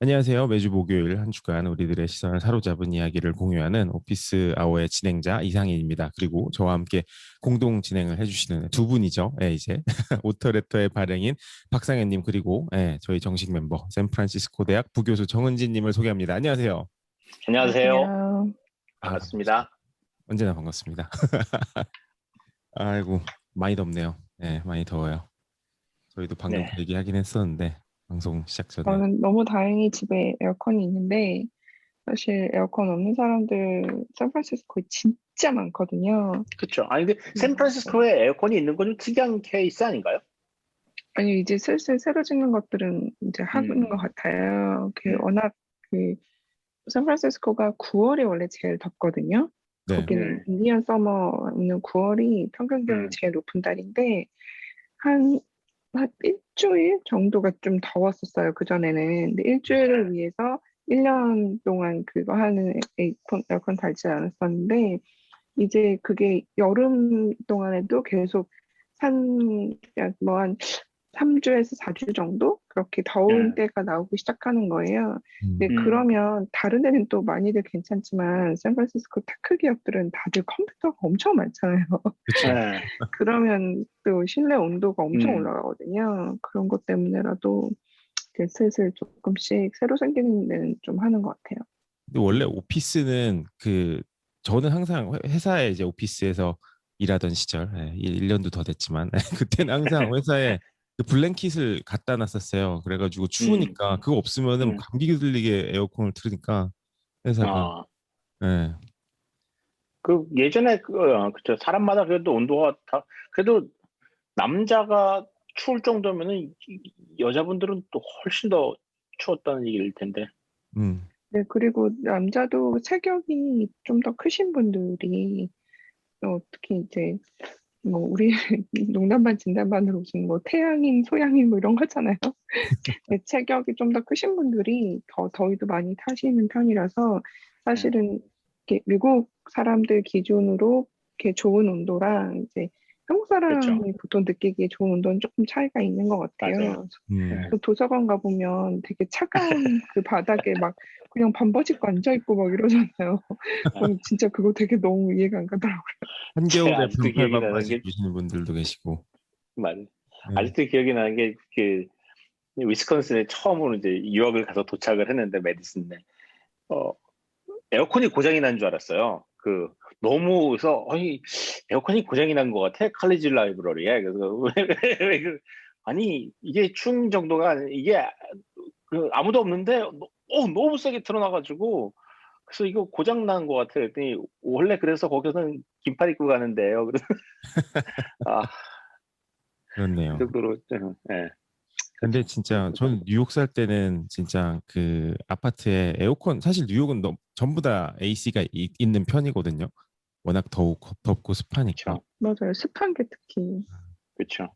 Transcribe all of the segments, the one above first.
안녕하세요. 매주 목요일 한 주간 우리들의 시선을 사로잡은 이야기를 공유하는 오피스 아워의 진행자 이상인입니다. 그리고 저와 함께 공동 진행을 해주시는 두 분이죠. 이제 오터레터의 발행인 박상현님 그리고 저희 정식 멤버 샌프란시스코 대학 부교수 정은진님을 소개합니다. 안녕하세요. 안녕하세요. 안녕하세요. 반갑습니다. 언제나 반갑습니다. 아이고 많이 덥네요. 많이 더워요. 저희도 방금 그 얘기하긴 했었는데 방송 시작 전에. 저는 너무 다행히 집에 에어컨이 있는데 사실 에어컨 없는 사람들 샌프란시스코에 진짜 많거든요. 그렇죠. 아니 근데 샌프란시스코에 에어컨이 있는 건 좀 특이한 케이스 아닌가요? 아니 이제 슬슬 새로 짓는 것들은 이제 하는 것 같아요. 워낙 그 샌프란시스코가 9월이 원래 제일 덥거든요. 네. 거기는 인디언 서머는 9월이 평균 기온이 제일 높은 달인데 한 일주일 정도가 좀 더웠었어요. 그전에는. 근데 일주일을 위해서 1년 동안 그거 하는 에어컨 달지 않았었는데 이제 그게 여름 동안에도 계속 한 3주에서 4주 정도 그렇게 더운 때가 나오기 시작하는 거예요. 근데 그러면 다른 데는 또 많이들 괜찮지만 샌프란시스코 테크 기업들은 다들 컴퓨터가 엄청 많잖아요. 그러면 또 실내 온도가 엄청 올라가거든요. 그런 것 때문에라도 이제 슬슬 조금씩 새로 생기는 데는 좀 하는 것 같아요. 근데 원래 오피스는 저는 항상 회사에 이제 오피스에서 일하던 시절, 1년도 더 됐지만 그때는 항상 회사에 그 블랭킷을 갖다 놨었어요. 그래가지고 추우니까 그거 없으면은 감기 들리게 에어컨을 틀으니까 회사가. 그 예전에 그쵸, 사람마다 그래도 온도가 다 그래도 남자가 추울 정도면은 여자분들은 또 훨씬 더 추웠다는 얘기일 텐데. 네, 그리고 남자도 체격이 좀 더 크신 분들이 특히 이제 뭐 우리 농담반 진담반으로 무슨 뭐 태양인 소양인 뭐 이런 거잖아요. 체격이 좀 더 크신 분들이 더 더위도 많이 타시는 편이라서 사실은 이렇게 미국 사람들 기준으로 이렇게 좋은 온도랑 이제 한국 사람이 그렇죠. 보통 느끼기에 좋은 온도는 조금 차이가 있는 것 같아요. 그 도서관 가보면 되게 차가운 그 바닥에 막 그냥 반바지 입고 앉아있고 막 이러잖아요. 저는 진짜 그거 되게 너무 이해가 안 가더라고요. 한겨울에 아직도 기억이 반팔 나는 반바지 게 입으시는 분들도 계시고. 맞아요. 아직도 기억이 나는 게 위스콘신에 처음으로 이제 유학을 가서 도착을 했는데 메디슨에 에어컨이 고장이 난 줄 알았어요. 너무 그래서 아니 에어컨이 고장이 난 것 같아 칼리지 라이브러리에. 그래서 아니 이게 추운 정도가 이게 아무도 없는데 너무 세게 틀어놔가지고 그래서 이거 고장 난 것 같아. 그랬더니 원래 그래서 거기서는 긴팔 입고 가는데요. 그래서 그렇네요. 그 정도로 근데 진짜 저는 뉴욕 살 때는 진짜 그 아파트에 에어컨 사실 뉴욕은 전부 다 AC가 있는 편이거든요. 워낙 덥고 습하니까. 그쵸. 맞아요. 습한 게 특히. 그렇죠.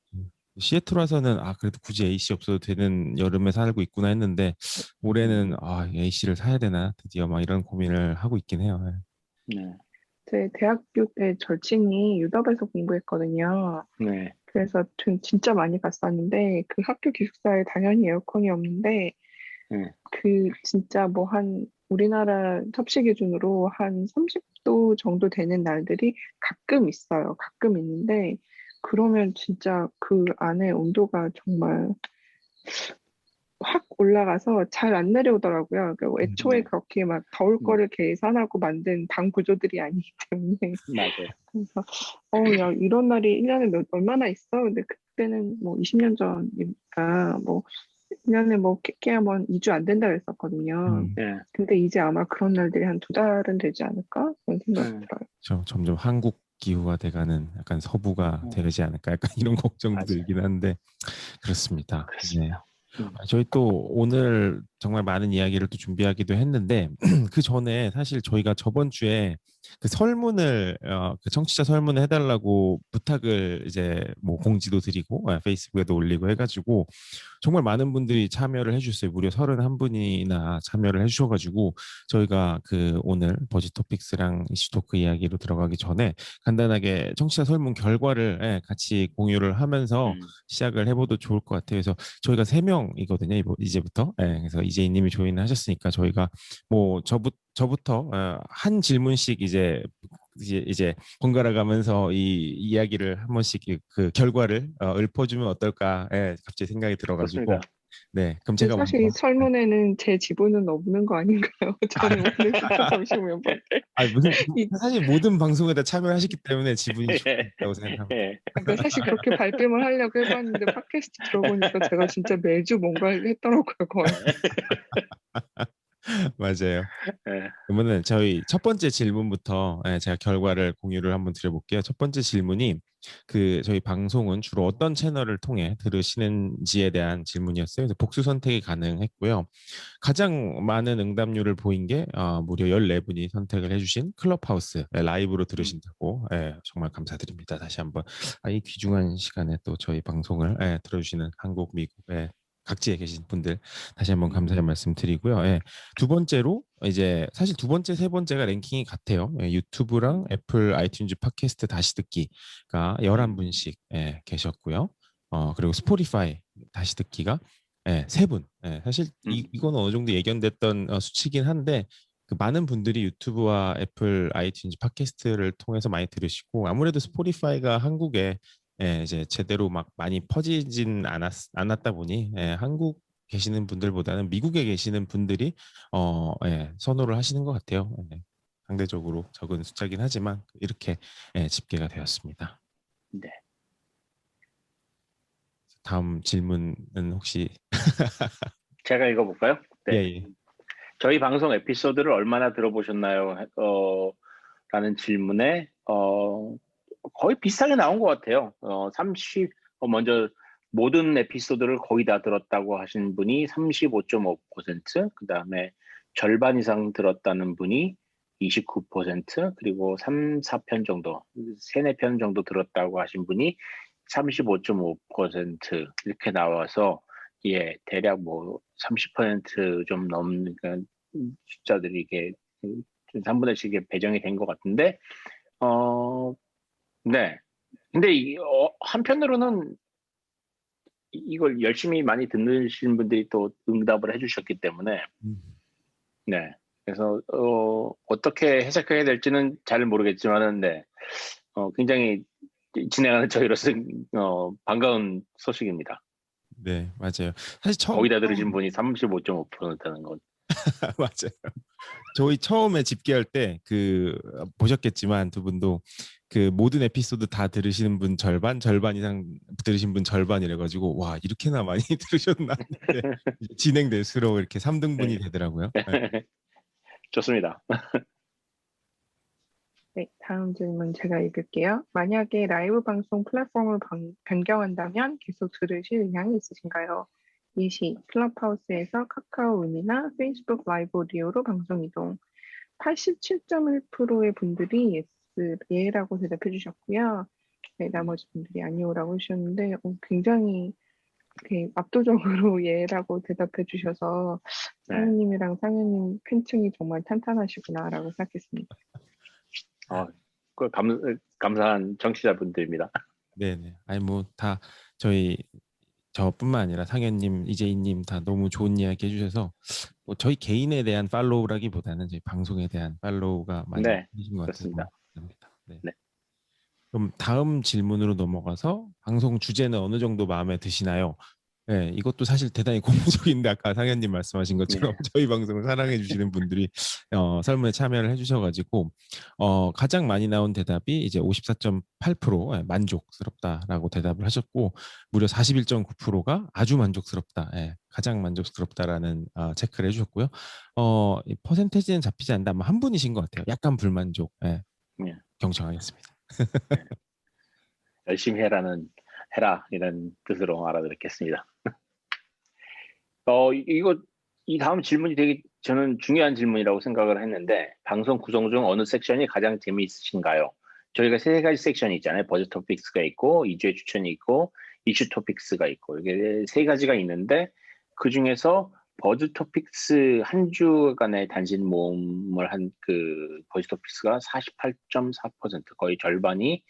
시애틀 와서는 그래도 굳이 AC 없어도 되는 여름에 살고 있구나 했는데 올해는 AC를 사야 되나 드디어 막 이런 고민을 하고 있긴 해요. 제 대학교 때 절친이 유럽에서 공부했거든요. 그래서 진짜 많이 갔었는데 그 학교 기숙사에 당연히 에어컨이 없는데 그 진짜 뭐 우리나라 섭씨 기준으로 한 30도 정도 되는 날들이 가끔 있어요. 가끔 있는데 그러면 진짜 그 안에 온도가 정말 확 올라가서 잘 안 내려오더라고요. 그러니까 애초에 그렇게 막 더울 거를 계산하고 만든 방 구조들이 아니기 때문에. 맞아요. 그래서 야, 이런 날이 1년에 얼마나 있어? 근데 그때는 뭐 20년 전이니까 뭐 1년에 뭐 깨야면 2주 안 된다 그랬었거든요. 근데 이제 아마 그런 날들이 한 2달은 되지 않을까? 그런 생각이 들어요. 점점 한국 기후가 돼가는 약간 서부가 되지 않을까? 약간 이런 걱정도 들긴 한데 그렇습니다. 저희 또 오늘 정말 많은 이야기를 또 준비하기도 했는데 그 전에 사실 저희가 저번 주에 그 설문을 그 청취자 설문을 해달라고 부탁을 이제 뭐 공지도 드리고 페이스북에도 올리고 해가지고 정말 많은 분들이 참여를 해주셨어요. 무려 31분이나 참여를 해주셔가지고 저희가 오늘 버짓 토픽스랑 이슈 토크 이야기로 들어가기 전에 간단하게 청취자 설문 결과를 같이 공유를 하면서 시작을 해봐도 좋을 것 같아요. 그래서 저희가 3명이거든요. 이제부터. 그래서 이재희님이 조인을 하셨으니까 저희가 뭐 저부터 한 질문씩 이제 번갈아 가면서 이 이야기를 한 번씩 그 결과를 읊어주면 어떨까? 예, 갑자기 생각이 들어가지고. 좋습니다. 네, 그럼 근데 제가 사실 먼저. 설문에는 제 지분은 없는 거 아닌가요? 저는 오늘 슈퍼 점심 멤버인데. 무슨 이- 사실 모든 방송에 다 참여하셨기 때문에 지분이 예, 있다고 생각합니다. 예. 그러니까 사실 그렇게 발뺌을 하려고 해봤는데 팟캐스트 들어보니까 제가 진짜 매주 뭔가를 했더라고요, 거의. 맞아요. 예. 그러면은 저희 첫 번째 질문부터 제가 결과를 공유를 한번 드려볼게요. 첫 번째 질문이 그 저희 방송은 주로 어떤 채널을 통해 들으시는지에 대한 질문이었어요. 그래서 복수 선택이 가능했고요. 가장 많은 응답률을 보인 게 무려 14분이 선택을 해주신 클럽하우스 라이브로 들으신다고. 정말 감사드립니다. 다시 한번 이 귀중한 시간에 또 저희 방송을 들어주시는 한국, 미국 각지에 계신 분들 다시 한번 감사의 말씀 드리고요. 두 번째로 이제 사실 두 번째, 세 번째가 랭킹이 같아요. 유튜브랑 애플 아이튠즈 팟캐스트 다시 듣기가 11분씩 계셨고요. 그리고 스포티파이 다시 듣기가 3분. 사실 이거는 어느 정도 예견됐던 수치긴 한데 그 많은 분들이 유튜브와 애플 아이튠즈 팟캐스트를 통해서 많이 들으시고 아무래도 스포티파이가 한국에 이제 제대로 막 많이 퍼지진 않았다 보니 한국 계시는 분들보다는 미국에 계시는 분들이 선호를 하시는 것 같아요. 상대적으로 적은 숫자긴 하지만 이렇게 집계가 되었습니다. 네. 다음 질문은 혹시 제가 읽어볼까요? 네. 예. 저희 방송 에피소드를 얼마나 들어보셨나요? 라는 질문에 거의 비슷하게 나온 것 같아요. 30 모든 에피소드를 거의 다 들었다고 하신 분이 35.5%, 그 다음에 절반 이상 들었다는 분이 29%, 그리고 3, 4편 정도, 3, 4편 정도 들었다고 하신 분이 35.5% 이렇게 나와서 대략 뭐 30% 좀 넘는 숫자들이 이게 3분의 1씩 배정이 된 것 같은데, 네. 근데 한편으로는 이걸 열심히 많이 듣는 분들이 또 응답을 해주셨기 때문에, 네. 그래서 어떻게 해석해야 될지는 잘 모르겠지만은, 네. 굉장히 진행하는 저희로서 반가운 소식입니다. 네, 맞아요. 사실 거의 다 들으신 분이 35.5%라는 건. 맞아요. 저희 처음에 집계할 때 그 보셨겠지만 두 분도 그 모든 에피소드 다 들으시는 분 절반 이상 들으신 분 절반 이래가지고 와 이렇게나 많이 들으셨나 했는데 진행될수록 이렇게 3등분이 되더라고요. 좋습니다. 네, 다음 질문 제가 읽을게요. 만약에 라이브 방송 플랫폼을 변경한다면 계속 들으실 의향이 있으신가요? 예시, 클럽하우스에서 카카오음이나 페이스북 라이브 오디오로 방송 이동. 87.1%의 분들이 예라고 대답해 주셨고요. 네, 나머지 분들이 아니오라고 하셨는데 굉장히 압도적으로 예라고 대답해 주셔서 상현님이랑 상현님 팬층이 정말 탄탄하시구나라고 생각했습니다. 감사한 청취자분들입니다. 네네. 아니 뭐 다 저뿐만 아니라 상현님, 이재희님 다 너무 좋은 이야기 해주셔서 뭐 저희 개인에 대한 팔로우라기보다는 저희 방송에 대한 팔로우가 많이 해주신 것 같아서 그렇습니다. 감사합니다. 네. 네. 그럼 다음 질문으로 넘어가서 방송 주제는 어느 정도 마음에 드시나요? 네, 이것도 사실 대단히 고무적인데 아까 상현님 말씀하신 것처럼 저희 방송을 사랑해 주시는 분들이 설문에 참여를 해주셔가지고 가장 많이 나온 대답이 이제 54.8% 만족스럽다라고 대답을 하셨고 무려 41.9%가 아주 만족스럽다, 가장 만족스럽다라는 체크를 해주셨고요. 이 퍼센테이지는 잡히지 않는데 아마 한 분이신 것 같아요. 약간 불만족, 경청하겠습니다. 열심히 해라 이런 뜻으로 알아듣겠습니다. 이 다음 질문이 되게 저는 중요한 질문이라고 생각을 했는데 방송 구성 중 어느 섹션이 가장 재미있으신가요? 저희가 3가지 섹션이 있잖아요. 버즈 토픽스가 있고 2주의 추천이 있고 이슈 토픽스가 있고 이게 3가지가 있는데 그 중에서 버즈 토픽스 한 주간의 단신 모험을 한 그 버즈 토픽스가 48.4% 거의 절반이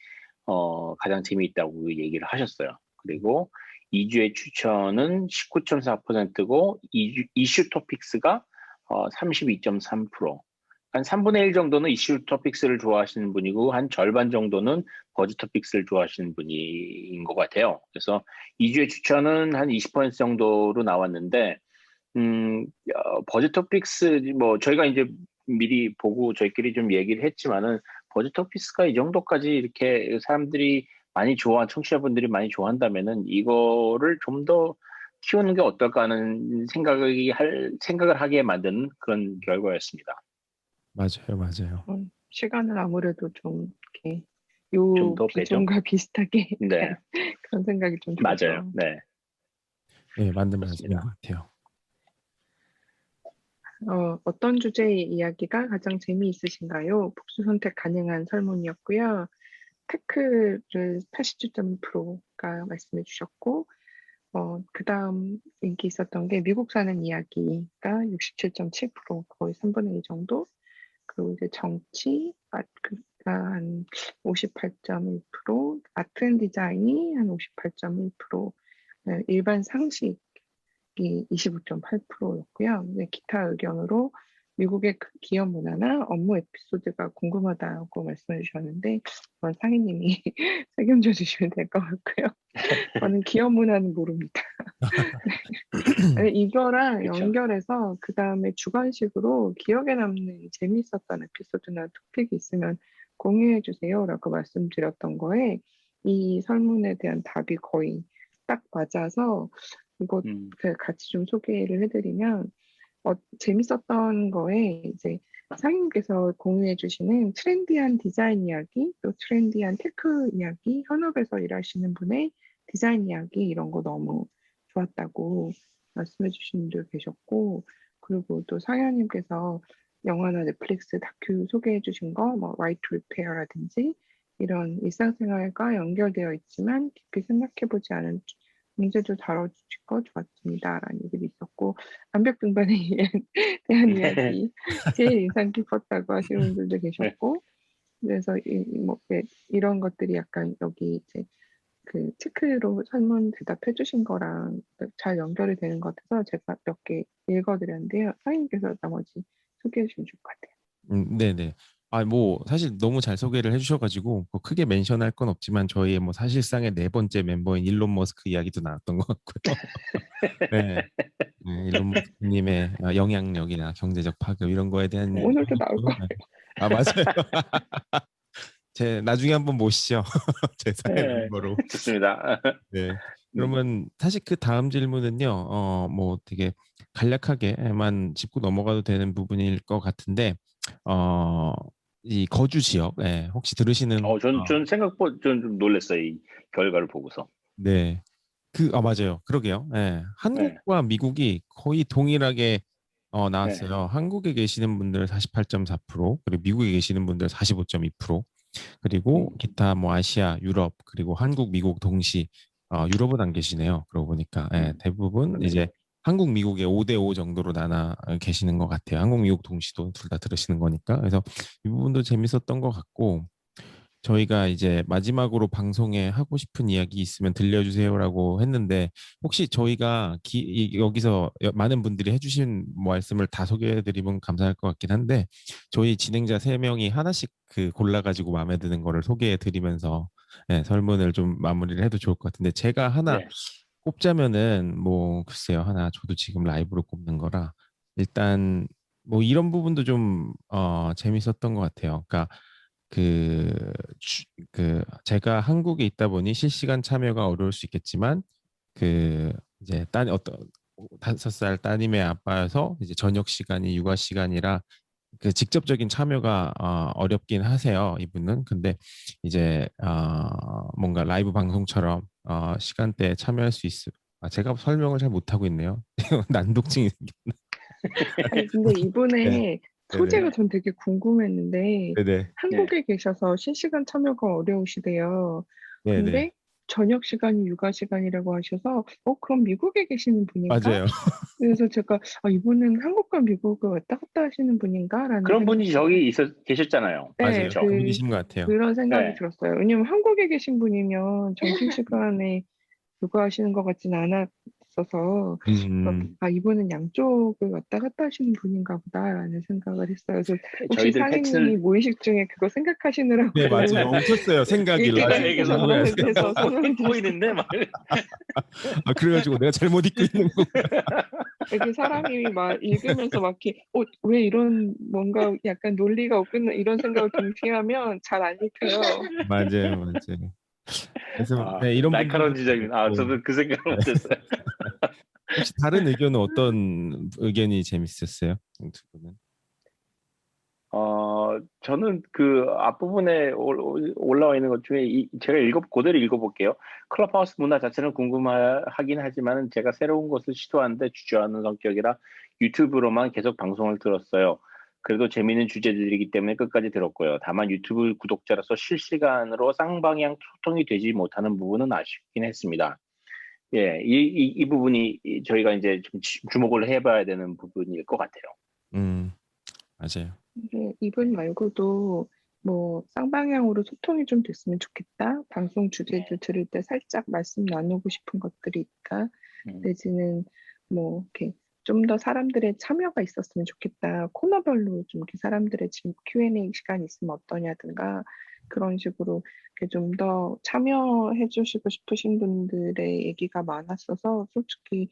가장 재미있다고 얘기를 하셨어요. 그리고 2주의 추천은 19.4%고 이슈 토픽스가 32.3%. 한 3분의 1 정도는 이슈 토픽스를 좋아하시는 분이고 한 절반 정도는 버즈 토픽스를 좋아하시는 분인 것 같아요. 그래서 2주의 추천은 한 20% 정도로 나왔는데 버즈 토픽스 뭐 저희가 이제 미리 보고 저희끼리 좀 얘기를 했지만은 버즈 토픽스가 이 정도까지 이렇게 사람들이 많이 청취자분들이 많이 좋아한다면은 이거를 좀 더 키우는 게 어떨까 하는 생각을 하게 만드는 그런 결과였습니다. 맞아요. 시간은 아무래도 좀 이렇게 좀 더 비중과 비슷하게 네. 그런 생각이 좀 들죠. 맞아요. 네. 네, 맞는 말씀인 것 같아요. 어떤 주제의 이야기가 가장 재미있으신가요? 복수 선택 가능한 설문이었고요. 테크를 87.2%가 말씀해 주셨고, 그 다음 인기 있었던 게 미국 사는 이야기가 67.7%, 거의 3분의 2 정도. 그리고 이제 정치가 한 58.1%, 아트 앤 디자인이 한 58.1%, 일반 상식이 25.8%였고요. 기타 의견으로 미국의 기업 문화나 업무 에피소드가 궁금하다고 말씀해 주셨는데 상희님이 책임져 주시면 될 것 같고요. 저는 기업 문화는 모릅니다. 네. 이거랑 그쵸. 연결해서 그 다음에 주관식으로 기억에 남는 재미있었던 에피소드나 토픽이 있으면 공유해 주세요라고 말씀드렸던 거에 이 설문에 대한 답이 거의 딱 맞아서 이거 같이 좀 소개를 해드리면 재밌었던 거에 이제 상인께서 공유해 주시는 트렌디한 디자인 이야기, 또 트렌디한 테크 이야기, 현업에서 일하시는 분의 디자인 이야기 이런 거 너무 좋았다고 말씀해 주신 분들 계셨고, 그리고 또 상현님께서 영화나 넷플릭스 다큐 소개해 주신 거, 뭐 Right to Repair라든지 이런 일상생활과 연결되어 있지만 깊이 생각해 보지 않은 문제도 다뤄주실 거 좋았습니다라는 얘기도 있었고, 암벽 등반에 대한 이야기 제일 인상 깊었다고 하시는 분들도 계셨고, 그래서 이런 것들이 약간 여기 이제 그 체크로 설문 대답해 주신 거랑 잘 연결이 되는 것 같아서 제가 몇 개 읽어드렸는데요. 사인님께서 나머지 소개해 주시면 좋을 것 같아요. 네네. 뭐 사실 너무 잘 소개를 해주셔가지고 뭐 크게 멘션할 건 없지만 저희의 뭐 사실상의 4번째 멤버인 일론 머스크 이야기도 나왔던 것 같고요. 네. 일론 머스크님의 영향력이나 경제적 파급 이런 거에 대한 오늘도 나올 것 같아요. 맞아요. 나중에 한번 모시죠. 제 사회 멤버로. 좋습니다. 네. 그러면 사실 그 다음 질문은요, 뭐 되게 간략하게만 짚고 넘어가도 되는 부분일 것 같은데, 이 거주 지역, 혹시 들으시는, 전 생각보다 좀 놀랐어요. 이 결과를 보고서. 네. 맞아요. 그러게요. 한국과 미국이 거의 동일하게 나왔어요. 한국에 계시는 분들 48.4%, 그리고 미국에 계시는 분들 45.2%, 그리고 기타 뭐 아시아, 유럽, 그리고 한국, 미국 동시, 유럽은 안 계시네요. 그러고 보니까 대부분 이제 한국, 미국의 5대5 정도로 나눠 계시는 것 같아요. 한국, 미국 동시도 둘 다 들으시는 거니까. 그래서 이 부분도 재밌었던 것 같고, 저희가 이제 마지막으로 방송에 하고 싶은 이야기 있으면 들려주세요라고 했는데 혹시 저희가 여기서 많은 분들이 해주신 말씀을 다 소개해드리면 감사할 것 같긴 한데 저희 진행자 3명이 하나씩 골라가지고 마음에 드는 거를 소개해드리면서 설문을 좀 마무리를 해도 좋을 것 같은데 제가 하나 꼽자면은 뭐 글쎄요 하나 저도 지금 라이브로 꼽는 거라 일단 뭐 이런 부분도 좀 재밌었던 것 같아요. 그러니까 제가 한국에 있다 보니 실시간 참여가 어려울 수 있겠지만 이제 5살 따님의 아빠여서 이제 저녁 시간이 육아 시간이라 직접적인 참여가 어렵긴 하세요 이분은. 근데 이제 뭔가 라이브 방송처럼 시간대에 참여할 수 제가 설명을 잘 못하고 있네요. 난독증이 아니 근데 이분의 네. 소재가 전 되게 궁금했는데 네네. 한국에 계셔서 실시간 참여가 어려우시대요. 네네. 근데 저녁 시간이 육아 시간이라고 하셔서 그럼 미국에 계시는 분인가? 맞아요. 그래서 제가 이분은 한국과 미국을 왔다 갔다 하시는 분인가라는 그런 분이 저기 계셨잖아요. 네, 맞아요. 분이신 것 같아요. 그런 생각이 들었어요. 왜냐면 한국에 계신 분이면 점심시간에 요구하시는 것 같지는 않았어서 이분은 양쪽을 왔다 갔다 하시는 분인가 보다라는 생각을 했어요. 그래서 혹시 저희들 상인님이 무의식 중에 그거 생각하시느라고 네, 맞아요. 멈췄어요. 생각이. 얘기가 해서 보이는데 막 그래가지고 내가 잘못 읽고 있는 거. 이렇게 사람이 막 읽으면서 막 이렇게 왜 이런 뭔가 약간 논리가 없겠나 이런 생각을 동시에 하면 잘 안 읽혀요. 맞아요. 그래서 네, 이런 날카로운 분들도 지적입니다. 있고. 저도 그 생각 못했어요. 혹시 다른 의견은 어떤 의견이 재밌었어요? 두 분은? 저는 그 앞부분에 올라와 있는 것 중에 제가 그대로 읽어볼게요. 클럽하우스 문화 자체는 궁금하긴 하지만 제가 새로운 것을 시도하는데 주저하는 성격이라 유튜브로만 계속 방송을 들었어요. 그래도 재미있는 주제들이기 때문에 끝까지 들었고요. 다만 유튜브 구독자로서 실시간으로 쌍방향 소통이 되지 못하는 부분은 아쉽긴 했습니다. 예, 이 부분이 저희가 이제 좀 주목을 해봐야 되는 부분일 것 같아요. 맞아요. 근데 이분 말고도 뭐 쌍방향으로 소통이 좀 됐으면 좋겠다. 방송 주제들 들을 때 살짝 말씀 나누고 싶은 것들이 있다. 내지는 뭐 이렇게 좀 더 사람들의 참여가 있었으면 좋겠다. 코너별로 좀 이렇게 사람들의 Q&A 시간이 있으면 어떠냐든가 그런 식으로 좀 더 참여해 주시고 싶으신 분들의 얘기가 많았어서 솔직히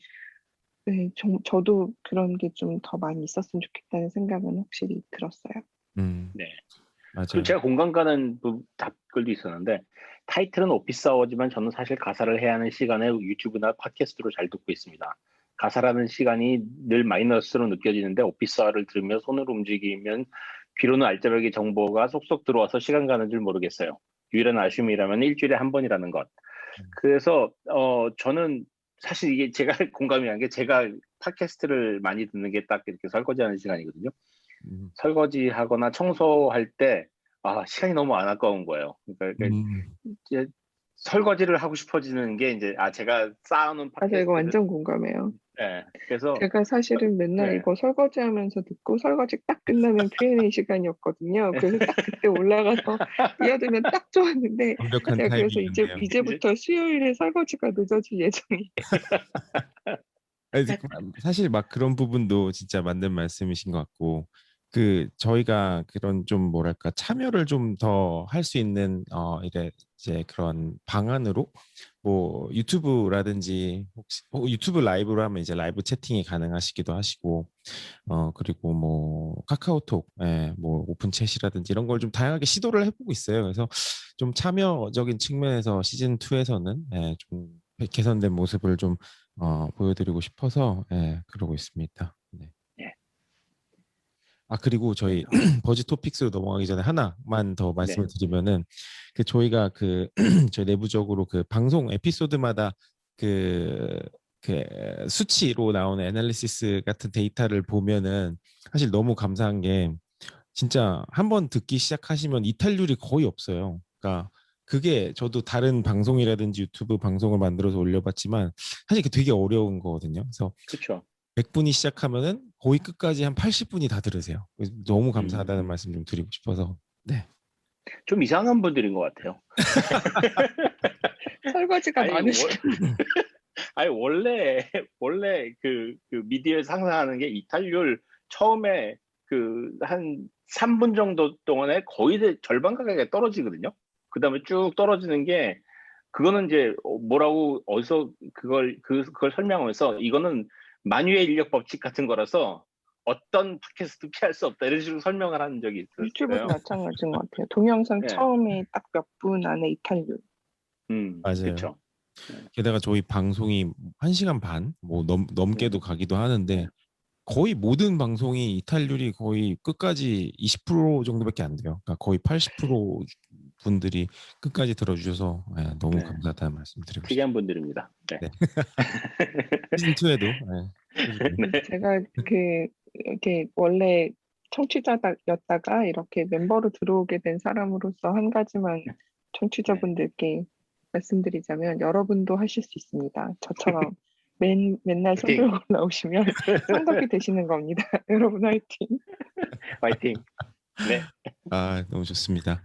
네, 저도 그런 게 좀 더 많이 있었으면 좋겠다는 생각은 확실히 들었어요. 네. 맞아요. 그리고 제가 공감 가는 답글도 있었는데 타이틀은 오피스 아워지만 저는 사실 가사를 해야 하는 시간에 유튜브나 팟캐스트로 잘 듣고 있습니다. 가사라는 시간이 늘 마이너스로 느껴지는데 오피스아를 들으며 손을 움직이면 귀로는 알짜배기 정보가 쏙쏙 들어와서 시간 가는 줄 모르겠어요. 유일한 아쉬움이라면 일주일에 한 번이라는 것. 그래서 저는 사실 이게 제가 공감이 한 게 제가 팟캐스트를 많이 듣는 게 딱 이렇게 설거지하는 시간이거든요. 설거지하거나 청소할 때 시간이 너무 안 아까운 거예요. 그러니까 이제 설거지를 하고 싶어지는 게 이제 제가 쌓아놓은 맞아, 이거 팟캐스트를 완전 공감해요. 네, 그래서 제가 사실은 맨날 이거 설거지하면서 듣고 설거지 딱 끝나면 Q&A 시간이었거든요. 그래서 딱 그때 올라가서 뛰어들면 딱 좋았는데 완벽한 제가 그래서 타이밍이었네요. 이제부터 수요일에 설거지가 늦어질 예정이에요. 사실 막 그런 부분도 진짜 맞는 말씀이신 것 같고 저희가 그런 좀 뭐랄까 참여를 좀 더 할 수 있는 이제 그런 방안으로 뭐 유튜브라든지 혹시 유튜브 라이브로 하면 이제 라이브 채팅이 가능하시기도 하시고 그리고 뭐 카카오톡 뭐 오픈 챗이라든지 이런 걸 좀 다양하게 시도를 해보고 있어요. 그래서 좀 참여적인 측면에서 시즌 2에서는 좀 개선된 모습을 좀 보여드리고 싶어서 그러고 있습니다. 네. 그리고 저희 버즈 토픽스로 넘어가기 전에 하나만 더 말씀을 드리면은 저희가 저희 내부적으로 방송 에피소드마다 수치로 나오는 애널리시스 같은 데이터를 보면은 사실 너무 감사한 게 진짜 한번 듣기 시작하시면 이탈률이 거의 없어요. 그러니까 그게 저도 다른 방송이라든지 유튜브 방송을 만들어서 올려봤지만 사실 그게 되게 어려운 거거든요. 그래서 그렇죠. 100분이 시작하면은 거의 끝까지 한 80분이 다 들으세요. 너무 감사하다는 말씀 좀 드리고 싶어서. 네. 좀 이상한 분들인 것 같아요. 설거지가 많으시죠. 아니 원래 그 미디어에서 상상하는 게 이탈률 처음에 한 3분 정도 동안에 거의 절반 가까이 떨어지거든요. 그 다음에 쭉 떨어지는 게 그거는 이제 뭐라고 어디서 그걸 설명하면서 이거는 만유의 인력 법칙 같은 거라서 어떤 팟캐스트 피할 수 없다 이런 식으로 설명을 한 적이 있었어요. 유튜브도 마찬가지인 것 같아요. 동영상 처음에 딱 몇 분 안에 이탈률. 맞아요. 그렇죠. 게다가 저희 방송이 1시간 반, 뭐 넘게도 가기도 하는데 거의 모든 방송이 이탈률이 거의 끝까지 20% 정도밖에 안 돼요. 그러니까 거의 80% 분들이 끝까지 들어주셔서 너무 감사하다는 말씀 드리고 싶습니다. 특이한 분들입니다. 네. 시즌 2에도. 제가 이렇게 원래 청취자였다가 이렇게 멤버로 들어오게 된 사람으로서 한 가지만 청취자분들께 말씀드리자면 여러분도 하실 수 있습니다. 저처럼 맨날 손 들고 올라오시면 성덕이 되시는 겁니다. 여러분 화이팅. 화이팅. 네. 너무 좋습니다.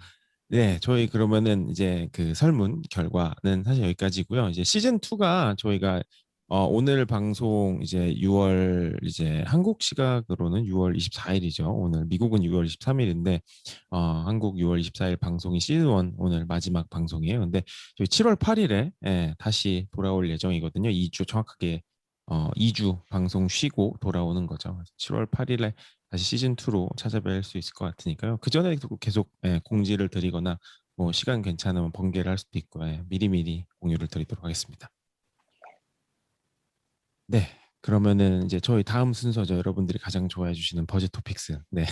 네, 저희 그러면은 이제 그 설문 결과는 사실 여기까지고요. 이제 시즌 2가 저희가 오늘 방송 이제 6월 이제 한국 시각으로는 6월 24일이죠. 오늘 미국은 6월 23일인데 한국 6월 24일 방송이 시즌 1 오늘 마지막 방송이에요. 근데 저희 7월 8일에 다시 돌아올 예정이거든요. 2주 정확하게 2주 방송 쉬고 돌아오는 거죠. 7월 8일에 다시 시즌 2로 찾아뵐 수 있을 것 같으니까요. 그 전에도 계속 공지를 드리거나 뭐 시간 괜찮으면 번개를 할 수도 있고 미리미리 공유를 드리도록 하겠습니다. 네, 그러면은 이제 저희 다음 순서죠. 여러분들이 가장 좋아해 주시는 버즈 토픽스. 네,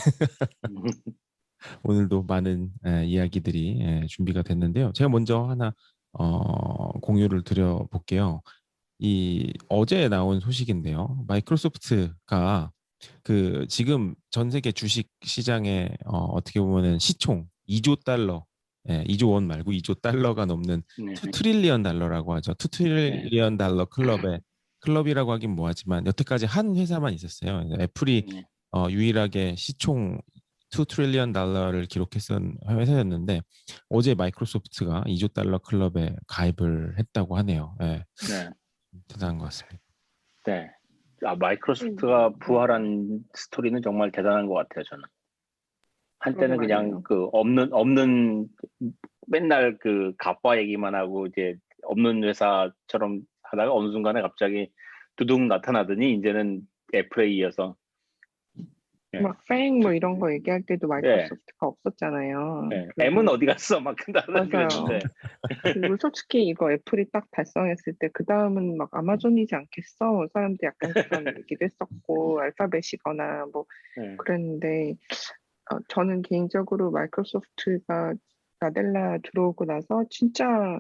오늘도 많은 이야기들이 준비가 됐는데요. 제가 먼저 하나 공유를 드려볼게요. 이 어제 나온 소식인데요. 마이크로소프트가 그 지금 전 세계 주식 시장에 어떻게 보면은 시총 2조 달러, 2조 원 말고 2조 달러가 넘는 네. 2 트릴리언 달러라고 하죠. 2 트릴리언 달러 클럽에 클럽이라고 하긴 뭐하지만 여태까지 한 회사만 있었어요. 애플이 네. 유일하게 시총 2 트릴리언 달러를 기록했던 회사였는데 어제 마이크로소프트가 2조 달러 클럽에 가입을 했다고 하네요. 네. 대단한 것 같습니다. 네. 마이크로소프트가 부활한 스토리는 정말 대단한 것 같아요, 저는. 한때는 그냥 그 없는 맨날 그 갑과 얘기만 하고 이제 없는 회사처럼 하다가 어느 순간에 갑자기 두둥 나타나더니 이제는 애플에 이어서 막 팽 뭐 이런 거 얘기할 때도 마이크로소프트가 없었잖아요. M은 어디 갔어? 막 맞아요. 그리고 솔직히 이거 애플이 딱 달성했을 때 그 다음은 막 아마존이지 않겠어? 사람들 약간 그런 얘기도 했었고 알파벳이거나 뭐 그랬는데 저는 개인적으로 마이크로소프트가 나델라 들어오고 나서 진짜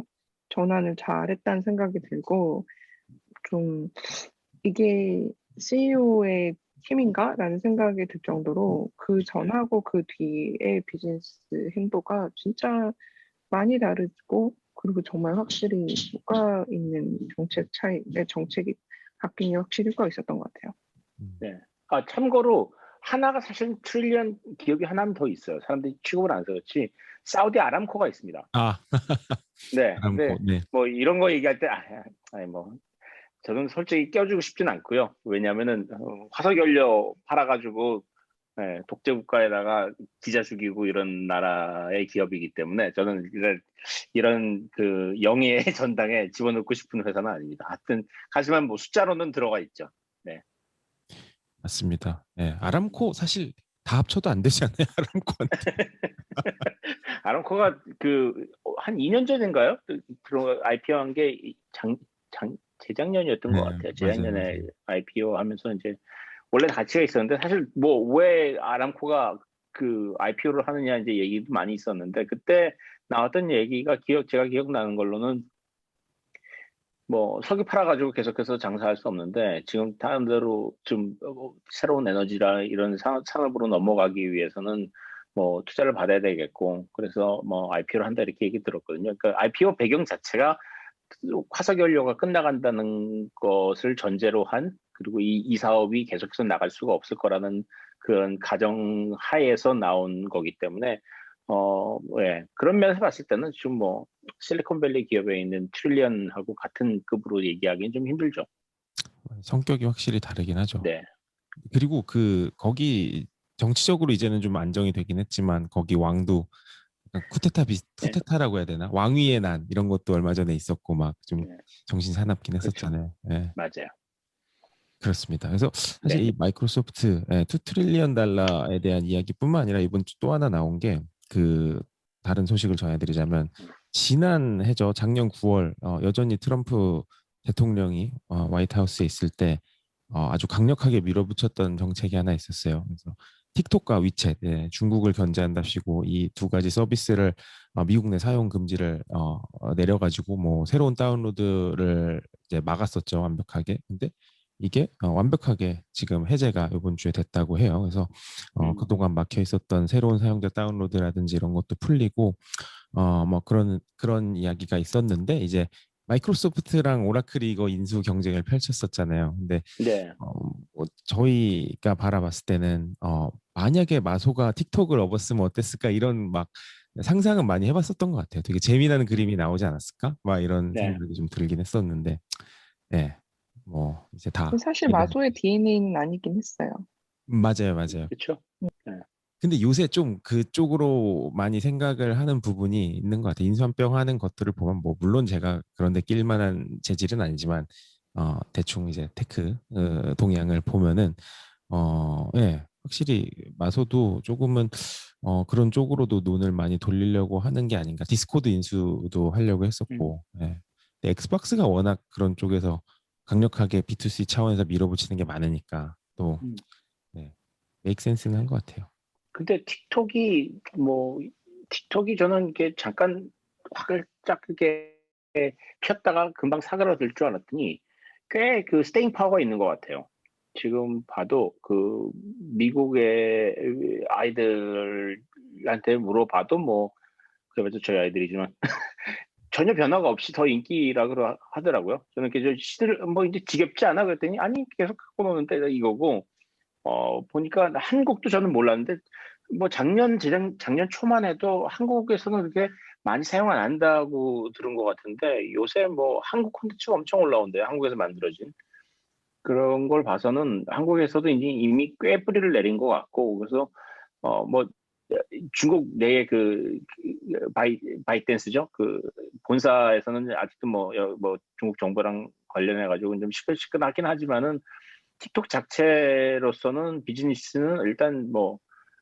전환을 잘했다는 생각이 들고 좀 이게 CEO의 힘인가? 라는 생각이 들 정도로 그 전하고 그 뒤의 비즈니스 행보가 진짜 많이 다르고 그리고 정말 확실히 효과 있는 정책이 바뀐 게 확실히 효과가 있었던 것 같아요. 네. 참고로 하나가 사실 트릴리언 기업이 하나는 더 있어요. 사람들이 취급을 안 해서 그렇지 사우디 아람코가 있습니다. 네. 아람코, 근데 네. 뭐 이런 거 얘기할 때 아니 뭐 저는 솔직히 껴주고 싶진 않고요. 왜냐하면은 화석연료 팔아가지고 독재 국가에다가 기자 죽이고 이런 나라의 기업이기 때문에 저는 이런 그 영예의 전당에 집어넣고 싶은 회사는 아닙니다. 하지만 뭐 숫자로는 들어가 있죠. 네. 맞습니다. 네. 아람코 사실 다 합쳐도 안 되지 않나요? 아람코한테. 아람코가 그 한 2년 전인가요? IPO 한 게 재작년이었던 것 같아요. 재작년에 맞아요. IPO 하면서 이제 원래 가치가 있었는데 사실 뭐 왜 아람코가 그 IPO를 하느냐 이제 얘기도 많이 있었는데 그때 나왔던 얘기가 제가 기억나는 걸로는 뭐 석유 팔아가지고 계속해서 장사할 수 없는데 지금 다른 대로 좀 새로운 에너지라 이런 산업으로 넘어가기 위해서는 뭐 투자를 받아야 되겠고 그래서 뭐 IPO를 한다 이렇게 얘기 들었거든요. 그러니까 IPO 배경 자체가 화석연료가 끝나간다는 것을 전제로 한 그리고 이 사업이 계속해서 나갈 수가 없을 거라는 그런 가정 하에서 나온 거기 때문에 그런 면에서 봤을 때는 지금 뭐 실리콘밸리 기업에 있는 트릴리언하고 같은 급으로 얘기하기는 좀 힘들죠. 성격이 확실히 다르긴 하죠. 네. 그리고 거기 정치적으로 이제는 좀 안정이 되긴 했지만 거기 왕도 쿠데타라고 해야 되나? 왕위의 난 이런 것도 얼마 전에 있었고 막 좀 정신 사납긴 했었잖아요. 네. 맞아요. 그렇습니다. 그래서 사실 이 마이크로소프트 2 트릴리언 달러에 대한 이야기뿐만 아니라 이번 주 또 하나 나온 게 그 다른 소식을 전해드리자면 지난 해죠. 작년 9월 여전히 트럼프 대통령이 화이트하우스에 있을 때 아주 강력하게 밀어붙였던 정책이 하나 있었어요. 그래서 틱톡과 위챗, 중국을 견제한답시고 이 두 가지 서비스를 미국 내 사용 금지를 내려가지고 뭐 새로운 다운로드를 이제 막았었죠, 완벽하게. 근데 이게 완벽하게 지금 해제가 이번 주에 됐다고 해요. 그래서 그동안 막혀 있었던 새로운 사용자 다운로드라든지 이런 것도 풀리고 뭐 그런 이야기가 있었는데 이제 마이크로소프트랑 오라클이 이거 인수 경쟁을 펼쳤었잖아요. 근데 뭐 저희가 바라봤을 때는 만약에 마소가 틱톡을 업었으면 어땠을까 이런 막 상상은 많이 해봤었던 것 같아요. 되게 재미나는 그림이 나오지 않았을까? 막 이런 네. 생각이 좀 들긴 했었는데, 예, 뭐 이제 다 사실 얘기가 마소의 DNA는 아니긴 했어요. 맞아요, 맞아요. 그렇죠. 네. 근데 요새 좀 그쪽으로 많이 생각을 하는 부분이 있는 것 같아요. 인수합병 하는 것들을 보면 뭐 물론 제가 그런데 낄 만한 재질은 아니지만 대충 이제 테크 동향을 보면은 예, 확실히 마소도 조금은 그런 쪽으로도 눈을 많이 돌리려고 하는 게 아닌가. 디스코드 인수도 하려고 음, 했었고, 예. 근데 엑스박스가 워낙 그런 쪽에서 강력하게 B2C 차원에서 밀어붙이는 게 많으니까 또 음. 네, 메이크 센스는 한 것 같아요. 근데 틱톡이 저는 이게 잠깐 활짝 그게 폈다가 금방 사그라들 줄 알았더니 꽤 그 스테잉 파워가 있는 것 같아요. 지금 봐도 그 미국의 아이들한테 물어봐도 뭐 그래도 저희 아이들이지만 전혀 변화가 없이 더 인기라 하더라고요. 저는 시들 뭐 이제 지겹지 않아 그랬더니 아니 계속 갖고 노는데 이거고 보니까 한국도 저는 몰랐는데 뭐 작년 초만 해도 한국에서는 그렇게 많이 사용 안 한다고 들은 것 같은데 요새 뭐 한국 콘텐츠가 엄청 올라온대요. 한국에서 만들어진 그런 걸 봐서는 한국에서도 이제 이미 꽤 뿌리를 내린 것 같고 그래서 뭐 중국 내의 바이댄스죠. 그 본사에서는 아직도 뭐 중국 정부랑 관련해 가지고 좀 시끌시끌하긴 하지만은 틱톡 자체로서는 비즈니스는 일단 뭐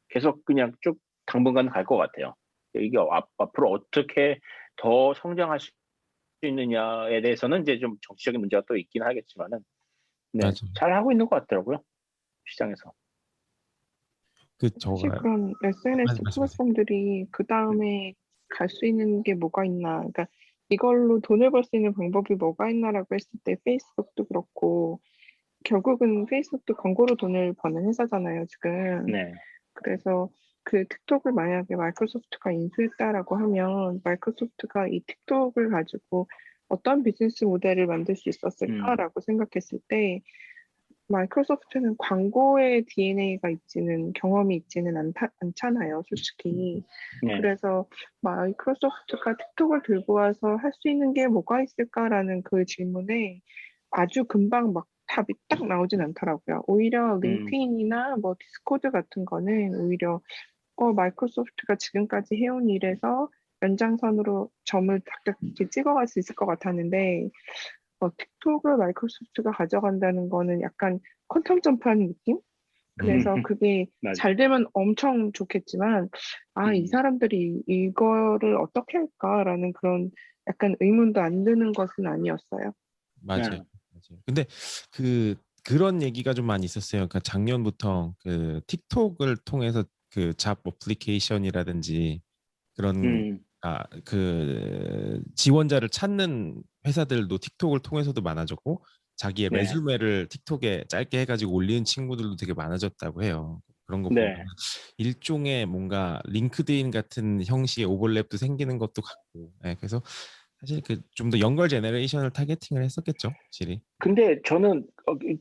계속 그냥 쭉 당분간 갈 것 같아요. 이게 앞으로 어떻게 더 성장할 수 있느냐에 대해서는 이제 좀 정치적인 문제가 또 있긴 하겠지만은, 네, 맞아요. 잘 하고 있는 것 같더라고요, 시장에서. 그 사실 저가 그런 SNS 말씀하세요. 플랫폼들이 그 음, 다음에 갈 수 있는 게 뭐가 있나. 그러니까 이걸로 돈을 벌 수 있는 방법이 뭐가 있나라고 했을 때 페이스북도 그렇고 결국은 페이스북도 광고로 돈을 버는 회사잖아요, 지금. 네, 그래서 그 틱톡을 만약에 마이크로소프트가 인수했다라고 하면 마이크로소프트가 이 틱톡을 가지고 어떤 비즈니스 모델을 만들 수 음, 있었을까라고 생각했을 때 마이크로소프트는 광고의 DNA가 있지는 경험이 있지는 않잖아요, 솔직히. 네, 그래서 마이크로소프트가 틱톡을 들고 와서 할 수 있는 게 뭐가 있을까라는 그 질문에 아주 금방 막 답이 딱 나오진 않더라고요. 오히려 음, 링크인이나 뭐 디스코드 같은 거는 오히려 마이크로소프트가 지금까지 해온 일에서 연장선으로 점을 탁탁 이렇게 찍어갈 수 있을 것 같았는데 틱톡을 마이크로소프트가 가져간다는 거는 약간 퀀텀 점프하는 느낌? 그래서 그게 맞아. 잘 되면 엄청 좋겠지만, 이 음, 사람들이 이거를 어떻게 할까라는 그런 약간 의문도 안 드는 것은 아니었어요. 맞아요. 네, 맞아요. 근데 그런 얘기가 좀 많이 있었어요. 그러니까 작년부터 그 틱톡을 통해서 그 잡 어플리케이션이라든지 그런 음, 그 지원자를 찾는 회사들도 틱톡을 통해서도 많아졌고 자기의 네, 레주메를 틱톡에 짧게 해가지고 올리는 친구들도 되게 많아졌다고 해요. 그런 거 보면 네. 일종의 뭔가 링크드인 같은 형식의 오버랩도 생기는 것도 같고, 예, 그래서 사실 그 좀 더 영걸 제너레이션을 타겟팅을 했었겠죠, 확실히. 근데 저는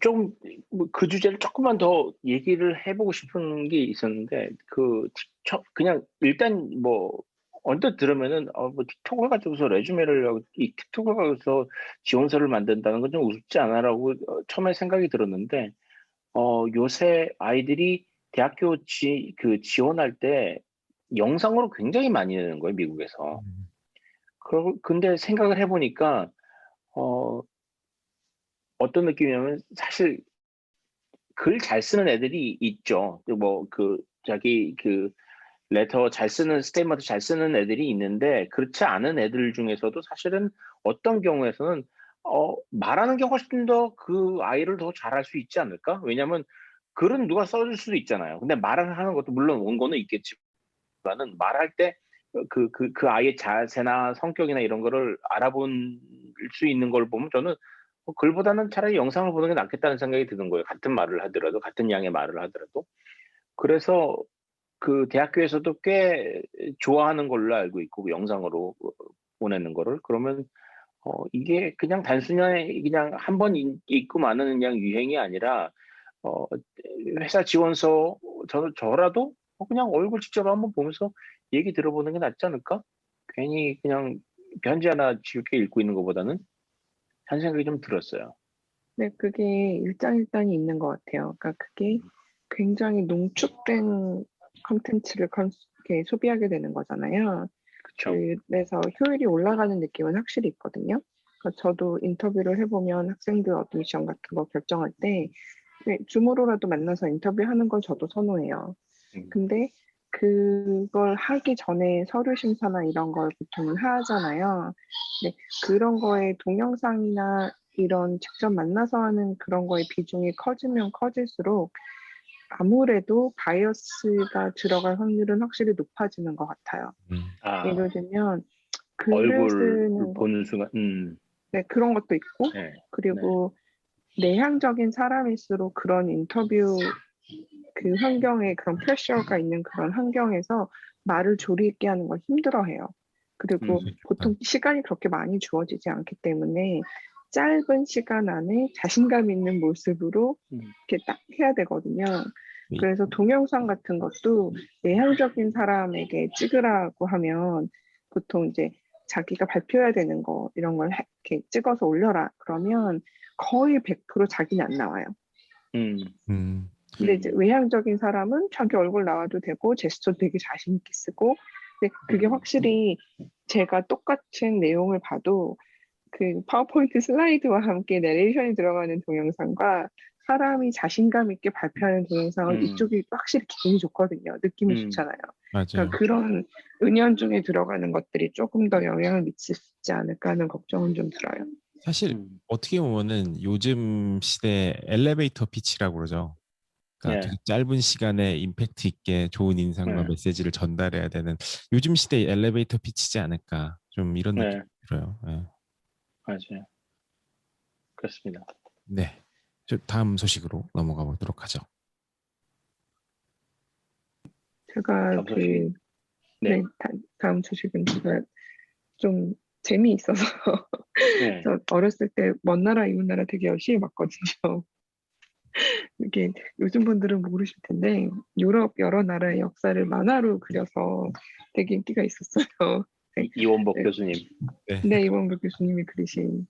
좀그 주제를 조금만 더 얘기를 해보고 싶은 게 있었는데 그냥 일단 뭐 언뜻 들으면은 뭐 틱톡을 가지고서 이 틱톡을 가지고서 지원서를 만든다는 건 좀 우습지 않아라고 처음에 생각이 들었는데 요새 아이들이 대학교 지원할 때 영상으로 굉장히 많이 내는 거예요, 미국에서. 음. 근데 생각을 해보니까 어 어떤 느낌이냐면 사실 글 잘 쓰는 애들이 있죠. 자기 레터 잘 쓰는 스테이트먼트 잘 쓰는 애들이 있는데 그렇지 않은 애들 중에서도 사실은 어떤 경우에서는 말하는 게 훨씬 더 그 아이를 더 잘할 수 있지 않을까? 왜냐면 글은 누가 써줄 수도 있잖아요. 근데 말을 하는 것도 물론 원고는 있겠지만은 말할 때 그 아이의 자세나 성격이나 이런 거를 알아볼 수 있는 걸 보면 저는 글보다는 차라리 영상을 보는 게 낫겠다는 생각이 드는 거예요. 같은 말을 하더라도, 같은 양의 말을 하더라도. 그래서 그 대학교에서도 꽤 좋아하는 걸로 알고 있고, 영상으로 보내는 거를. 그러면, 이게 그냥 단순히 그냥 한 번 읽고 마는 그냥 유행이 아니라, 어, 회사 지원서, 저라도 그냥 얼굴 직접 한번 보면서 얘기 들어보는 게 낫지 않을까? 괜히 그냥 편지 하나 지우개 읽고 있는 것보다는 한 생각이 좀 들었어요. 네, 그게 일장일단이 있는 것 같아요. 그러니까 그게 굉장히 농축된 컨텐츠를 이렇게 소비하게 되는 거잖아요. 그쵸? 그래서 효율이 올라가는 느낌은 확실히 있거든요. 그러니까 저도 인터뷰를 해보면 학생들 어드미션 같은 거 결정할 때 줌으로라도 만나서 인터뷰하는 걸 저도 선호해요. 음, 근데 그걸 하기 전에 서류 심사나 이런 걸 보통은 하잖아요. 근데 그런 거에 동영상이나 이런 직접 만나서 하는 그런 거의 비중이 커지면 커질수록 아무래도 바이어스가 들어갈 확률은 확실히 높아지는 것 같아요. 아, 예를 들면 글을 얼굴 쓰는 거, 보는 순간, 네, 그런 것도 있고, 네, 네, 그리고 내향적인 사람일수록 그런 인터뷰 그 환경에 그런 프레셔가 있는 그런 환경에서 말을 조리 있게 하는 걸 힘들어해요. 그리고 보통 시간이 그렇게 많이 주어지지 않기 때문에 짧은 시간 안에 자신감 있는 모습으로 이렇게 딱 해야 되거든요. 그래서 동영상 같은 것도 내향적인 사람에게 찍으라고 하면 보통 이제 자기가 발표해야 되는 거 이런 걸 이렇게 찍어서 올려라 그러면 거의 100% 자기는 안 나와요. 근데 이제 외향적인 사람은 자기 얼굴 나와도 되고 제스처도 되게 자신 있게 쓰고 근데 그게 확실히 제가 똑같은 내용을 봐도 그 파워포인트 슬라이드와 함께 내레이션이 들어가는 동영상과 사람이 자신감 있게 발표하는 동영상은 이쪽이 확실히 기분이 좋거든요. 느낌이 좋잖아요. 맞아요. 그러니까 그런 은연중에 들어가는 것들이 조금 더 영향을 미칠 수 있지 않을까 하는 걱정은 좀 들어요. 사실 어떻게 보면은 요즘 시대 엘리베이터 피치라고 그러죠. 그러니까 되게 짧은 시간에 임팩트 있게 좋은 인상과 메시지를 전달해야 되는 요즘 시대의 엘리베이터 피치지 않을까 좀 이런 느낌이 들어요. 네. 맞아요. 그렇습니다. 네, 저 다음 소식으로 넘어가 보도록 하죠. 제가 다음 소식. 네. 다음 소식은 제가 좀 재미있어서 저 어렸을 때 먼 나라 이웃 나라 되게 열심히 봤거든요. 이게 요즘 분들은 모르실 텐데 유럽 여러 나라의 역사를 만화로 그려서 되게 인기가 있었어요. 이원복 교수님. 네, 이원복 교수님이 그리신.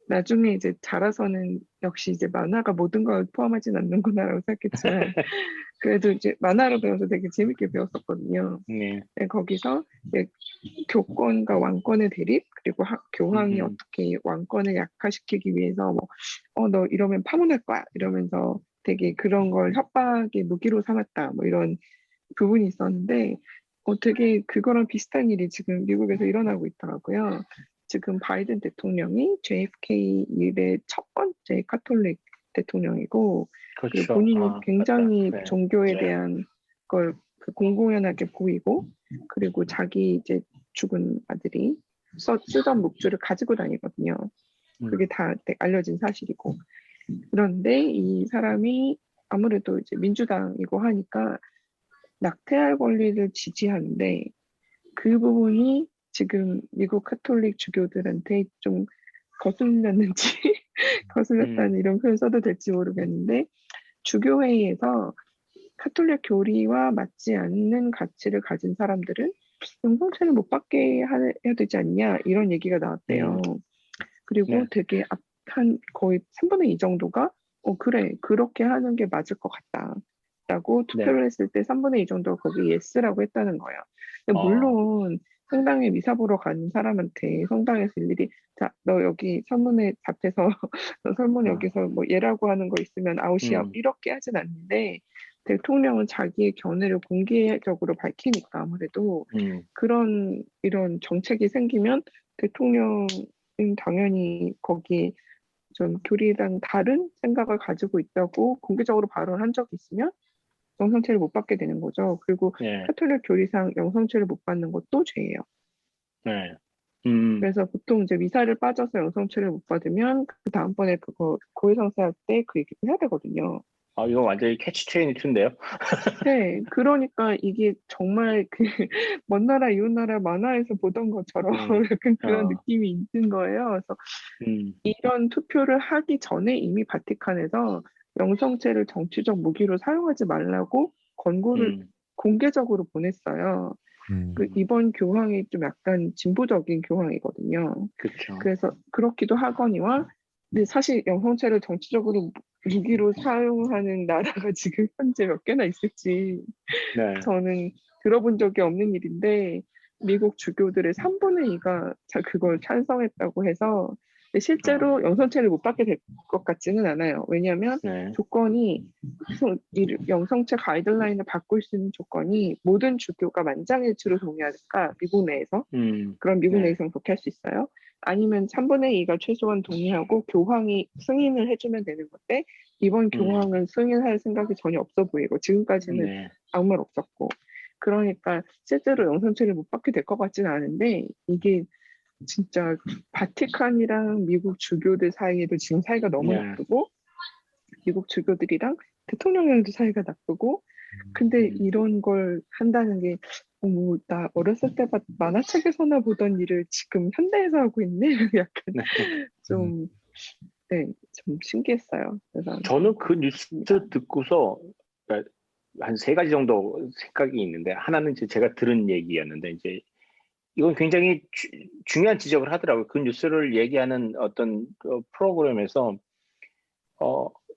나중에 이제 자라서는 역시 이제 만화가 모든 걸 포함하진 않는구나라고 생각했지만 그래도 이제 만화로 배워서 되게 재밌게 배웠었거든요. 네, 거기서 이제 교권과 왕권의 대립 그리고 교황이 어떻게 왕권을 약화시키기 위해서 너 이러면 파문할 거야 이러면서 되게 그런 걸 협박의 무기로 삼았다 뭐 이런 부분이 있었는데 되게 그거랑 비슷한 일이 지금 미국에서 일어나고 있더라고요. 지금 바이든 대통령이 JFK 이래 첫 번째 카톨릭 대통령이고 그렇죠. 그리고 본인이 굉장히 맞다. 종교에 대한 걸 공공연하게 보이고 그리고 자기 이제 죽은 아들이 쓰던 묵주를 가지고 다니거든요. 그게 다 알려진 사실이고 그런데 이 사람이 아무래도 이제 민주당이고 하니까 낙태할 권리를 지지하는데 그 부분이 지금 미국 카톨릭 주교들한테 좀 거슬렸는지 거슬렸다는 이런 표현 써도 될지 모르겠는데 주교회의에서 카톨릭 교리와 맞지 않는 가치를 가진 사람들은 영성체를 못 받게 해야 되지 않냐 이런 얘기가 나왔대요. 그리고 되게 한 거의 3분의 2 정도가 그래 그렇게 하는 게 맞을 것 같다. 라고 투표를 했을 때 3분의 2 정도가 거기 예스라고 했다는 거예요. 근데 물론 성당에 미사 보러 가는 사람한테 성당에서 일일이 자, 너 여기 설문에 답해서 너 설문 여기서 뭐 예라고 하는 거 있으면 아웃이야 이렇게 하진 않는데 대통령은 자기의 견해를 공개적으로 밝히니까 아무래도 그런 이런 정책이 생기면 대통령은 당연히 거기에 좀 교리랑 다른 생각을 가지고 있다고 공개적으로 발언한 적이 있으면 영성체를 못 받게 되는 거죠. 그리고 카톨릭 교리상 영성체를 못 받는 것도 죄예요. 그래서 보통 이제 미사를 빠져서 영성체를 못 받으면 그 다음번에 그거 고해상사할 때 그 얘기를 해야 되거든요. 이거 완전히 캐치 22인데요. 네, 그러니까 이게 정말 그 먼 나라 이웃 나라 만화에서 보던 것처럼 약간 그런 느낌이 있는 거예요. 그래서 이런 투표를 하기 전에 이미 바티칸에서 영성체를 정치적 무기로 사용하지 말라고 권고를 공개적으로 보냈어요. 그 이번 교황이 좀 약간 진보적인 교황이거든요. 그렇죠. 그래서 그렇기도 하거니와 근데 사실 영성체를 정치적으로 무기로 사용하는 나라가 지금 현재 몇 개나 있을지 네. 저는 들어본 적이 없는 일인데 미국 주교들의 3분의 2가 그걸 찬성했다고 해서 근데 실제로 영성체를 못 받게 될 것 같지는 않아요. 왜냐하면 네. 조건이 영성체 가이드라인을 바꿀 수 있는 조건이 모든 주교가 만장일치로 동의할까 미국 내에서 그럼 미국 네. 내에서는 그렇게 할 수 있어요. 아니면 3분의 2가 최소한 동의하고 교황이 승인을 해주면 되는 건데 이번 교황은 승인할 생각이 전혀 없어 보이고 지금까지는 네. 아무 말 없었고 그러니까 실제로 영성체를 못 받게 될 것 같지는 않은데 이게 진짜 바티칸이랑 미국 주교들 사이에도 지금 사이가 너무 네. 나쁘고 미국 주교들이랑 대통령이랑도 사이가 나쁘고 근데 이런 걸 한다는 게 나 어렸을 때 만화책에서나 보던 일을 지금 현대에서 하고 있네? 약간 좀, 네, 좀 신기했어요. 그래서 저는 그 뉴스 듣고서 한 세 가지 정도 생각이 있는데 하나는 이제 제가 들은 얘기였는데 이제 이건 굉장히 중요한 지적을 하더라고요. 그 뉴스를 얘기하는 어떤 프로그램에서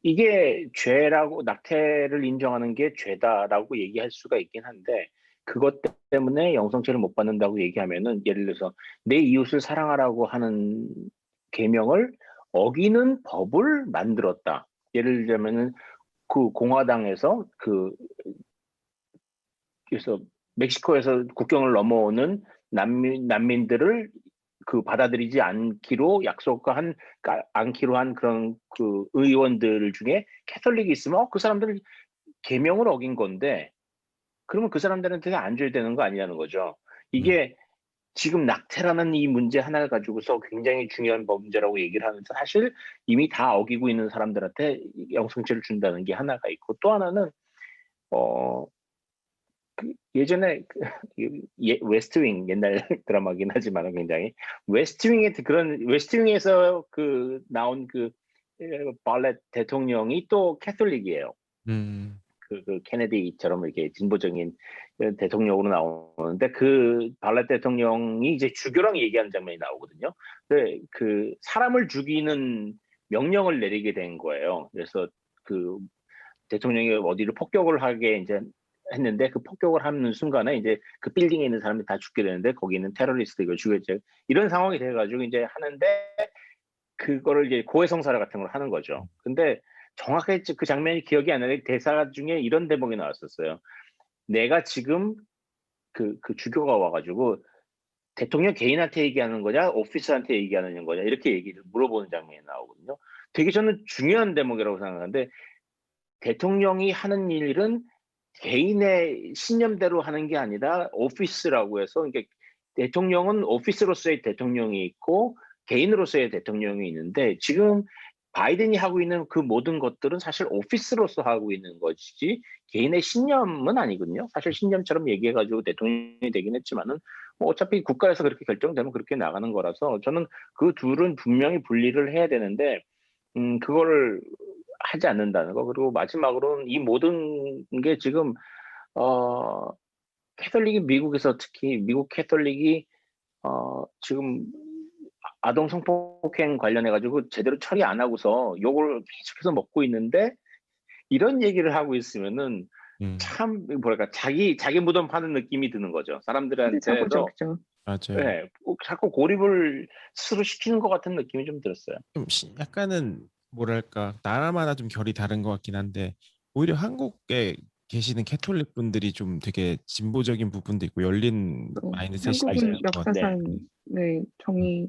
이게 죄라고 낙태를 인정하는 게 죄다라고 얘기할 수가 있긴 한데 그것 때문에 영성체를 못 받는다고 얘기하면은 예를 들어서 내 이웃을 사랑하라고 하는 계명을 어기는 법을 만들었다. 예를 들자면은 그 공화당에서 그래서 멕시코에서 국경을 넘어오는 난민들을 받아들이지 않기로 않기로 한 그런 그 의원들 중에 캐톨릭이 있으면 그 사람들은 계명을 어긴 건데 그러면 그 사람들한테 안 줘야 되는 거 아니냐는 거죠. 이게 지금 낙태라는 이 문제 하나를 가지고서 굉장히 중요한 문제라고 얘기를 하면서 사실 이미 다 어기고 있는 사람들한테 영성체를 준다는 게 하나가 있고 또 하나는 예전에 웨스트윙 옛날 드라마긴 하지만 굉장히 웨스트윙에서 나온 발렛 대통령이 또 캐톨릭이에요. 그 케네디처럼 이렇게 진보적인 대통령으로 나오는데 그 발렛 대통령이 이제 주교랑 얘기하는 장면이 나오거든요. 그 사람을 죽이는 명령을 내리게 된 거예요. 그래서 그 대통령이 어디를 폭격을 하게 이제 했는데 그 폭격을 하는 순간에 이제 그 빌딩에 있는 사람들이 다 죽게 되는데 거기는 테러리스트 이걸 죽였죠. 이런 상황이 돼가지고 이제 하는데 그거를 이제 고해성사를 같은 걸 하는 거죠. 근데 정확하게 그 장면이 기억이 안 나는데 대사 중에 이런 대목이 나왔었어요. 내가 지금 그 주교가 와가지고 대통령 개인한테 얘기하는 거냐, 오피스한테 얘기하는 거냐 이렇게 얘기를 물어보는 장면이 나오거든요. 되게 저는 중요한 대목이라고 생각하는데 대통령이 하는 일은 개인의 신념대로 하는 게 아니라 오피스라고 해서 그러니까 대통령은 오피스로서의 대통령이 있고 개인으로서의 대통령이 있는데 지금 바이든이 하고 있는 그 모든 것들은 사실 오피스로서 하고 있는 것이지 개인의 신념은 아니거든요. 사실 신념처럼 얘기해가지고 대통령이 되긴 했지만은 뭐 어차피 국가에서 그렇게 결정되면 그렇게 나가는 거라서 저는 그 둘은 분명히 분리를 해야 되는데 그거를 하지 않는다는 거. 그리고 마지막으로는 이 모든 게 지금 캐톨릭이 미국에서 특히 미국 캐톨릭이 지금 아동 성폭행 관련해 가지고 제대로 처리 안 하고서 욕을 계속해서 먹고 있는데 이런 얘기를 하고 있으면은 참 뭐랄까 자기 무덤 파는 느낌이 드는 거죠. 사람들한테도 맞아요. 네, 자꾸 고립을 스스로 시키는 것 같은 느낌이 좀 들었어요. 좀 약간은 뭐랄까 나라마다 좀 결이 다른 것 같긴 한데 오히려 한국에 계시는 캐톨릭 분들이 좀 되게 진보적인 부분도 있고 열린 마인드셋이 한국은 있는 것 같아요. 역사상 정의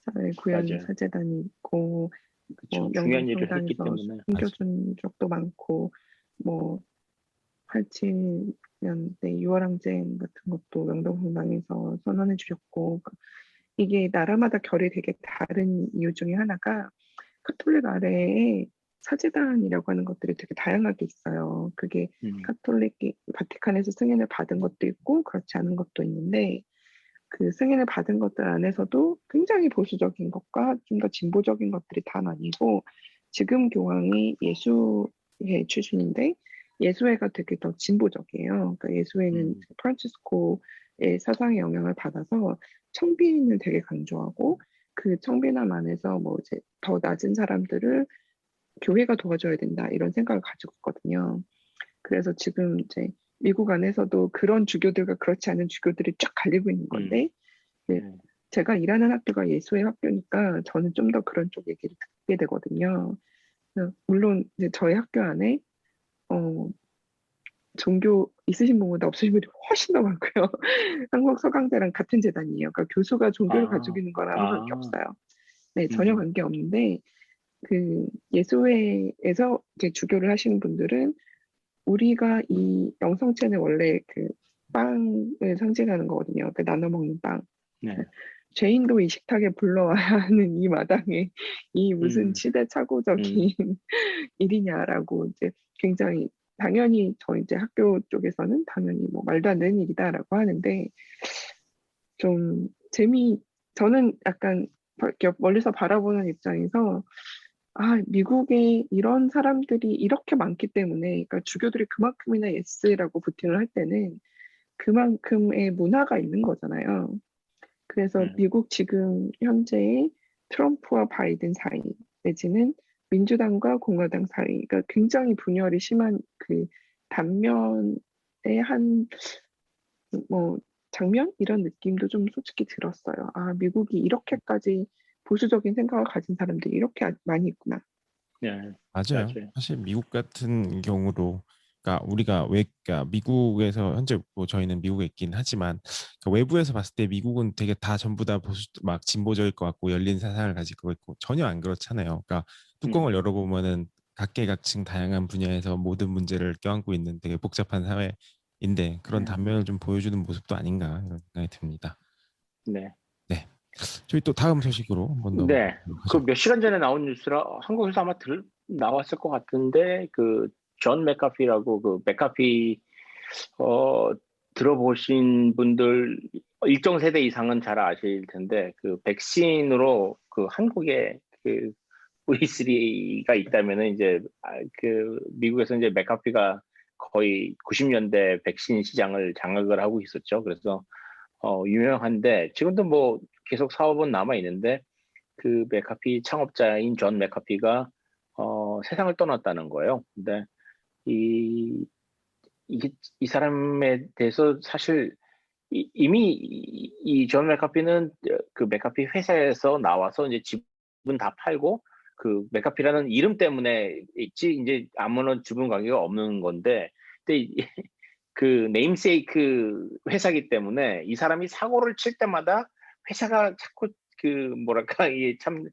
사회 구현 맞아요. 사재단이 있고 그쵸. 중요한 일을 했기 명동성당에서 때문에. 숨겨준 적도 많고 뭐 87년대 유월항쟁 같은 것도 명동성당에서 선언해 주셨고 이게 나라마다 결이 되게 다른 이유 중에 하나가 카톨릭 아래에 사제단이라고 하는 것들이 되게 다양하게 있어요. 그게 카톨릭이 바티칸에서 승인을 받은 것도 있고 그렇지 않은 것도 있는데 그 승인을 받은 것들 안에서도 굉장히 보수적인 것과 좀 더 진보적인 것들이 다 나뉘고 지금 교황이 예수회 출신인데 예수회가 되게 더 진보적이에요. 그러니까 예수회는 프란치스코 사상의 영향을 받아서 청빈을 되게 강조하고 그 청빈함 안에서 뭐 이제 더 낮은 사람들을 교회가 도와줘야 된다 이런 생각을 가지고 있거든요. 그래서 지금 이제 미국 안에서도 그런 주교들과 그렇지 않은 주교들이 쫙 갈리고 있는 건데 네, 제가 일하는 학교가 예수의 학교니까 저는 좀 더 그런 쪽 얘기를 듣게 되거든요. 물론 이제 저희 학교 안에 종교 있으신 분보다 없으신 분이 훨씬 더 많고요. 한국 서강대랑 같은 재단이에요. 그러니까 교수가 종교를 가지고 있는 거랑 아무 관계 없어요. 네, 전혀 관계 없는데 그 예수회에서 이제 주교를 하시는 분들은 우리가 이 영성체는 원래 그 빵을 상징하는 거거든요. 그 나눠 먹는 빵. 네. 죄인도 이 식탁에 불러와야 하는 이 마당에 이 무슨 시대착오적인 일이냐라고 이제 굉장히 당연히 저희 이제 학교 쪽에서는 당연히 뭐 말도 안 되는 일이다라고 하는데 좀 저는 약간 멀리서 바라보는 입장에서 미국에 이런 사람들이 이렇게 많기 때문에 그러니까 주교들이 그만큼이나 예스라고 부팅을 할 때는 그만큼의 문화가 있는 거잖아요. 그래서 미국 지금 현재의 트럼프와 바이든 사이 내지는 민주당과 공화당 사이가 굉장히 분열이 심한 그 단면의 한 뭐 장면 이런 느낌도 좀 솔직히 들었어요. 미국이 이렇게까지 보수적인 생각을 가진 사람들이 이렇게 많이 있구나. 네, 맞아요. 사실 미국 같은 경우도 그러니까 우리가 그러니까 미국에서 현재 뭐 저희는 미국에 있긴 하지만 그러니까 외부에서 봤을 때 미국은 되게 다 전부 다 막 진보적일 것 같고 열린 사상을 가지고 있고 전혀 안 그렇잖아요. 그러니까 뚜껑을 열어보면은 각계각층 다양한 분야에서 모든 문제를 껴안고 있는 되게 복잡한 사회인데 그런 단면을 좀 보여주는 모습도 아닌가 이런 생각이 듭니다. 네. 네. 저희 또 다음 소식으로 한번 네. 넘어가도록 그 하죠. 몇 시간 전에 나온 뉴스라 한국에서 아마 나왔을 것 같은데 그 존 맥카피라고 그 맥카피 들어보신 분들 일정 세대 이상은 잘 아실 텐데 그 백신으로 그 한국에 그 V3가 있다면은 이제 그 미국에서 이제 맥카피가 거의 90년대 백신 시장을 장악을 하고 있었죠. 그래서 유명한데 지금도 뭐 계속 사업은 남아 있는데 그 맥카피 창업자인 존 맥카피가 세상을 떠났다는 거예요. 근데 이, 이 사람에 대해서 사실 이미 이 존 맥카피는 그 맥카피 회사에서 나와서 이제 집은 다 팔고 그 맥카피라는 이름 때문에 있지 이제 아무런 주분 관계가 없는 건데 근데 그 네임세이크 회사기 때문에 이 사람이 사고를 칠 때마다 회사가 자꾸 그 뭐랄까 이게 참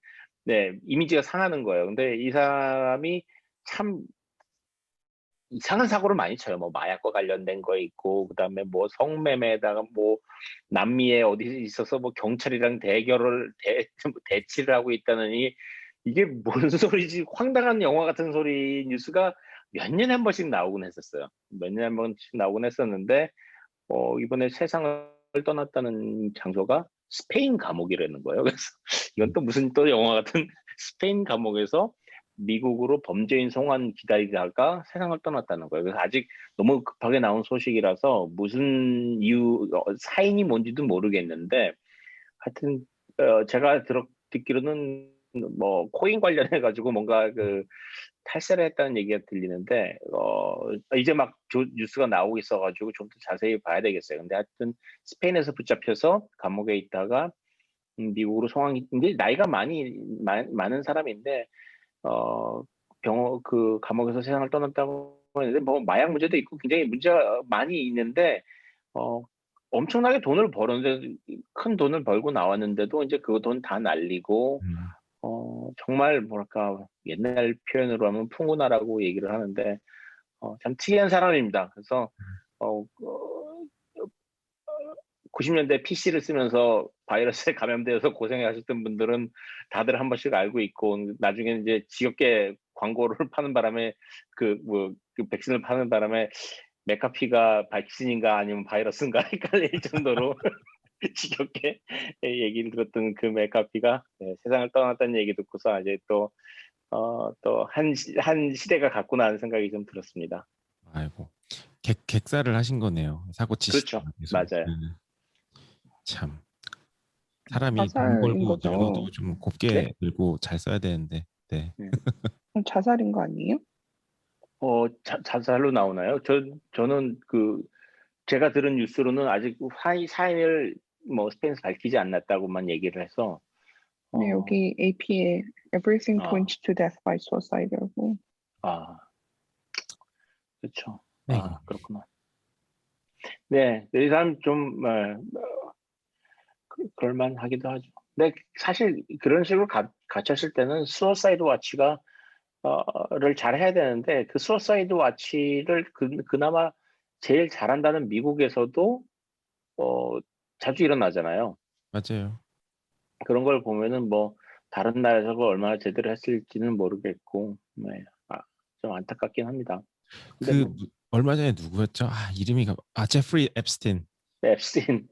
네, 이미지가 상하는 거예요. 근데 이 사람이 참 이상한 사고를 많이 쳐요. 뭐 마약과 관련된 거 있고 그다음에 뭐 성매매에다가 뭐 남미에 어디 있어서 뭐 경찰이랑 대치를 하고 있다느니 이게 뭔 소리지 황당한 영화 같은 소리 뉴스가 몇 년에 한 번씩 나오곤 했었어요. 몇 년에 한 번씩 나오곤 했었는데 이번에 세상을 떠났다는 장소가 스페인 감옥이라는 거예요. 그래서 이건 또 무슨 또 영화 같은 스페인 감옥에서 미국으로 범죄인 송환 기다리다가 세상을 떠났다는 거예요. 그래서 아직 너무 급하게 나온 소식이라서 무슨 이유, 사인이 뭔지도 모르겠는데 하여튼 제가 듣기로는 뭐 코인 관련해 가지고 뭔가 그 탈세를 했다는 얘기가 들리는데 이제 막 뉴스가 나오고 있어가지고 좀 더 자세히 봐야 되겠어요. 근데 하여튼 스페인에서 붙잡혀서 감옥에 있다가 미국으로 송환이 이제 나이가 많은 사람인데 그 감옥에서 세상을 떠났다고 했는데 뭐 마약 문제도 있고 굉장히 문제가 많이 있는데 엄청나게 돈을 벌었는데 큰 돈을 벌고 나왔는데도 이제 그 돈 다 날리고 정말 뭐랄까 옛날 표현으로 하면 풍운하라고 얘기를 하는데 참 특이한 사람입니다. 그래서 90년대 PC를 쓰면서 바이러스에 감염되어서 고생하셨던 분들은 다들 한 번씩 알고 있고 나중에 이제 지겹게 광고를 파는 바람에 그 백신을 파는 바람에 맥카피가 백신인가 아니면 바이러스인가 헷갈릴 정도로 지겹게 얘기를 들었던 그 맥카피가 세상을 떠났다는 얘기 듣고서 이제 또 한 시대가 갔구나 하는 생각이 좀 들었습니다. 아이고 객사를 하신 거네요. 사고 치시다가 그렇죠. 계속. 맞아요. 참 사람이 돈 자살인 벌고 거죠. 늙어도 좀 곱게 네? 늙고 잘 써야 되는데. 네. 자살인 거 아니에요? 자살로 나오나요? 저는 제가 들은 뉴스로는 아직 사인을 뭐 스페인에서 밝히지 않았다고만 얘기를 해서, 네, 어, 여기 AP에 Everything 아, points to death by suicide라고. 아, 그렇죠. 아이고. 그렇구나. 네, 이 사람 좀, 그럴만 하기도 하죠. 근데 사실 그런 식으로 갇혔을 때는 수어사이드 와치가, 를 잘 해야 되는데, 그 수어사이드 와치를 그나마 제일 잘한다는 미국에서도, 어, 자주 일어나잖아요. 맞아요. 그런 걸 보면은 뭐 다른 나라에서 그걸 얼마나 제대로 했을지는 모르겠고, 네. 좀 안타깝긴 합니다. 근데 뭐 얼마 전에 누구였죠? 이름이 제프리 앱스틴. 앱스틴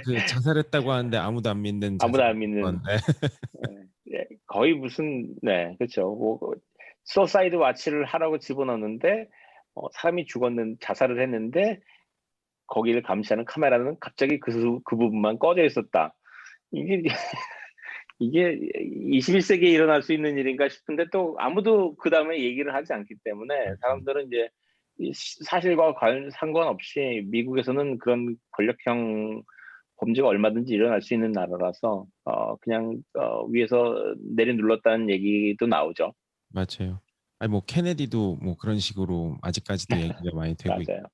그 자살했다고 하는데 아무도 안 믿는 아무도 안 자살했던. 믿는, 네. 거의 무슨, 네, 그렇죠. 뭐 소사이드 와치를 하라고 집어넣는데, 사람이 자살을 했는데 거기를 감시하는 카메라는 갑자기 그 부분만 꺼져 있었다. 이게 이게 21세기에 일어날 수 있는 일인가 싶은데 또 아무도 그 다음에 얘기를 하지 않기 때문에 사람들은 이제 이 사실과 상관없이 미국에서는 그런 권력형 범죄가 얼마든지 일어날 수 있는 나라라서 그냥 위에서 내리눌렀다는 얘기도 나오죠. 맞아요. 아니 뭐 케네디도 뭐 그런 식으로 아직까지도 얘기가 많이 되고 있고 맞아요.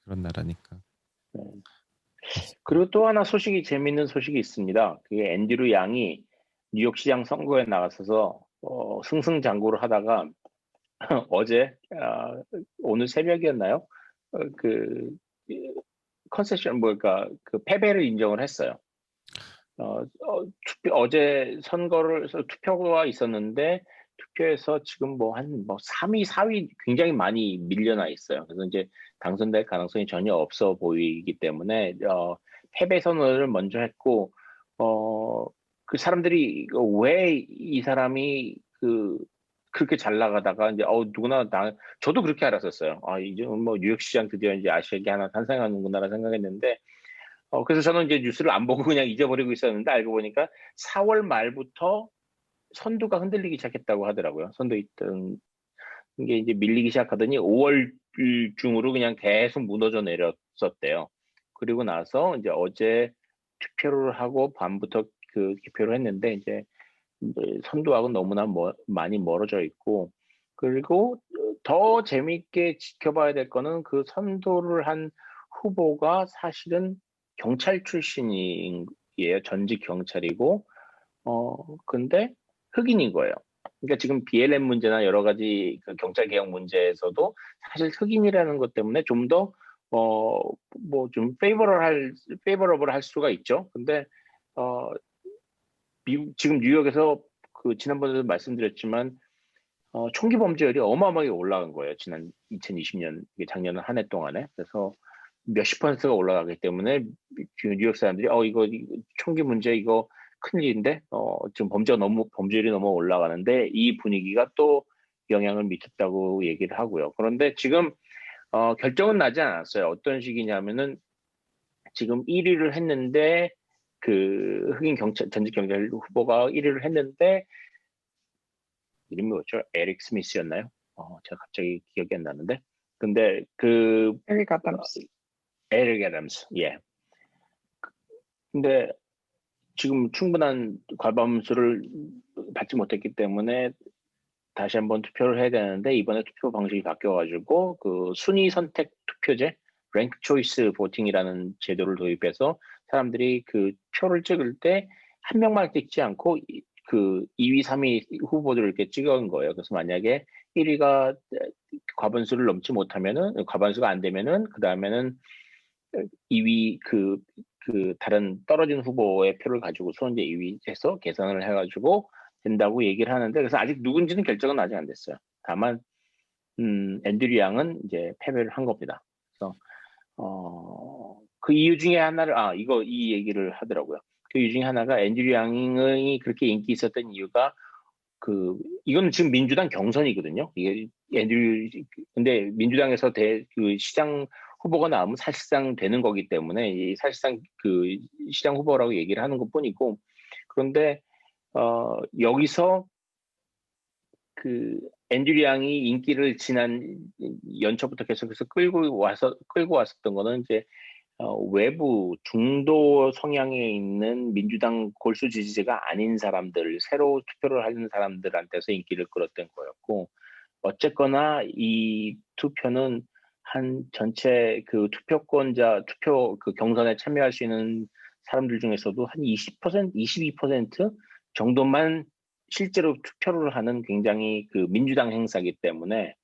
그런 나라니까. 네. 그렇습니다. 그리고 또 하나 재밌는 소식이 있습니다. 그게 앤드류 양이 뉴욕시장 선거에 나가서서 승승장구를 하다가 어제 오늘 새벽이었나요? 그 컨세션 뭐랄까 그 패배를 인정을 했어요. 어제 투표가 있었는데 투표에서 지금 뭐 한 3위, 4위 굉장히 많이 밀려나 있어요. 그래서 이제 당선될 가능성이 전혀 없어 보이기 때문에 패배 선언을 먼저 했고 그 사람들이 왜 이 사람이 그렇게 잘 나가다가 이제 누구나 저도 그렇게 알았었어요. 이제 뭐 뉴욕시장 드디어 이제 아시아계 하나 탄생하는구나 생각했는데 그래서 저는 이제 뉴스를 안 보고 그냥 잊어버리고 있었는데 알고 보니까 4월 말부터 선두가 흔들리기 시작했다고 하더라고요. 선두 있던 게 이제 밀리기 시작하더니 5월 중으로 그냥 계속 무너져 내렸었대요. 그리고 나서 이제 어제 투표를 하고 밤부터 개표를 했는데 이제 선두하고 너무나 많이 멀어져 있고 그리고 더 재미있게 지켜봐야 될 거는 그 선두를 한 후보가 사실은 경찰 출신이에요. 전직 경찰이고 근데 흑인인 거예요. 그러니까 지금 BLM 문제나 여러 가지 그 경찰 개혁 문제에서도 사실 흑인이라는 것 때문에 좀 더 뭐 좀 페이버러블 할 수가 있죠. 근데 어 지금 뉴욕에서 지난번에도 말씀드렸지만 총기 범죄율이 어마어마하게 올라간 거예요. 지난 2020년 작년 한 해 동안에. 그래서 몇십 퍼센트가 올라가기 때문에 뉴욕 사람들이 이거 총기 문제 이거 큰일인데 지금 범죄율이 너무 올라가는데 이 분위기가 또 영향을 미쳤다고 얘기를 하고요. 그런데 지금 결정은 나지 않았어요. 어떤 식이냐면은 지금 1위를 했는데 흑인 전직 경찰 후보가 1위를 했는데 이름이 뭐죠? 에릭 스미스였나요? 제가 갑자기 기억이 안 나는데. 근데 에릭 아담스. 에릭 애덤스, 예. 근데 지금 충분한 과반수를 받지 못했기 때문에 다시 한번 투표를 해야 되는데 이번에 투표 방식이 바뀌어가지고 순위 선택 투표제, 랭크 초이스 보팅이라는 제도를 도입해서 사람들이 표를 찍을 때 한 명만 찍지 않고 2위, 3위 후보들을 이렇게 찍은 거예요. 그래서 만약에 1위가 과반수를 넘지 못하면은 과반수가 안 되면은 그 다음에는 2위 다른 떨어진 후보의 표를 가지고서 이제 2위에서 계산을 해가지고 된다고 얘기를 하는데 그래서 아직 누군지는 결정은 아직 안 됐어요. 다만 앤드류 양은 이제 패배를 한 겁니다. 그래서 그 이유 중에 하나를 이 얘기를 하더라고요. 그 이유 중에 하나가 앤드류 양이 그렇게 인기 있었던 이유가 이거는 지금 민주당 경선이거든요. 이게 근데 민주당에서 시장 후보가 나오면 사실상 되는 거기 때문에 이 사실상 그 시장 후보라고 얘기를 하는 것뿐이고 그런데 여기서 그 앤드류 양이 인기를 지난 연초부터 계속해서 끌고 왔었던 거는 이제 외부 중도 성향에 있는 민주당 골수 지지자가 아닌 사람들, 새로 투표를 하는 사람들한테서 인기를 끌었던 거였고 어쨌거나 이 투표는 한 전체 그 투표 그 경선에 참여할 수 있는 사람들 중에서도 한 20%, 22% 정도만 실제로 투표를 하는 굉장히 그 민주당 행사이기 때문에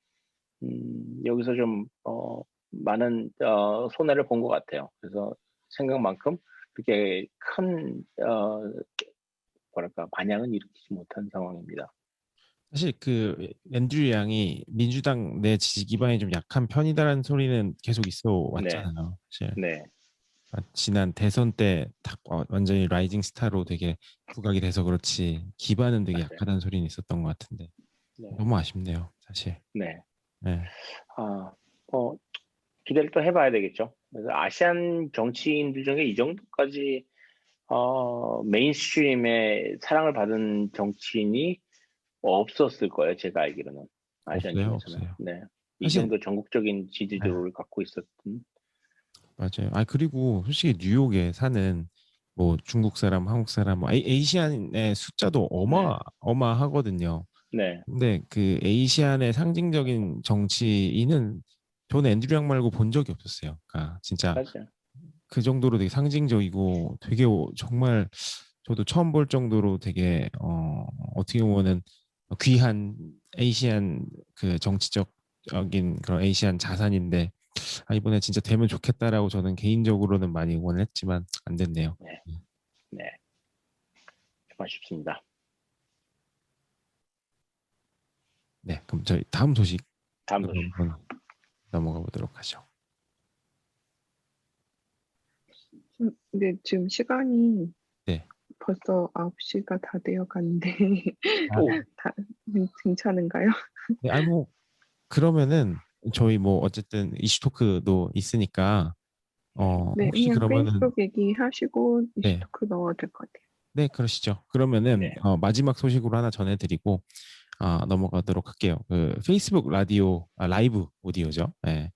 여기서 좀 많은 손해를 본 것 같아요. 그래서 생각만큼 그렇게 큰 뭐랄까 반향은 일으키지 못한 상황입니다. 사실 그 앤드류 양이 민주당 내 지지 기반이 좀 약한 편이다라는 소리는 계속 있어 네, 왔잖아요. 사실 네, 지난 대선 때 딱 완전히 라이징 스타로 되게 부각이 돼서 그렇지 기반은 되게 맞아요. 약하다는 소리는 있었던 것 같은데 네, 너무 아쉽네요, 사실. 네. 네. 기대를 또 해봐야 되겠죠. 그래서 아시안 정치인들 중에 이 정도까지 메인스트림의 사랑을 받은 정치인이 없었을 거예요. 제가 알기로는 아시안 없어요, 중에서는. 없어요. 네, 이 사실 정도 전국적인 네, 지지도를 갖고 있었던. 맞아요. 아 그리고 솔직히 뉴욕에 사는 뭐 중국 사람, 한국 사람, 뭐 에이시안의 숫자도 네, 어마하거든요. 네, 근데 그 에이시안의 상징적인 정치인은 저는 앤드류 양 말고 본 적이 없었어요. 그러니까 진짜 맞아요. 그 정도로 되게 상징적이고 되게 정말 저도 처음 볼 정도로 되게 어떻게 보면은 귀한 에이시안 그 정치적인 그런 에이시안 자산인데 이번에 진짜 되면 좋겠다라고 저는 개인적으로는 많이 응원을 했지만 안 됐네요. 네, 네, 좀 아쉽습니다. 네, 그럼 저희 다음 소식으로 다음 소식. 한번 넘어가 보도록 하죠. 근데 지금 시간이 네. 벌써 9시가 다 되어 가는데 오, 다 괜찮은가요? 네, 뭐 그러면은 저희 뭐 어쨌든 이슈 토크도 있으니까 네, 혹시 그냥 그러면은 페이스북 얘기하시고 네, 이슈토크 넣어도 될 것 같아요. 네 그러시죠. 그러면은 네, 마지막 소식으로 하나 전해드리고 넘어가도록 할게요. 그 페이스북 라이브 오디오죠. 네.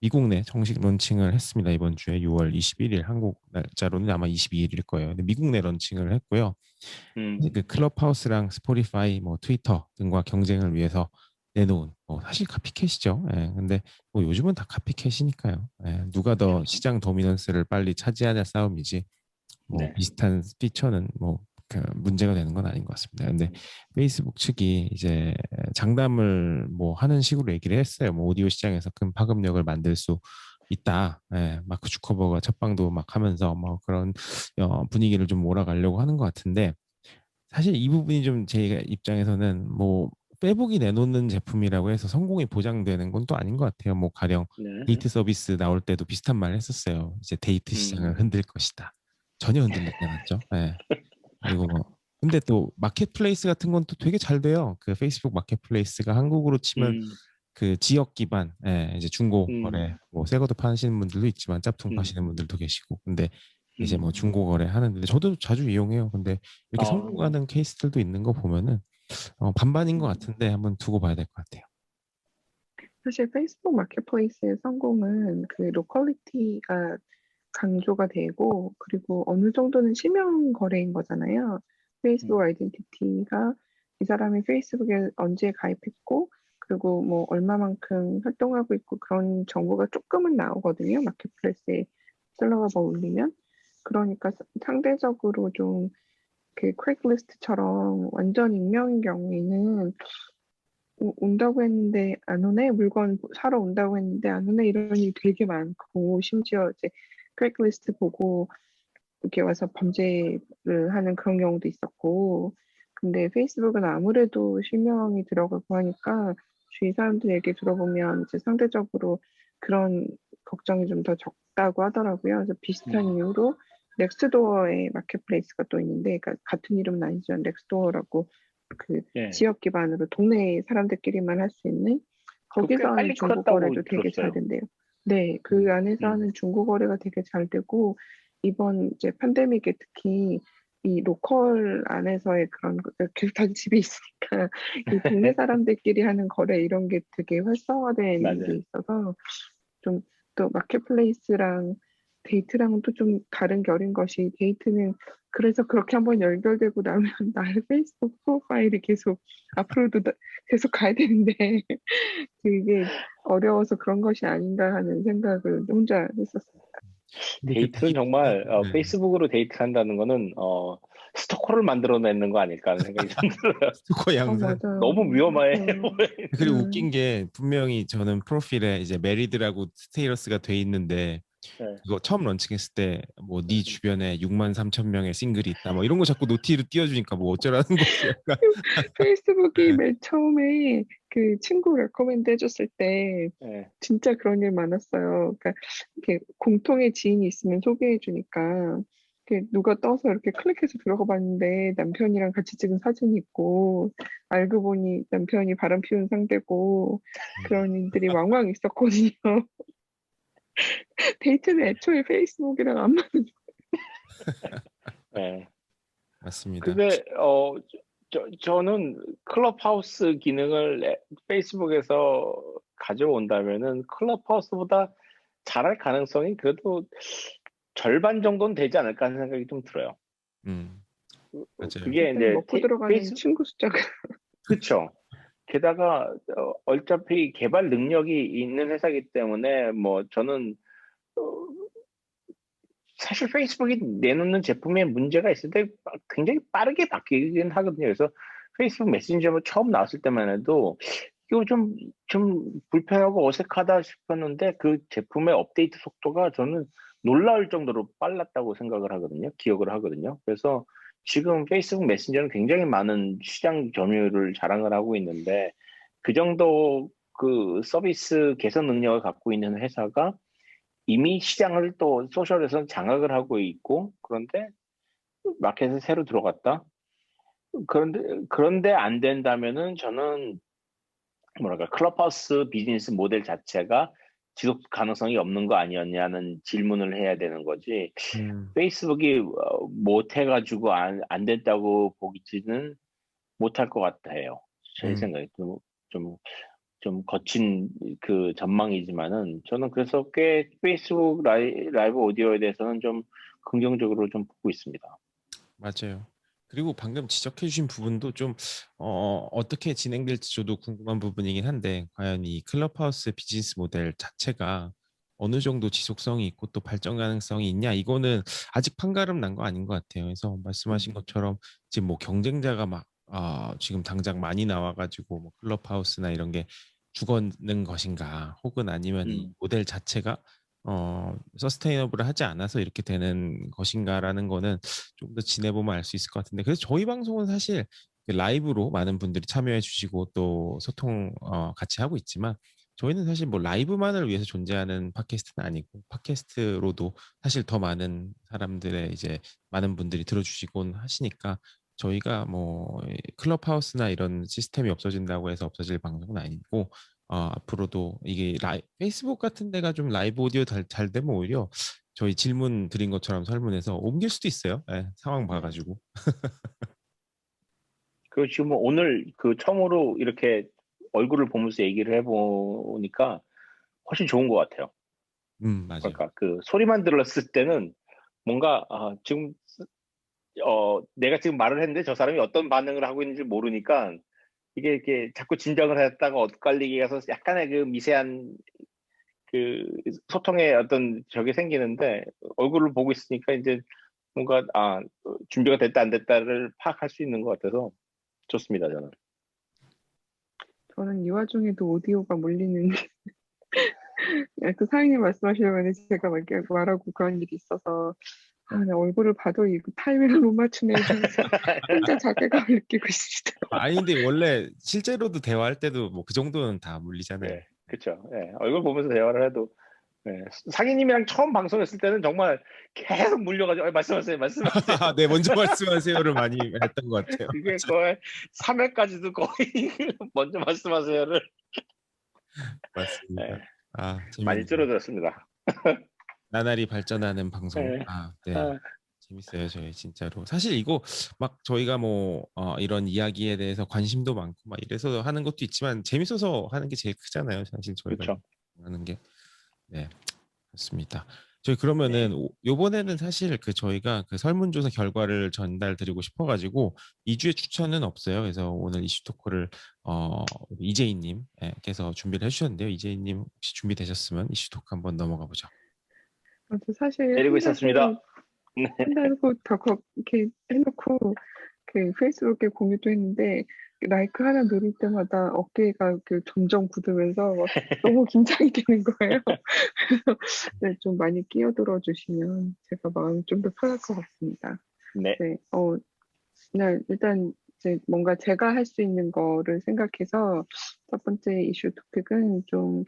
미국 내 정식 론칭을 했습니다. 이번 주에 6월 21일 한국 날짜로는 아마 22일일 거예요. 근데 미국 내 론칭을 했고요. 그 클럽하우스랑 스포티파이, 뭐 트위터 등과 경쟁을 위해서 내놓은 사실 카피캣이죠. 예, 근데 뭐 요즘은 다 카피캣이니까요. 예, 누가 더 그렇죠. 시장 도미넌스를 빨리 차지하냐 싸움이지 뭐 네, 비슷한 피처는 그 문제가 되는 건 아닌 것 같습니다. 근데 페이스북 측이 이제 장담을 뭐 하는 식으로 얘기를 했어요. 뭐 오디오 시장에서 큰 파급력을 만들 수 있다. 예, 마크 주커버가 첫방도 막 하면서 뭐 그런 분위기를 좀 몰아가려고 하는 것 같은데 사실 이 부분이 좀 제 입장에서는 뭐 빼보기 내놓는 제품이라고 해서 성공이 보장되는 건 또 아닌 것 같아요. 뭐 가령 네, 데이트 서비스 나올 때도 비슷한 말 했었어요. 이제 데이트 시장을 흔들 것이다. 전혀 흔들리지 않았죠. 예. 그리고 근데 또 마켓플레이스 같은 건 또 되게 잘 돼요. 그 페이스북 마켓플레이스가 한국으로 치면 음, 그 지역 기반, 이제 중고 음, 거래, 뭐 새거도 파시는 분들도 있지만 짭퉁 음, 파시는 분들도 계시고, 근데 이제 뭐 음. 중고 거래 하는데 저도 자주 이용해요. 근데 이렇게 아, 성공하는 케이스들도 있는 거 보면은 반반인 것 같은데 한번 두고 봐야 될 것 같아요. 사실 페이스북 마켓플레이스의 성공은 그 로컬리티가 강조가 되고 그리고 어느 정도는 실명 거래인 거잖아요. 페이스북 아이덴티티가 이 사람이 페이스북에 언제 가입했고 그리고 뭐 얼마만큼 활동하고 있고 그런 정보가 조금은 나오거든요. 마켓플레이스에 셀러가 뭐 올리면 그러니까 상대적으로 좀 그 크랙리스트처럼 완전 익명인 경우에는 온다고 했는데 안 오네? 물건 사러 온다고 했는데 안 오네? 이런 일이 되게 많고, 심지어 이제 크랙리스트 보고 이렇게 와서 범죄를 하는 그런 경우도 있었고, 근데 페이스북은 아무래도 실명이 들어가고 하니까 주위 사람들 얘기 들어보면 이제 상대적으로 그런 걱정이 좀 더 적다고 하더라고요. 그래서 비슷한 이유로 넥스트도어의 마켓플레이스가 또 있는데, 그러니까 같은 이름은 아니지만 넥스트도어라고 그 예. 지역 기반으로 동네 사람들끼리만 할 수 있는 그거 꽤 거기서는 빨리 중고 컸다고 거래도 되게 잘 들었어요. 된대요. 네, 그 안에서 하는 중고 거래가 되게 잘 되고 이번 이제 팬데믹에 특히 이 로컬 안에서의 그런 계속 다 집에 있으니까 이 동네 사람들끼리 하는 거래 이런 게 되게 활성화된 게 맞아요. 있어서 좀 또 마켓플레이스랑 데이트랑은 또 좀 다른 결인 것이 데이트는 그래서 그렇게 한번 연결되고 나면 나의 페이스북 프로파일이 계속 앞으로도 계속 가야 되는데 그게 어려워서 그런 것이 아닌가 하는 생각을 혼자 했었어요. 근데 그 데이트는 정말 네. 페이스북으로 데이트한다는 거는 스토커를 만들어내는 거 아닐까 하는 생각이 좀 들어요. 스토커 양산. 맞아요. 너무 위험해. 그리고 웃긴 게 분명히 저는 프로필에 이제 메리드라고 스테이러스가 돼 있는데 네. 이거 처음 런칭했을 때 뭐 네 주변에 6만 3천 명의 싱글이 있다 뭐 이런 거 자꾸 노티로 띄워주니까 뭐 어쩌라는 거지 약간. 페이스북이 네. 맨 처음에 그 친구 레코멘드 해줬을 때 네. 진짜 그런 일 많았어요. 그러니까 이렇게 공통의 지인이 있으면 소개해주니까 이렇게 누가 떠서 이렇게 클릭해서 들어가 봤는데 남편이랑 같이 찍은 사진이 있고 알고 보니 남편이 바람 피운 상대고 그런 일들이 왕왕 있었거든요. 데이트는 애초에 페이스북이랑 안 맞는. 네. 맞습니다. 근데 저는 클럽하우스 기능을 페이스북에서 가져온다면은 클럽하우스보다 잘할 가능성이 그래도 절반 정도는 되지 않을까 하는 생각이 좀 들어요. 맞아요. 그게 이제 먹고 들어가는 친구 숫자가 그렇죠. 게다가 어차피 개발 능력이 있는 회사이기 때문에 뭐 저는 사실 페이스북이 내놓는 제품에 문제가 있을 때 굉장히 빠르게 바뀌긴 하거든요. 그래서 페이스북 메신저 처음 나왔을 때만 해도 이거 좀 불편하고 어색하다 싶었는데 그 제품의 업데이트 속도가 저는 놀라울 정도로 빨랐다고 생각을 하거든요. 기억을 하거든요. 그래서 지금 페이스북 메신저는 굉장히 많은 시장 점유율을 자랑을 하고 있는데 그 정도 그 서비스 개선 능력을 갖고 있는 회사가 이미 시장을 또 소셜에서는 장악을 하고 있고 그런데 마켓에 새로 들어갔다. 그런데 안 된다면은 저는 뭐랄까 클럽하우스 비즈니스 모델 자체가 지속 가능성이 없는 거 아니었냐는 질문을 해야 되는 거지. 페이스북이 못 해가지고 안 됐다고 보기는 못할 것 같아요. 제 생각에 좀 거친 그 전망이지만은 저는 그래서 꽤 페이스북 라이브 오디오에 대해서는 좀 긍정적으로 좀 보고 있습니다. 맞아요. 그리고 방금 지적해 주신 부분도 좀 어떻게 진행될지 저도 궁금한 부분이긴 한데 과연 이 클럽하우스 비즈니스 모델 자체가 어느 정도 지속성이 있고 또 발전 가능성이 있냐 이거는 아직 판가름 난 거 아닌 것 같아요. 그래서 말씀하신 것처럼 지금 뭐 경쟁자가 막 지금 당장 많이 나와가지고 뭐 클럽하우스나 이런 게 죽어는 것인가 혹은 아니면 이 모델 자체가 서스테이너블하지 않아서 이렇게 되는 것인가라는 거는 좀 더 지내보면 알 수 있을 것 같은데 그래서 저희 방송은 사실 라이브로 많은 분들이 참여해 주시고 또 소통 같이 하고 있지만 저희는 사실 뭐 라이브만을 위해서 존재하는 팟캐스트는 아니고 팟캐스트로도 사실 더 많은 사람들의 이제 많은 분들이 들어주시곤 하시니까 저희가 뭐 클럽하우스나 이런 시스템이 없어진다고 해서 없어질 방송은 아니고 앞으로도 이게 페이스북 같은 데가 좀 라이브 오디오 잘 되면 오히려 저희 질문 드린 것처럼 설문해서 옮길 수도 있어요. 네, 상황 봐가지고. 그 지금 오늘 그 처음으로 이렇게 얼굴을 보면서 얘기를 해보니까 훨씬 좋은 것 같아요. 맞아요. 그러니까 그 소리만 들었을 때는 뭔가 지금 내가 지금 말을 했는데 저 사람이 어떤 반응을 하고 있는지 모르니까 이게 이렇게 자꾸 진정을 했다가 엇갈리게 해서 약간의 그 미세한 그 소통의 어떤 적이 생기는데 얼굴을 보고 있으니까 이제 뭔가 준비가 됐다 안 됐다를 파악할 수 있는 것 같아서 좋습니다. 저는 이 와중에도 오디오가 몰리는 그 사장님 말씀하시려면 제가 막 이렇게 말하고 그런 일이 있어서 내 얼굴을 봐도 이 타이밍을 못 맞추네 이러면서 혼자 자괴감을 느끼고 있습니다. 아니 근데 원래 실제로도 대화할 때도 뭐 그 정도는 다 물리잖아요. 네, 그렇죠. 네, 얼굴 보면서 대화를 해도 상희님이랑 처음 방송했을 때는 정말 계속 물려가지고 말씀하세요. 네, 먼저 말씀하세요를 많이 했던 것 같아요. 그게 거의 3회까지도 거의 먼저 말씀하세요를. 맞습니다. 네. 많이 재밌네요. 줄어들었습니다. 나날이 발전하는 방송. 네. 네. 아, 재밌어요, 저희 진짜로. 사실 이거 막 저희가 뭐 이런 이야기에 대해서 관심도 많고 막 이래서 하는 것도 있지만 재밌어서 하는 게 제일 크잖아요. 사실 저희가 그렇죠. 하는 게. 네, 그렇습니다. 저희 그러면은 요번에는 사실 그 저희가 그 설문조사 결과를 전달드리고 싶어가지고 2주의 추천은 없어요. 그래서 오늘 이슈 토크를 이재희님께서 준비를 해주셨는데요. 이재희님 혹시 준비되셨으면 이슈 토크 한번 넘어가 보죠. 저도 사실 때리고 있었습니다. 한다고 더 이렇게 해놓고 그 페이스북에 공유도 했는데 라이크 하나 누를 때마다 어깨가 점점 굳으면서 막 너무 긴장이 되는 거예요. 그래서 네, 좀 많이 끼어들어 주시면 제가 마음이 좀 더 편할 것 같습니다. 네. 네, 네, 일단 이제 뭔가 제가 할 수 있는 거를 생각해서 첫 번째 이슈 토픽은 좀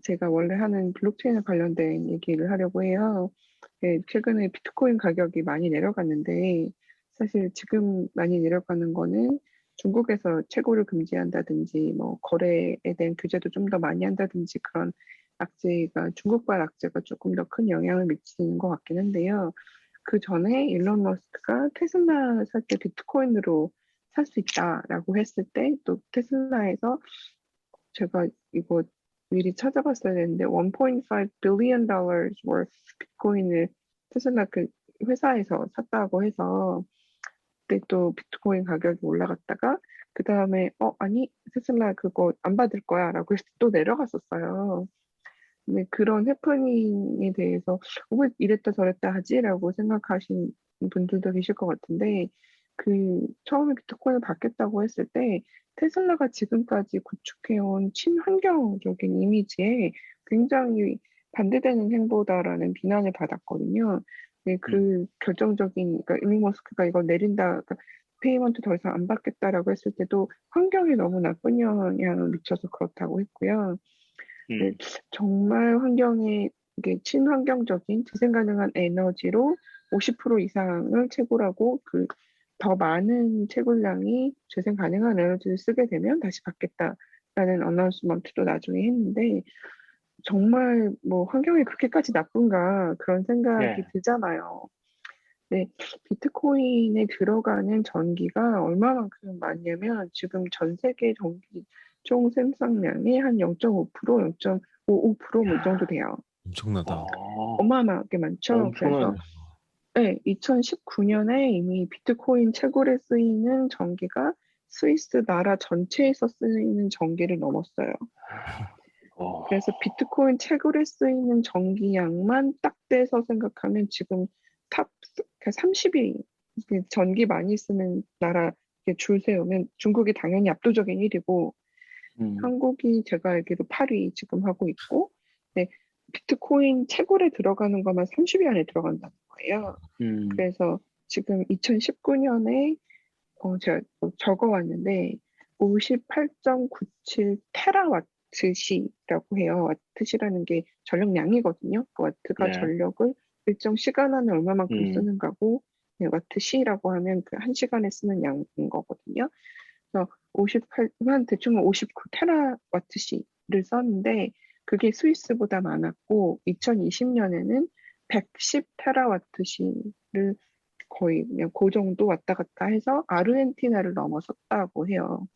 제가 원래 하는 블록체인에 관련된 얘기를 하려고 해요. 네, 최근에 비트코인 가격이 많이 내려갔는데 사실 지금 많이 내려가는 거는 중국에서 채굴을 금지한다든지 뭐 거래에 대한 규제도 좀 더 많이 한다든지 그런 악재가 중국발 악재가 조금 더 큰 영향을 미치는 것 같긴 한데요. 그 전에 일론 머스크가 테슬라 살 때 비트코인으로 살 수 있다라고 했을 때 또 테슬라에서 제가 이거 미리 찾아봤어야 되는데 1.5 billion dollars worth 비트코인을 테슬라 그 회사에서 샀다고 해서 그때 또 비트코인 가격이 올라갔다가 그 다음에 아니 테슬라 그거 안 받을 거야라고 해서 또 내려갔었어요. 근데 그런 해프닝에 대해서 왜 이랬다 저랬다 하지라고 생각하신 분들도 계실 것 같은데 그 처음에 비트코인을 받겠다고 했을 때 테슬라가 지금까지 구축해온 친환경적인 이미지에 굉장히 반대되는 행보다라는 비난을 받았거든요. 네, 그 결정적인 그러니까 일론 머스크가 이걸 내린다 그러니까 페이먼트 더 이상 안 받겠다라고 했을 때도 환경에 너무 나쁜 영향을 미쳐서 그렇다고 했고요. 네, 정말 환경에 이게 친환경적인 재생 가능한 에너지로 50% 이상을 채굴하고 그 더 많은 채굴량이 재생 가능한 에너지를 쓰게 되면 다시 받겠다라는 어나운스먼트도 나중에 했는데 정말 뭐 환경이 그렇게까지 나쁜가 그런 생각이 네. 들잖아요. 네, 비트코인에 들어가는 전기가 얼마만큼 많냐면 지금 전 세계 전기 총 생산량의 한 0.5%, 0.55%뭐 이 정도 돼요. 엄청나다. 어마어마하게 많죠. 그래서 엄청난. 네, 2019년에 이미 비트코인 채굴에 쓰이는 전기가 스위스 나라 전체에서 쓰이는 전기를 넘었어요. 그래서 비트코인 채굴에 쓰이는 전기량만 딱 떼서 생각하면 지금 탑 30위 전기 많이 쓰는 나라 줄 세우면 중국이 당연히 압도적인 1위고 한국이 제가 알기로 8위 지금 하고 있고 네, 비트코인 채굴에 들어가는 것만 30위 안에 들어간다는 거예요. 그래서 지금 2019년에 제가 적어왔는데 58.97 테라와트시라고 해요. 와트시라는 게 전력량이거든요. 그 와트가 네. 전력을 일정 시간 안에 얼마만큼 쓰는가고 네, 와트시라고 하면 그 1시간에 쓰는 양인 거거든요. 그래서 한 대충 59 테라와트시를 썼는데 그게 스위스보다 많았고 2020년에는 110 테라와트시를 거의 그냥 그 정도 왔다 갔다 해서 아르헨티나를 넘어섰다고 해요.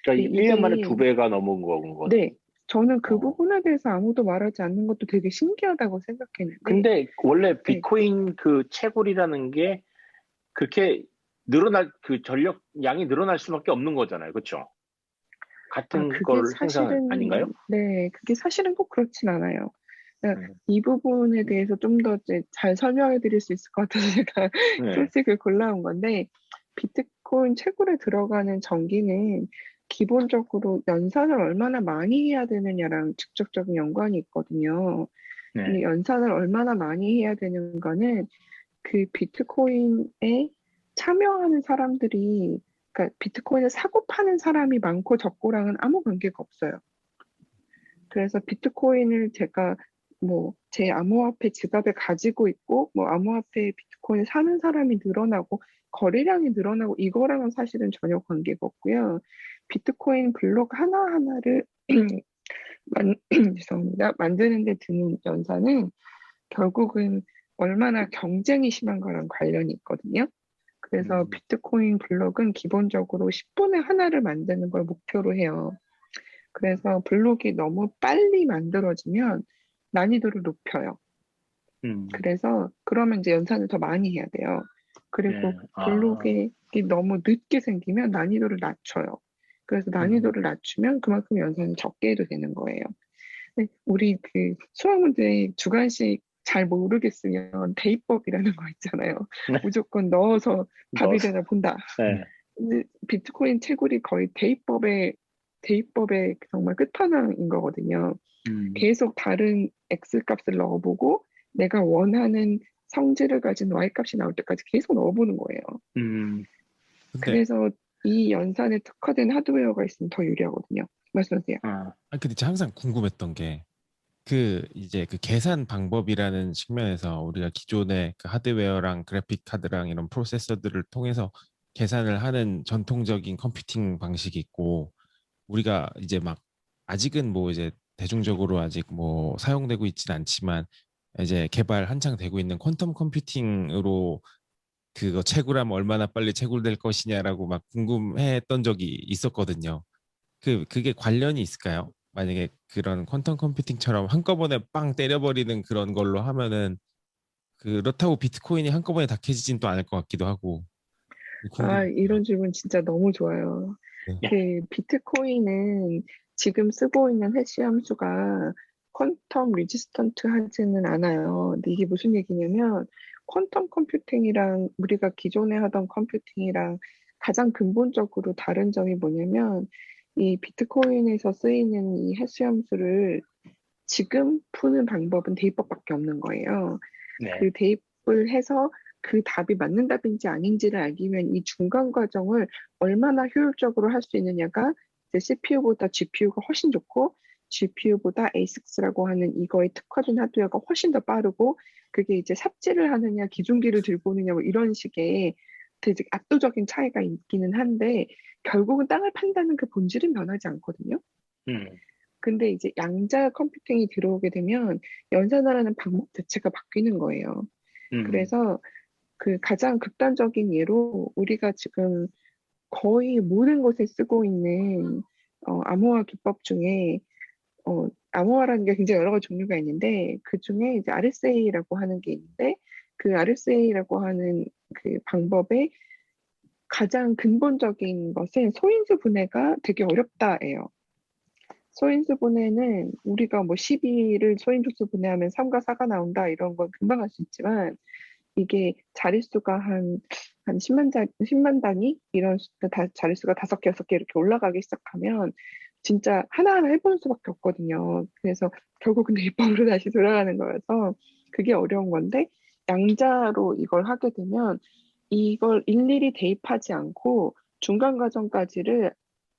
그러니까 근데 1년 만에 2배가 넘은 거군. 네, 저는 그 부분에 대해서 아무도 말하지 않는 것도 되게 신기하다고 생각했는데 근데 원래 네. 비트코인 그 채굴이라는 게 그렇게 그 전력 양이 늘어날 수밖에 없는 거잖아요. 그렇죠? 같은 그게 걸 생산 사실은 아닌가요? 네, 그게 사실은 꼭 그렇진 않아요. 그러니까 이 부분에 대해서 좀 더 잘 설명해 드릴 수 있을 것 같아서 제가 소식을 골라온 건데 비트코인 채굴에 들어가는 전기는 기본적으로 연산을 얼마나 많이 해야 되느냐랑 직접적인 연관이 있거든요. 근데 연산을 얼마나 많이 해야 되는 거는 그 비트코인에 참여하는 사람들이 그러니까 비트코인을 사고 파는 사람이 많고 적고랑은 아무 관계가 없어요. 그래서 비트코인을 제가 뭐 제 암호화폐 지갑에 가지고 있고 뭐 암호화폐 비트코인을 사는 사람이 늘어나고 거래량이 늘어나고 이거랑은 사실은 전혀 관계가 없고요. 비트코인 블록 하나하나를 죄송합니다. 만드는 데 드는 연산은 결국은 얼마나 경쟁이 심한 거랑 관련이 있거든요. 그래서 비트코인 블록은 기본적으로 10분에 하나를 만드는 걸 목표로 해요. 그래서 블록이 너무 빨리 만들어지면 난이도를 높여요. 그래서 그러면 이제 연산을 더 많이 해야 돼요. 그리고 블록이 너무 늦게 생기면 난이도를 낮춰요. 그래서 난이도를 낮추면 그만큼 연산을 적게 해도 되는 거예요. 우리 그 수학문제 주관식 잘 모르겠으면 대입법이라는 거 있잖아요. 네. 무조건 넣어서 답이 되나 본다. 네. 근데 비트코인 채굴이 거의 대입법의 정말 끝판왕인 거거든요. 계속 다른 X 값을 넣어보고 내가 원하는 성질을 가진 Y 값이 나올 때까지 계속 넣어보는 거예요. 그래서 이 연산에 특화된 하드웨어가 있으면 더 유리하거든요. 말씀하세요. 근데 제가 항상 궁금했던 게 이제 그 계산 방법이라는 측면에서 우리가 기존의 그 하드웨어랑 그래픽 카드랑 이런 프로세서들을 통해서 계산을 하는 전통적인 컴퓨팅 방식이 있고, 우리가 이제 막 아직은 뭐 이제 대중적으로 아직 뭐 사용되고 있지는 않지만 이제 개발 한창 되고 있는 퀀텀 컴퓨팅으로 그거 채굴하면 얼마나 빨리 채굴될 것이냐라고 막 궁금해했던 적이 있었거든요. 그게 관련이 있을까요? 만약에 그런 퀀텀 컴퓨팅처럼 한꺼번에 빵 때려버리는 그런 걸로 하면은 그렇다고 비트코인이 한꺼번에 다 캐지진 또 않을 것 같기도 하고. 이런 질문 진짜 너무 좋아요. 네. 그 비트코인은 지금 쓰고 있는 해시 함수가 퀀텀 리지스턴트 하지는 않아요. 근데 이게 무슨 얘기냐면 퀀텀 컴퓨팅이랑 우리가 기존에 하던 컴퓨팅이랑 가장 근본적으로 다른 점이 뭐냐면 이 비트코인에서 쓰이는 이 해시 함수를 지금 푸는 방법은 대입법밖에 없는 거예요. 네. 그 대입을 해서 그 답이 맞는 답인지 아닌지를 알기 위한 이 중간 과정을 얼마나 효율적으로 할 수 있느냐가 이제 CPU보다 GPU가 훨씬 좋고 GPU보다 ASICS라고 하는 이거에 특화된 하드웨어가 훨씬 더 빠르고 그게 이제 삽질을 하느냐 기중기를 들고 오느냐 뭐 이런 식의 되게 압도적인 차이가 있기는 한데 결국은 땅을 판다는 그 본질은 변하지 않거든요. 근데 이제 양자 컴퓨팅이 들어오게 되면 연산하라는 방법 자체가 바뀌는 거예요. 그래서 그 가장 극단적인 예로 우리가 지금 거의 모든 곳에 쓰고 있는 암호화 기법 중에 암호화라는 게 굉장히 여러 가지 종류가 있는데 그 중에 이제 RSA라고 하는 게 있는데 그 RSA라고 하는 그 방법의 가장 근본적인 것은 소인수 분해가 되게 어렵다예요. 소인수 분해는 우리가 뭐 12를 소인수수 분해하면 3과 4가 나온다 이런 건 금방 할 수 있지만 이게 자릿수가 한 10만 단위 이런 자릿수가 5개, 6개 이렇게 올라가기 시작하면 진짜 하나하나 해보는 수밖에 없거든요. 그래서 결국은 대입법으로 다시 돌아가는 거여서 그게 어려운 건데 양자로 이걸 하게 되면 이걸 일일이 대입하지 않고 중간 과정까지를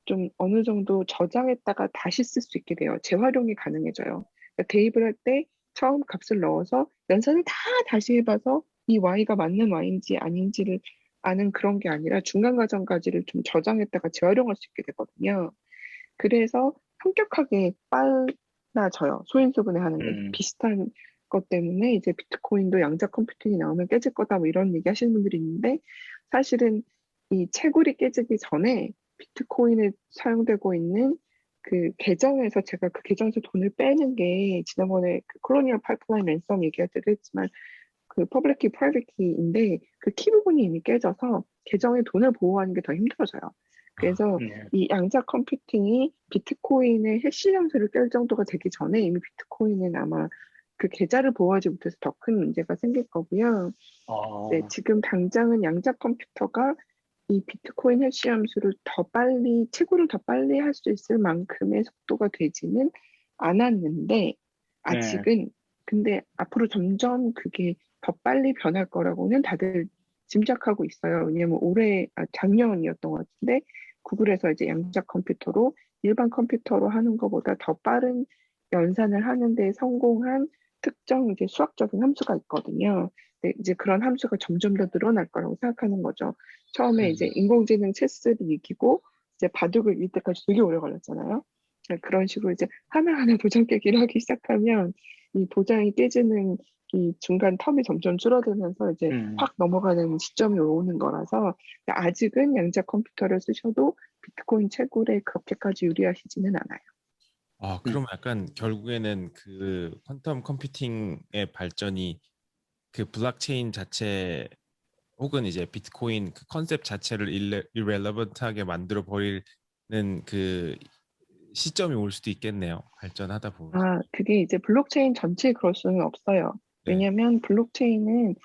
좀 어느 정도 저장했다가 다시 쓸 수 있게 돼요. 재활용이 가능해져요. 그러니까 대입을 할 때 처음 값을 넣어서 연산을 다 다시 해봐서 이 y가 맞는 y인지 아닌지를 아는 그런 게 아니라 중간 과정까지를 좀 저장했다가 재활용할 수 있게 되거든요. 그래서 현격하게 빨라져요. 소인수분해 하는 게 비슷한 것 때문에 이제 비트코인도 양자 컴퓨팅이 나오면 깨질 거다 뭐 이런 얘기 하시는 분들이 있는데 사실은 이 채굴이 깨지기 전에 비트코인에 사용되고 있는 그 계정에서 제가 그 계정에서 돈을 빼는 게 지난번에 그 콜로니얼 파이프라인 랜섬 얘기할 때도 했지만 그 퍼블릭 키, 프라이빗 키인데 그 키 부분이 이미 깨져서 계정에 돈을 보호하는 게 더 힘들어져요. 그래서 이 양자 컴퓨팅이 비트코인의 해시 함수를 깰 정도가 되기 전에 이미 비트코인은 아마 그 계좌를 보호하지 못해서 더 큰 문제가 생길 거고요. 네, 지금 당장은 양자 컴퓨터가 이 비트코인 해시 함수를 더 빨리 채굴을 더 빨리 할 수 있을 만큼의 속도가 되지는 않았는데 아직은 근데 앞으로 점점 그게 더 빨리 변할 거라고는 다들 짐작하고 있어요. 왜냐면 작년이었던 것 같은데 구글에서 이제 양자 컴퓨터로 일반 컴퓨터로 하는 것보다 더 빠른 연산을 하는데 성공한 특정 이제 수학적인 함수가 있거든요. 근데 이제 그런 함수가 점점 더 늘어날 거라고 생각하는 거죠. 처음에 이제 인공지능 체스를 이기고 이제 바둑을 이길 때까지 되게 오래 걸렸잖아요. 그런 식으로 이제 하나하나 도장 깨기를 하기 시작하면 이 도장이 깨지는 이 중간 텀이 점점 줄어들면서 이제 확 넘어가는 시점이 오는 거라서 아직은 양자 컴퓨터를 쓰셔도 비트코인 채굴에 그렇게까지 유리하시지는 않아요. 그럼 약간 결국에는 그 퀀텀 컴퓨팅의 발전이 그 블록체인 자체 혹은 이제 비트코인 그 컨셉 자체를 irrelevant하게 만들어 버리는 그 시점이 올 수도 있겠네요. 발전하다 보면. 그게 이제 블록체인 전체에 그럴 수는 없어요. 네. 왜냐하면 블록체인은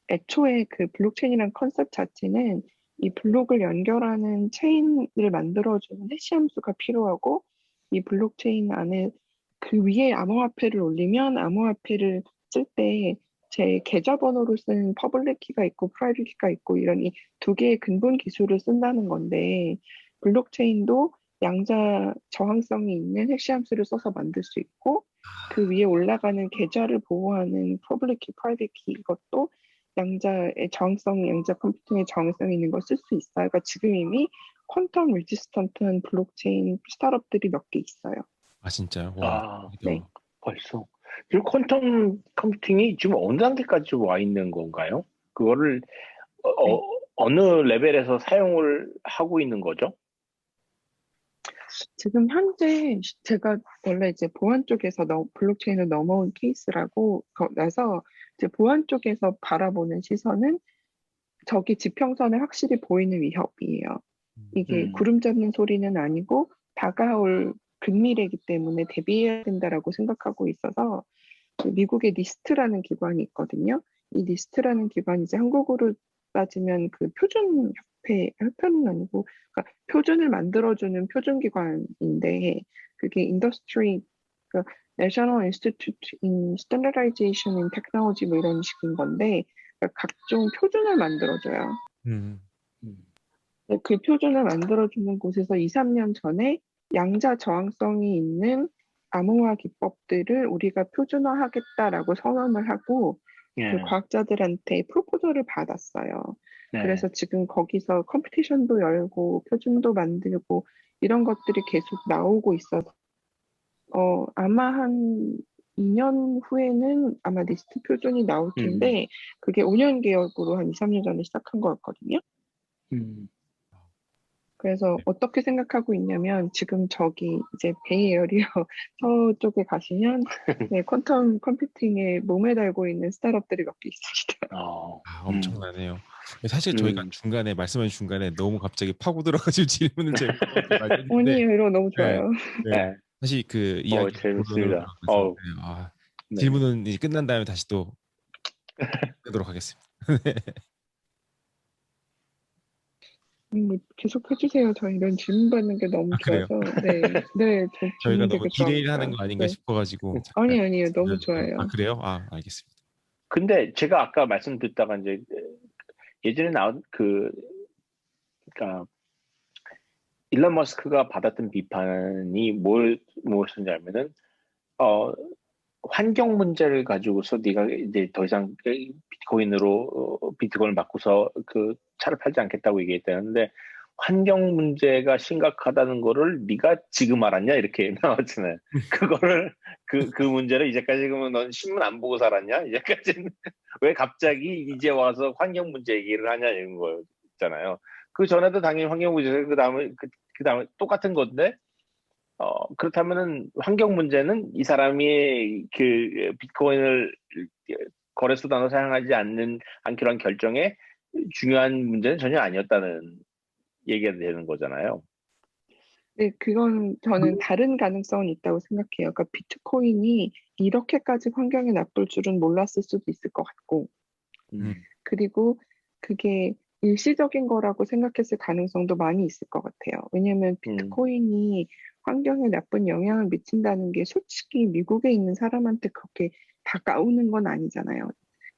애초에 그 블록체인이라는 컨셉 자체는 이 블록을 연결하는 체인을 만들어주는 해시 함수가 필요하고 이 블록체인 안에 그 위에 암호화폐를 올리면 암호화폐를 쓸 때 제 계좌번호를 쓴 퍼블릭 키가 있고 프라이빗 키가 있고 이런 이 두 개의 근본 기술을 쓴다는 건데 블록체인도 양자 저항성이 있는 해시 함수를 써서 만들 수 있고 그 위에 올라가는 계좌를 보호하는 퍼블릭 키, 프라이빗 키 이것도 양자의 저항성이 양자 컴퓨팅의 저항성이 있는 걸 쓸 수 있어요. 그러니까 지금 이미 퀀텀 리지스턴트한 블록체인 스타트업들이 몇 개 있어요. 진짜요? 와. 네. 벌써. 이 퀀텀 컴퓨팅이 지금 어느 단계까지 와 있는 건가요? 그거를 어느 레벨에서 사용을 하고 있는 거죠? 지금 현재 제가 원래 이제 보안 쪽에서 블록체인을 넘어온 케이스라고 나서 이제 보안 쪽에서 바라보는 시선은 저기 지평선에 확실히 보이는 위협이에요. 이게 구름 잡는 소리는 아니고 다가올 근미래이기 때문에 대비해야 된다라고 생각하고 있어서 미국의 니스트라는 기관이 있거든요. 이 니스트라는 기관이 이제 한국으로 따지면 그 협회는 아니고 그러니까 표준을 만들어주는 표준기관인데 그게 인더스트리 그러니까 National Institute in Standardization in Technology 뭐 이런 식인 건데 그러니까 각종 표준을 만들어줘요. 그 표준을 만들어주는 곳에서 2, 3년 전에 양자 저항성이 있는 암호화 기법들을 우리가 표준화하겠다라고 선언을 하고 그 과학자들한테 프로포저를 받았어요. 그래서 지금 거기서 컴피티션도 열고 표준도 만들고 이런 것들이 계속 나오고 있어서 아마 한 2년 후에는 아마 리스트 표준이 나올 텐데 그게 5년 계획으로 한 2, 3년 전에 시작한 거였거든요. 그래서 어떻게 생각하고 있냐면 지금 저기 이제 베이에어리어 서쪽에 가시면 퀀텀 컴퓨팅에 몸에 달고 있는 스타트업들이 몇 개 있습니다. 엄청나네요. 사실 저희가 중간에 말씀하신 중간에 너무 갑자기 파고 들어가지고 질문을 재밌게 말했는데 아니에요, 이런 거 너무 좋아요. 네. 사실 그 이야기 재밌습니다. 질문은 이제 끝난 다음에 다시 또 하도록 하겠습니다. 계속 해주세요. 저 이런 질문 받는 게 너무 좋아서. 네, 저희가 너무 딜레이하는 거 아닌가 싶어가지고. 아니에요, 너무 좋아요. 그래요? 알겠습니다. 근데 제가 아까 말씀 듣다가 이제 예전에 나온 그러니까 일론 머스크가 받았던 비판이 무엇이냐면은 환경 문제를 가지고서 네가 이제 더 이상 비트코인을 바꾸서 그 차를 팔지 않겠다고 얘기했다는데 환경 문제가 심각하다는 거를 네가 지금 알았냐 이렇게 나왔잖아요. 그거를 그 문제를 이제까지 그러면 넌 신문 안 보고 살았냐? 이제까지는 왜 갑자기 이제 와서 환경 문제 얘기를 하냐 이런 거잖아요. 그 전에도 당연히 환경 문제 그 다음에 똑같은 건데 그렇다면은 환경 문제는 이 사람이 그 비트코인을 거래수단으로 사용하지 않기로 한 결정에 중요한 문제는 전혀 아니었다는 얘기가 되는 거잖아요. 네, 그건 저는 다른 가능성은 있다고 생각해요. 그러니까 비트코인이 이렇게까지 환경에 나쁠 줄은 몰랐을 수도 있을 것 같고, 그리고 그게 일시적인 거라고 생각했을 가능성도 많이 있을 것 같아요. 왜냐하면 비트코인이 환경에 나쁜 영향을 미친다는 게 솔직히 미국에 있는 사람한테 그렇게 다가오는 건 아니잖아요.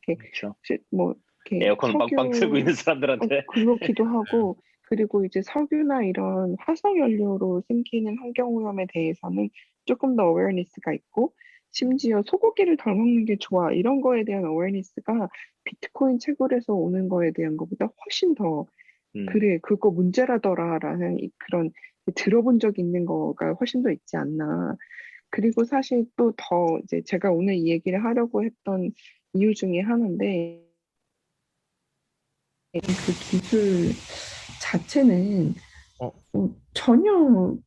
그렇죠. 뭐 이렇게 에어컨 빵빵 틀고 있는 사람들한테 그렇기도 하고 그리고 이제 석유나 이런 화석 연료로 생기는 환경 오염에 대해서는 조금 더 어웨어니스가 있고 심지어 소고기를 덜 먹는 게 좋아 이런 거에 대한 어웨어니스가 비트코인 채굴에서 오는 거에 대한 것보다 훨씬 더 그래 그거 문제라더라라는 그런 들어본 적 있는 거가 훨씬 더 있지 않나. 그리고 사실 또 더 이제 제가 오늘 이 얘기를 하려고 했던 이유 중에 하나인데 그 기술 자체는 어, 전혀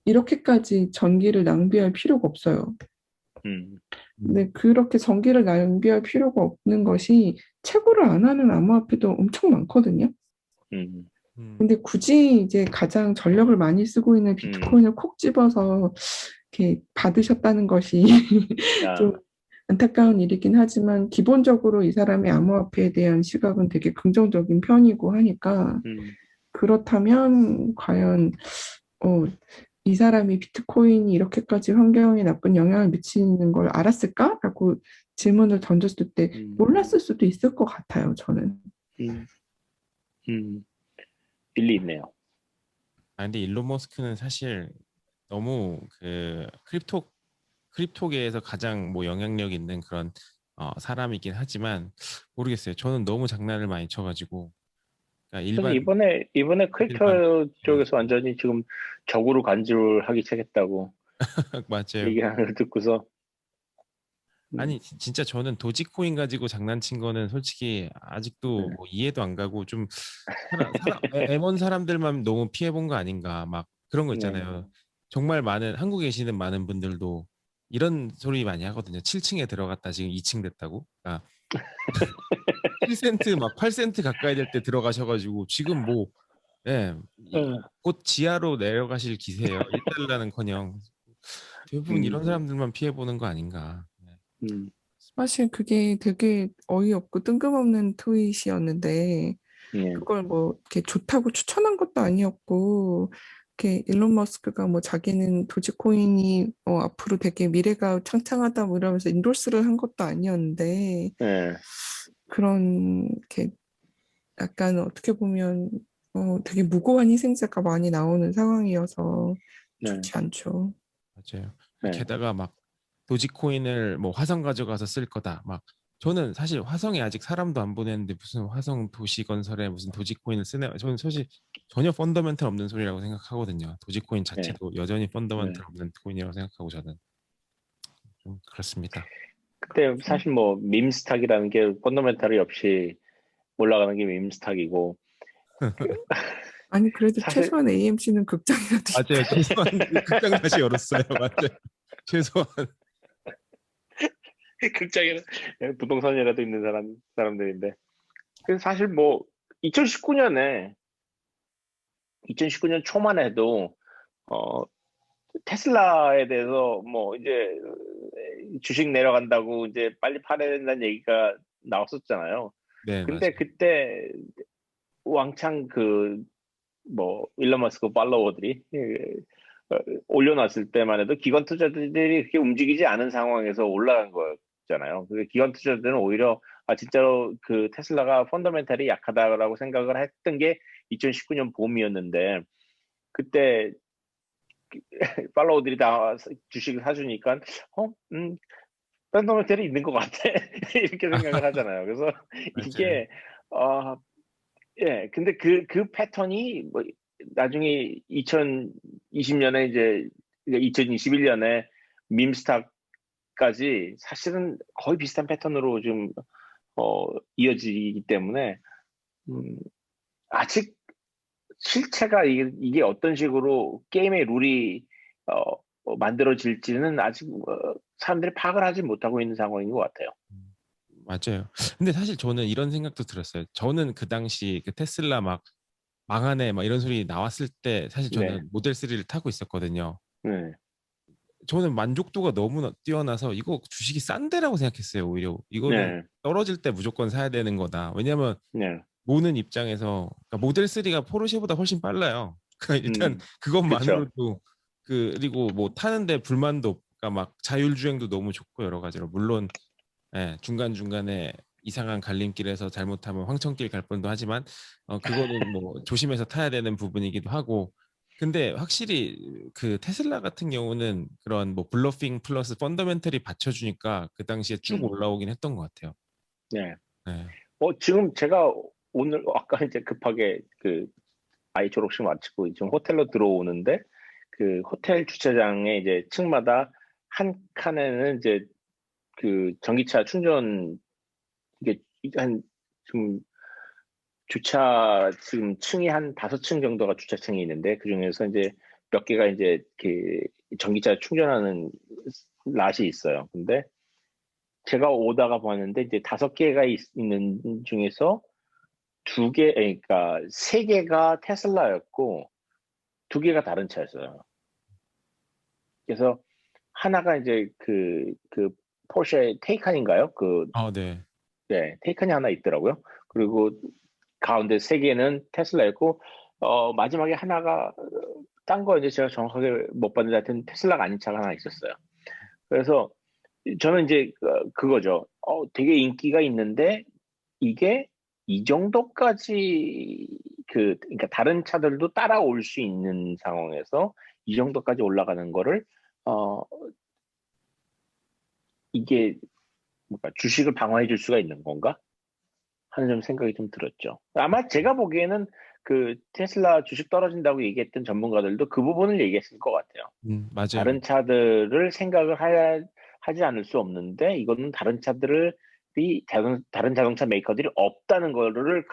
이렇게까지 전기를 낭비할 필요가 없어요. 근데 그렇게 전기를 낭비할 필요가 없는 것이 채굴을 안 하는 암호화폐도 엄청 많거든요. 근데 굳이 이제 가장 전력을 많이 쓰고 있는 비트코인을 콕 집어서 이렇게 받으셨다는 것이 좀 안타까운 일이긴 하지만 기본적으로 이 사람의 암호화폐에 대한 시각은 되게 긍정적인 편이고 하니까 그렇다면 과연 이 사람이 비트코인이 이렇게까지 환경에 나쁜 영향을 미치는 걸 알았을까?라고 질문을 던졌을 때 몰랐을 수도 있을 것 같아요, 저는. 일리 있네요. 근데 일론 머스크는 사실 너무 그 크립토계에서 가장 뭐 영향력 있는 그런 사람이긴 하지만 모르겠어요. 저는 너무 장난을 많이 쳐가지고 그러니까 저는 일반 이번에 일반 크립토 쪽에서 완전히 지금 적으로 간주하기 시작했다고 맞아요. 얘기하는 걸 듣고서 아니 진짜 저는 도지코인 가지고 장난친 거는 솔직히 아직도 뭐 이해도 안 가고 좀 M1 사람들만 너무 피해 본 거 아닌가 막 그런 거 있잖아요. 정말 많은 한국에 계시는 많은 분들도 이런 소리 많이 하거든요. 7층에 들어갔다 지금 2층 됐다고. 그러니까 7센트 막 8센트 가까이 될 때 들어가셔가지고 지금 뭐 예, 곧 지하로 내려가실 기세예요. 1달러는커녕 대부분 이런 사람들만 피해 보는 거 아닌가. 사실 그게 되게 어이없고 뜬금없는 트윗이었는데 그걸 뭐 이렇게 좋다고 추천한 것도 아니었고 이렇게 일론 머스크가 뭐 자기는 도지코인이 앞으로 되게 미래가 창창하다 뭐 이러면서 인도스를 한 것도 아니었는데 그런 이렇게 약간 어떻게 보면 되게 무고한 희생자가 많이 나오는 상황이어서 좋지 않죠. 맞아요. 게다가 막 도지코인을 뭐 화성 가져가서 쓸 거다. 막 저는 사실 화성에 아직 사람도 안 보냈는데 무슨 화성 도시 건설에 무슨 도지코인을 쓰네. 저는 사실 전혀 펀더멘털 없는 소리라고 생각하거든요. 도지코인 자체도 여전히 펀더멘털 없는 코인이라고 생각하고 저는 좀 그렇습니다. 그때 사실 뭐 밈스탁이라는 게 펀더멘탈이 없이 올라가는 게 밈스탁이고 아니 그래도 사실 최소한 AMC는 극장이라도 맞아요. 최소한 극장 다시 열었어요. 맞아요. 최소한 극장에 부동산이라도 있는 사람들인데 그래서 사실 뭐 2019년에 2019년 초만 해도 어 테슬라에 대해서 뭐 이제 주식 내려간다고 이제 빨리 팔아야 된다는 얘기가 나왔었잖아요. 네, 근데 맞아요. 그때 왕창 뭐 일론 머스크 팔로워들이 올려놨을 때만 해도 기관 투자들이 그렇게 움직이지 않은 상황에서 올라간 거잖아요. 그 기관 투자들은 오히려 진짜로 그 테슬라가 펀더멘탈이 약하다라고 생각을 했던 게 2019년 봄이었는데 그때 팔로워들이 다 주식을 사주니까 펀더멘탈이 있는 것 같아 이렇게 생각을 하잖아요. 그래서 맞아요. 이게 근데 그 패턴이 뭐 나중에 2020년에 이제 2021년에 밈스탁까지 사실은 거의 비슷한 패턴으로 좀 이어지기 때문에 아직 실체가 이게 어떤 식으로 게임의 룰이 만들어질지는 아직 사람들이 파악을 하지 못하고 있는 상황인 것 같아요. 맞아요. 근데 사실 저는 이런 생각도 들었어요. 저는 그 당시 그 테슬라 막 망하네 막 이런 소리 나왔을 때 사실 네, 저는 모델 3를 타고 있었거든요. 네, 저는 만족도가 너무 뛰어나서 이거 주식이 싼 데라고 생각했어요. 오히려 이거는 네, 떨어질 때 무조건 사야 되는 거다. 왜냐면 네, 모는 입장에서 그러니까 모델 3가 포르쉐보다 훨씬 빨라요. 그러니까 일단 그렇죠. 그것만으로도 그리고 뭐 타는데 불만도 그러니까 막 자율주행도 너무 좋고 여러 가지로 물론 중간중간에 이상한 갈림길에서 잘못하면 황천길 갈 뻔도 하지만 그거는 뭐 조심해서 타야 되는 부분이기도 하고 근데 확실히 그 테슬라 같은 경우는 그런 뭐 블러핑 플러스 펀더멘털이 받쳐주니까 그 당시에 쭉 올라오긴 했던 것 같아요. 네. 네. 지금 제가 오늘 아까 이제 급하게 아이 졸업식 마치고 지금 호텔로 들어오는데 그 호텔 주차장에 이제 층마다 한 칸에는 이제 그 전기차 충전 이게 한 지금 주차 지금 층이 한 5층 정도가 주차층이 있는데 그 중에서 이제 몇 개가 이제 그 전기차 충전하는 낫이 있어요. 근데 제가 오다가 봤는데 이제 5개가 있는 중에서 2개, 그러니까 3개가 테슬라였고 2개가 다른 차였어요. 그래서 하나가 이제 그 포르쉐 테이칸인가요? 네. 네, 테이칸이 하나 있더라고요. 그리고 가운데 3개는 테슬라였고 마지막에 하나가 딴 거 이제 제가 정확하게 못 봤는데 하여튼 테슬라가 아닌 차가 하나 있었어요. 그래서 저는 이제 그거죠. 되게 인기가 있는데 이게 이 정도까지 그러니까 다른 차들도 따라올 수 있는 상황에서 이 정도까지 올라가는 거를 이게 뭔가 주식을 방어해 줄 수가 있는 건가 하는 좀 생각이 좀 들었죠. 아마 제가 보기에는 그 테슬라 주식 떨어진다고 얘기했던 전문가들도 그 부분을 얘기했을 것 같아요. 맞아요. 다른 차들을 생각을 하지 않을 수 없는데 이거는 다른 차들이 다른 자동차 메이커들이 없다는 거를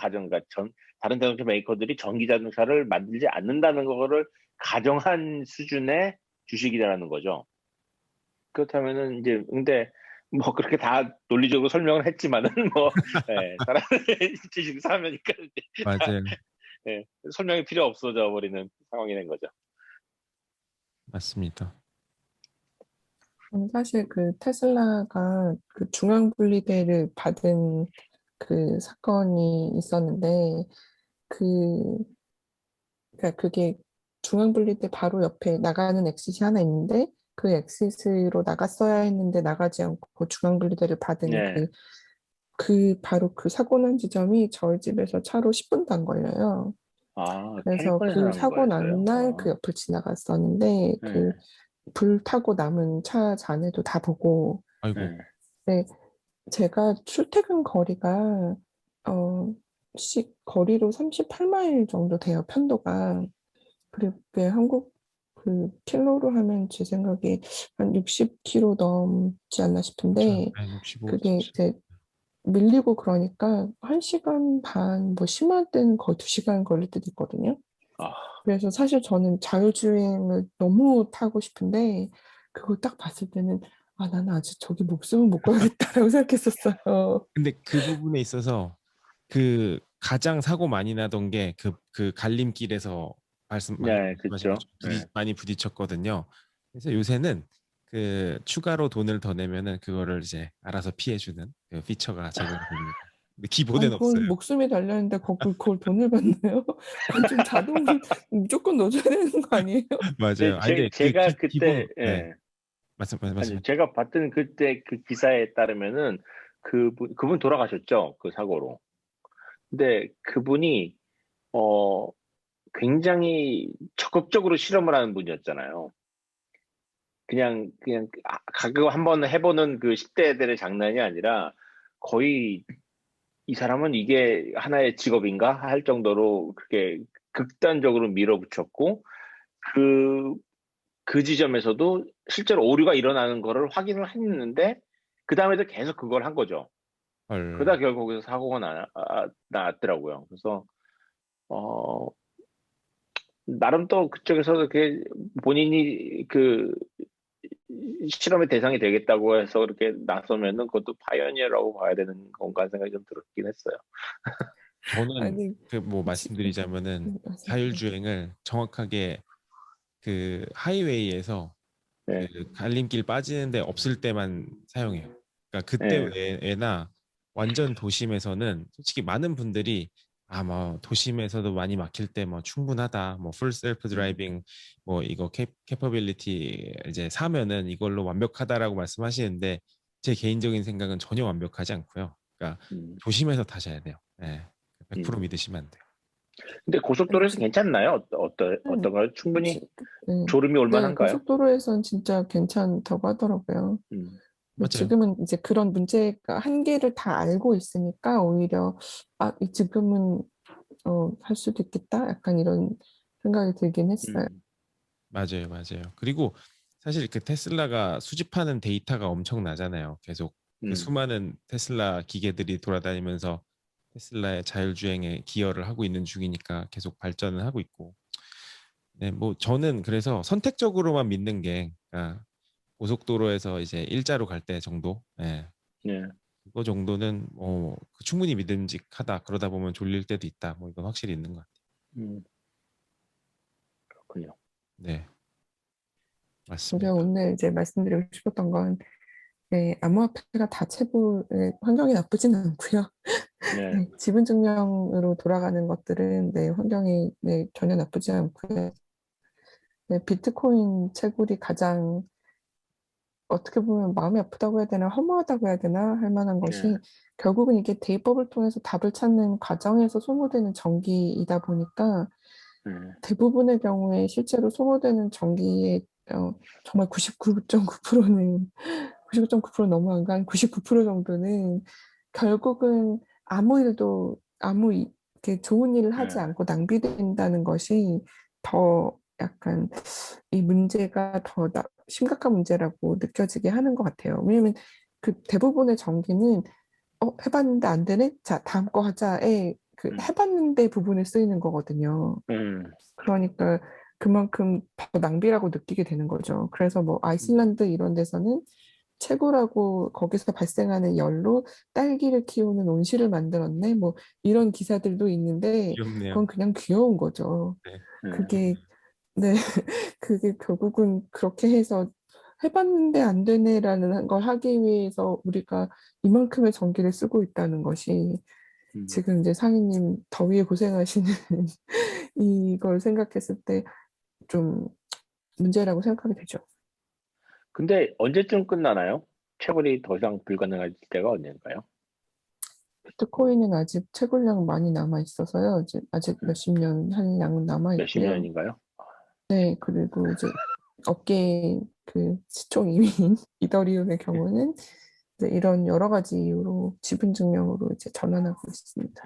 다른 자동차 메이커들이 전기 자동차를 만들지 않는다는 거를 가정한 수준의 주식이라는 거죠. 그렇다면은 이제 근데 뭐 그렇게 다 논리적으로 설명을 했지만은 뭐 사람들이 주식 사면니까 맞아요. 설명이 필요 없어져 버리는 상황이 된 거죠. 맞습니다. 사실 그 테슬라가 그 중앙분리대를 받은 그 사건이 있었는데 그러니까 그게 중앙분리대 바로 옆에 나가는 엑싯이 하나 있는데 그 엑싯으로 나갔어야 했는데 나가지 않고 중앙분리대를 받은 네. 바로 그 사고 난 지점이 저희 집에서 차로 10분도 안 걸려요. 그래서 캘리포니아에서 그 난 사고 거였어요. 난 날 그 옆을 지나갔었는데 그 불 타고 남은 차 잔해도 다 보고. 아이고. 네, 제가 출퇴근 거리가 거리로 38마일 정도 돼요, 편도가. 그리고 그게 한국 그 킬로로 하면 제 생각에 한 60km 넘지 않나 싶은데 65. 그게 이제 밀리고 그러니까 1시간 반, 뭐 심할 때는 거의 2시간 걸릴 때도 있거든요. 그래서 사실 저는 자율주행을 너무 타고 싶은데 그걸 딱 봤을 때는 나는 아직 저기 목숨을 못 걸겠다라고 생각했었어요. 근데 그 부분에 있어서 그 가장 사고 많이 나던 게 그 갈림길에서 네, 말씀하신 그렇죠. 것처럼 많이 부딪혔거든요. 그래서 요새는 그 추가로 돈을 더 내면은 그거를 이제 알아서 피해주는 그 피처가 제공이 됩니다. 근데 기본엔 없어요. 그건 목숨이 달렸는데 그걸 돈을 받나요? 그건 좀 자동으로 무조건 넣어줘야 되는 거 아니에요? 맞아요. 제가 그때 기본 말씀. 아니, 제가 봤던 그때 그 기사에 따르면은 그분 돌아가셨죠, 그 사고로. 근데 그분이 굉장히 적극적으로 실험을 하는 분이었잖아요. 그냥 가끔 한번 해보는 그 10대들의 장난이 아니라 거의 이 사람은 이게 하나의 직업인가 할 정도로 그렇게 극단적으로 밀어붙였고 그 지점에서도 실제로 오류가 일어나는 거를 확인을 했는데 그 다음에도 계속 그걸 한 거죠. 그러다 결국 거기서 사고가 났더라고요. 그래서 나름 또 그쪽에서도 이렇게 본인이 그 실험의 대상이 되겠다고 해서 그렇게 나서면은 그것도 파이어니어라고 봐야 되는 건가 하는 생각이 좀 들었긴 했어요. 저는 아니, 그 뭐 말씀드리자면은 자율주행을 정확하게 그 하이웨이에서 그 갈림길 빠지는데 없을 때만 사용해요. 그러니까 그때 외나 완전 도심에서는 솔직히 많은 분들이 뭐 도심에서도 많이 막힐 때 뭐 충분하다, 뭐 풀 셀프 드라이빙, 뭐 이거 캐퍼빌리티 이제 사면은 이걸로 완벽하다라고 말씀하시는데 제 개인적인 생각은 전혀 완벽하지 않고요. 그러니까 조심해서 타셔야 돼요. 100% 믿으시면 안 돼요. 근데 고속도로에서 괜찮나요? 어떤가요? 충분히 졸음이 올 네, 만한가요? 고속도로에선 진짜 괜찮다고 하더라고요. 맞아요. 지금은 이제 그런 문제가 한계를 다 알고 있으니까 오히려 지금은 할 수도 있겠다. 약간 이런 생각이 들긴 했어요. 맞아요, 맞아요. 그리고 사실 그 테슬라가 수집하는 데이터가 엄청나잖아요. 계속 그 수많은 테슬라 기계들이 돌아다니면서 테슬라의 자율주행에 기여를 하고 있는 중이니까 계속 발전을 하고 있고. 네, 뭐 저는 그래서 선택적으로만 믿는 게 고속도로에서 이제 일자로 갈 때 정도, 예, 네. 그거 정도는 충분히 믿음직하다. 그러다 보면 졸릴 때도 있다. 뭐 이건 확실히 있는 것 같아요. 그렇군요. 네, 제가 맞습니다. 오늘 이제 말씀드리고 싶었던 건 네, 암호화폐가 다 채굴 환경이 나쁘진 않고요. 네. 네, 지분 증명으로 돌아가는 것들은 네, 환경이 네, 전혀 나쁘지 않고요. 네, 비트코인 채굴이 가장 어떻게 보면 마음이 아프다고 해야 되나 허무하다고 해야 되나 할 만한 네. 것이 결국은 이게 대입법을 통해서 답을 찾는 과정에서 소모되는 전기이다 보니까 대부분의 경우에 실제로 소모되는 전기의 정말 99.9%는 99.9% 너무 안 간 99% 정도는 결국은 이렇게 좋은 일을 하지 않고 낭비된다는 것이 더 약간 이 문제가 더 심각한 문제라고 느껴지게 하는 것 같아요. 왜냐면 그 대부분의 전기는 해봤는데 안 되네? 자, 다음 거 하자에 그 해봤는데 부분에 쓰이는 거거든요. 그러니까 그만큼 더 낭비라고 느끼게 되는 거죠. 그래서 뭐 아이슬란드 이런 데서는 채굴하고 거기서 발생하는 열로 딸기를 키우는 온실을 만들었네. 뭐 이런 기사들도 있는데 귀엽네요. 그건 그냥 귀여운 거죠. 네. 그게 네, 그게 결국은 그렇게 해서 해봤는데 안 되네라는 걸 하기 위해서 우리가 이만큼의 전기를 쓰고 있다는 것이 지금 이제 상희님 더위에 고생하시는 이걸 생각했을 때 좀 문제라고 생각하게 되죠. 근데 언제쯤 끝나나요? 채굴이 더 이상 불가능할 때가 언젠가요? 비트코인은 아직 채굴량은 많이 남아 있어서요. 이제 아직 몇십 년 할 양은 남아 몇십 있고요. 년인가요? 네, 그리고 이제 업계 그 시총 2위인 이더리움의 경우는 이제 이런 여러 가지 이유로 지분 증명으로 이제 전환하고 있습니다.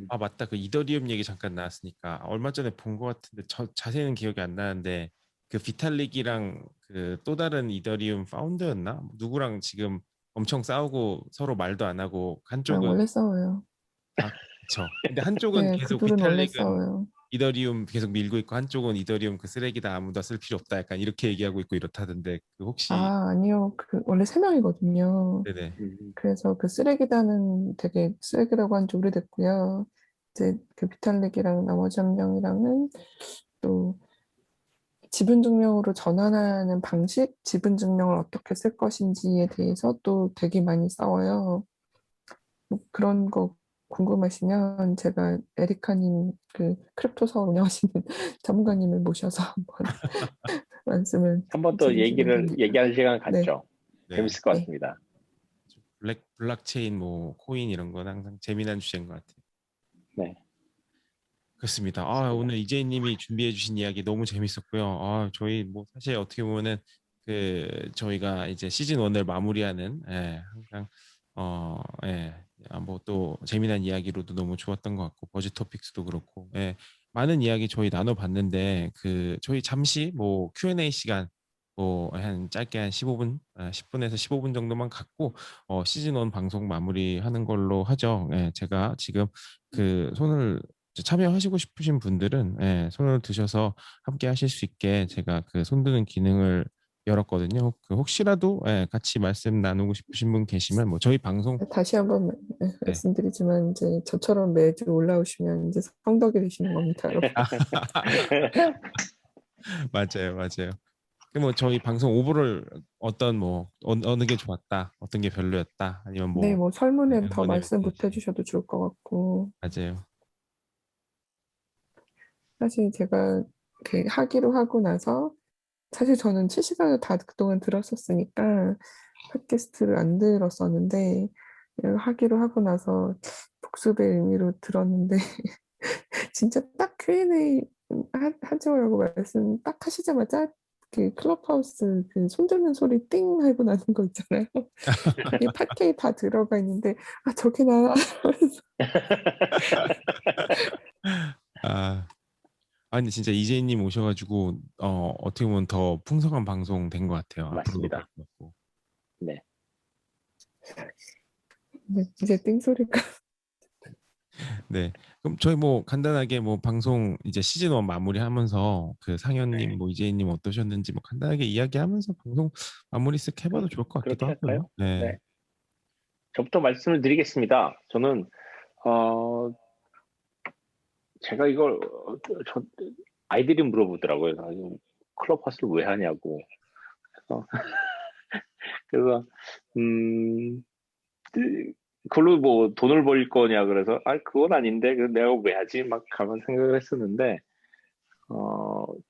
아, 맞다. 그 이더리움 얘기 잠깐 나왔으니까 얼마 전에 본 것 같은데 자세히는 기억이 안 나는데 그 비탈릭이랑 그 또 다른 이더리움 파운더였나? 누구랑 지금 엄청 싸우고 서로 말도 안 하고 한쪽은 원래 싸워요. 그쵸. 근데 한쪽은 네, 계속 그들은 원래 비탈릭은 싸워요. 이더리움 계속 밀고 있고 한쪽은 이더리움 그 쓰레기다 아무도 쓸 필요 없다 약간 이렇게 얘기하고 있고 이렇다던데 그 혹시 아니요. 원래 세 명이거든요. 네네. 그래서 그 쓰레기단은 되게 쓰레기라고 한 지 오래됐고요. 이제 그 비탈릭이랑 나머지 한 명이랑은 또 지분 증명으로 전환하는 방식, 지분 증명을 어떻게 쓸 것인지에 대해서 또 되게 많이 싸워요. 뭐 그런 거 궁금하시면 제가 에리카님 그 크립토 사업 운영하시는 전문가님을 모셔서 한번 말씀을 한 번 더 드리시면 됩니다. 얘기하는 시간 네, 갖죠. 네. 재밌을 것 네, 같습니다. 블록체인 뭐 코인 이런 건 항상 재미난 주제인 것 같아요. 네. 그렇습니다. 오늘 이재희님이 준비해 주신 이야기 너무 재밌었고요. 저희 뭐 사실 어떻게 보면은 그 저희가 이제 시즌 1을 마무리하는 항상 예, 뭐 또 재미난 이야기로도 너무 좋았던 것 같고 버즈 토픽스도 그렇고 많은 이야기 저희 나눠봤는데 그 저희 잠시 뭐 Q&A 시간 뭐 한 짧게 한 15분, 10분에서 15분 정도만 갖고 시즌 1 방송 마무리하는 걸로 하죠. 제가 지금 그 손을 참여하시고 싶으신 분들은 손을 드셔서 함께 하실 수 있게 제가 그 손드는 기능을 열었거든요. 그 혹시라도 같이 말씀 나누고 싶으신 분 계시면 뭐 저희 방송 다시 한번 네. 말씀드리지만 이제 저처럼 매주 올라오시면 이제 성덕이 되시는 겁니다, 여러분. 맞아요, 맞아요. 그 뭐 저희 방송 오버를 어떤 뭐 어느 게 좋았다, 어떤 게 별로였다, 아니면 네, 뭐 뭐 설문에 더 응원의 말씀 못 메시지 해주셔도 좋을 것 같고 맞아요. 사실 제가 이렇게 하기로 하고 나서 사실 저는 실시간으로 다 그동안 들었었으니까 팟캐스트를 안 들었었는데 하기로 하고 나서 복습의 의미로 들었는데 진짜 딱 Q&A 하지 말라고 말씀 딱 하시자마자 그 클럽하우스 그 손드는 소리 띵 하고 나는 거 있잖아요. 그게 파케에 다 들어가 있는데 아 저게 나 아, 아니 진짜 이재희님 오셔가지고 어떻게 보면 더 풍성한 방송 된 것 같아요. 앞으로도 그럴 맞습니다. 것 같고. 네. 네, 이제 띵 소리가 네. 그럼 저희 뭐 간단하게 뭐 방송 이제 시즌 1 마무리하면서 그 상현님 네. 뭐 이재희님 어떠셨는지 뭐 간단하게 이야기하면서 방송 마무리 쓱 해봐도 좋을 것 같기도 그렇게 할까요? 하고요. 네. 네. 저부터 말씀을 드리겠습니다. 저는 어 제가 이걸 저 아이들이 물어보더라고요. 클럽하우스를 왜 하냐고. 그래서 그래서 음 그걸로 뭐 돈을 벌 거냐 그래서 아 그건 아닌데 내가 왜 하지 막 가만 생각을 했었는데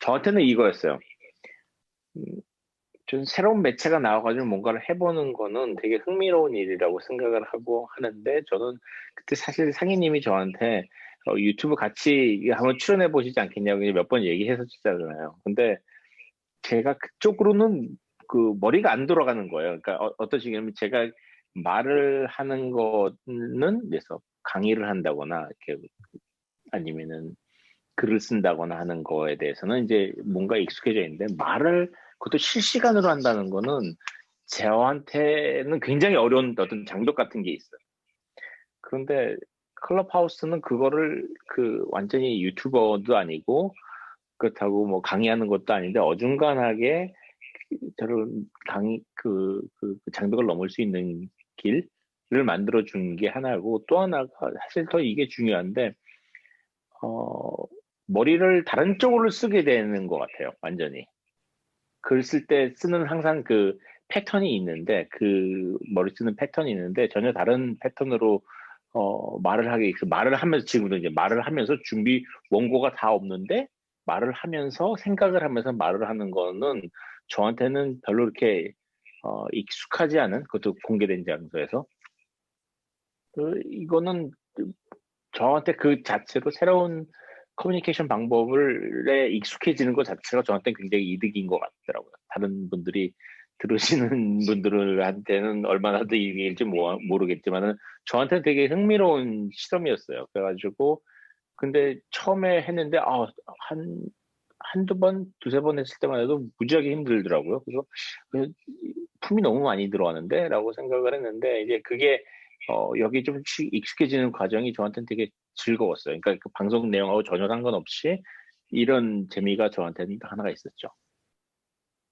저한테는 이거였어요. 음, 좀 새로운 매체가 나와가지고 뭔가를 해보는 거는 되게 흥미로운 일이라고 생각을 하고 하는데 저는 그때 사실 상희님이 저한테 유튜브 같이 한번 출연해 보시지 않겠냐고 몇 번 얘기했었잖아요. 근데 제가 그쪽으로는 그 머리가 안 돌아가는 거예요. 그러니까 어떤 식이냐면 제가 말을 하는 거는 그래서 강의를 한다거나 이렇게 아니면은 글을 쓴다거나 하는 거에 대해서는 이제 뭔가 익숙해져 있는데 말을 그것도 실시간으로 한다는 거는 저한테는 굉장히 어려운 어떤 장벽 같은 게 있어요. 그런데 클럽하우스는 그거를 그 완전히 유튜버도 아니고 그렇다고 뭐 강의하는 것도 아닌데 어중간하게 저런 그 장벽을 넘을 수 있는 길을 만들어 준 게 하나고 또 하나가 사실 더 이게 중요한데 어, 머리를 다른 쪽으로 쓰게 되는 것 같아요. 완전히. 글 쓸 때 쓰는 항상 그 패턴이 있는데 그 머리 쓰는 패턴이 있는데 전혀 다른 패턴으로 말을 하면서 지금도 이제 말을 하면서 준비 원고가 다 없는데 말을 하면서 생각을 하면서 말을 하는 거는 저한테는 별로 이렇게 익숙하지 않은 그것도 공개된 장소에서 이거는 저한테 그 자체로 새로운 커뮤니케이션 방법에 익숙해지는 것 자체가 저한테 굉장히 이득인 것 같더라고요. 다른 분들이 들으시는 분들한테는 얼마나 더 이익일지 모르겠지만은 저한테는 되게 흥미로운 실험이었어요. 그래가지고 근데 처음에 했는데 한두 번, 두세 번 했을 때만 해도 무지하게 힘들더라고요. 그래서 품이 너무 많이 들어가는데? 라고 생각을 했는데, 이제 그게, 여기 좀 익숙해지는 과정이 저한테는 되게 즐거웠어요. 그러니까 그 방송 내용하고 전혀 상관없이 이런 재미가 저한테는 하나가 있었죠.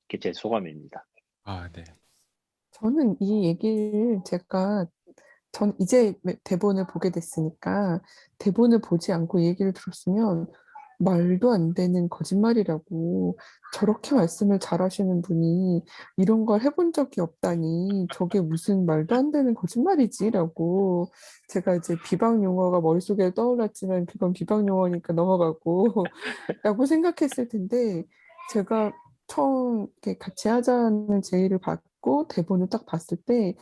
그게 제 소감입니다. 아, 네. 저는 이 얘기를 제가 전 이제 대본을 보게 됐으니까 대본을 보지 않고 얘기를 들었으면 말도 안 되는 거짓말이라고 저렇게 말씀을 잘하시는 분이 이런 걸 해본 적이 없다니 저게 무슨 말도 안 되는 거짓말이지라고 제가 이제 비방 용어가 머릿속에 떠올랐지만 그건 비방 용어니까 넘어가고 라고 생각했을 텐데 제가 처음 이렇게 같이 하자는 제의를 받고 대본을 딱 봤을 때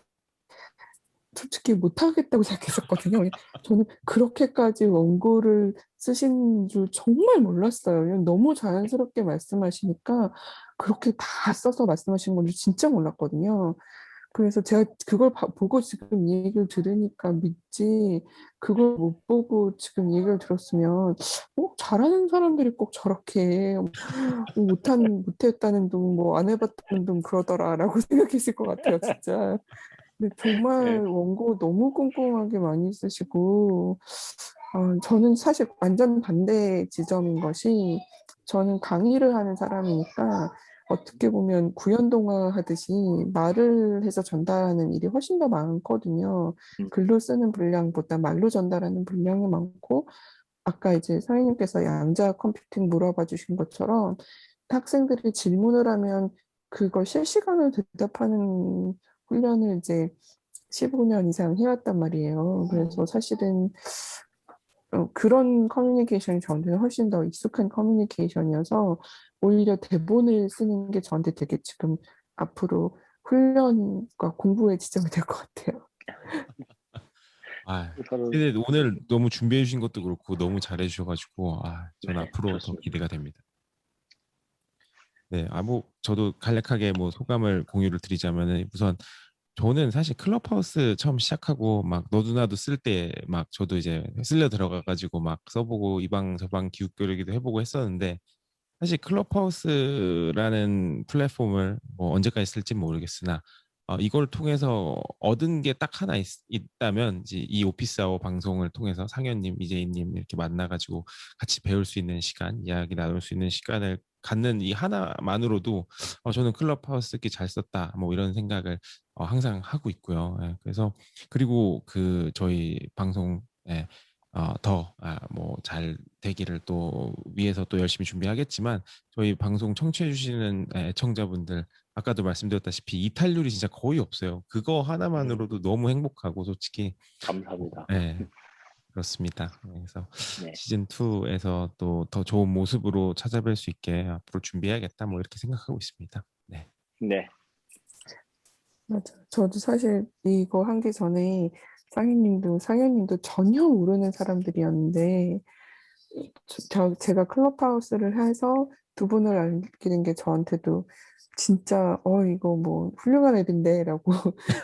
솔직히 못하겠다고 생각했었거든요. 저는 그렇게까지 원고를 쓰신 줄 정말 몰랐어요. 그냥 너무 자연스럽게 말씀하시니까 그렇게 다 써서 말씀하시는 건 줄 진짜 몰랐거든요. 그래서 제가 그걸 보고 지금 이 얘기를 들으니까 믿지, 그걸 못 보고 지금 이 얘기를 들었으면, 잘하는 사람들이 꼭 저렇게 못했다는 둥, 뭐 안 해봤다는 둥 그러더라라고 생각했을 것 같아요, 진짜. 근데 정말 네. 원고 너무 꼼꼼하게 많이 쓰시고, 저는 사실 완전 반대 지점인 것이, 저는 강의를 하는 사람이니까, 어떻게 보면 구연동화 하듯이 말을 해서 전달하는 일이 훨씬 더 많거든요. 음, 글로 쓰는 분량보다 말로 전달하는 분량이 많고, 아까 이제 사장님께서 양자 컴퓨팅 물어봐 주신 것처럼 학생들이 질문을 하면 그걸 실시간으로 대답하는 훈련을 이제 15년 이상 해왔단 말이에요. 그래서 사실은 그런 커뮤니케이션이 저한테는 훨씬 더 익숙한 커뮤니케이션이어서 오히려 대본을 쓰는 게 저한테 되게 지금 앞으로 훈련과 공부의 지점이 될 것 같아요. 아, 서로 근데 오늘 너무 준비해 주신 것도 그렇고 너무 잘해 주셔가지고 저는 네, 앞으로 더 좋습니다. 기대가 됩니다. 네, 뭐 저도 간략하게 뭐 소감을 공유를 드리자면은 우선 저는 사실 클럽하우스 처음 시작하고 막 너도나도 쓸 때 막 저도 이제 쓸려 들어가가지고 막 써보고 이 방 저 방 기웃거리기도 해보고 했었는데 사실 클럽하우스라는 플랫폼을 뭐 언제까지 쓸지 모르겠으나 이걸 통해서 얻은 게 딱 하나 있다면 이제 이 오피스아워 방송을 통해서 상현님, 이재희님 이렇게 만나가지고 같이 배울 수 있는 시간, 이야기 나눌 수 있는 시간을 갖는 이 하나만으로도 저는 클럽하우스 쓰기 잘 썼다 뭐 이런 생각을 항상 하고 있고요. 예, 그래서 그리고 그 저희 방송 뭐 잘 되기를 또 위해서 또 열심히 준비하겠지만 저희 방송 청취해 주시는 애청자분들 아까도 말씀드렸다시피 이탈률이 진짜 거의 없어요. 그거 하나만으로도 너무 행복하고 솔직히 감사합니다. 네, 그렇습니다. 그래서 네. 시즌 2에서 또 더 좋은 모습으로 찾아뵐 수 있게 앞으로 준비해야겠다 뭐 이렇게 생각하고 있습니다. 네. 네. 맞아. 저도 사실 이거 하기 전에 상현님도 전혀 모르는 사람들이었는데 제가 클럽하우스를 해서 두 분을 알게 된 게 저한테도 진짜 이거 뭐 훌륭한 애인데라고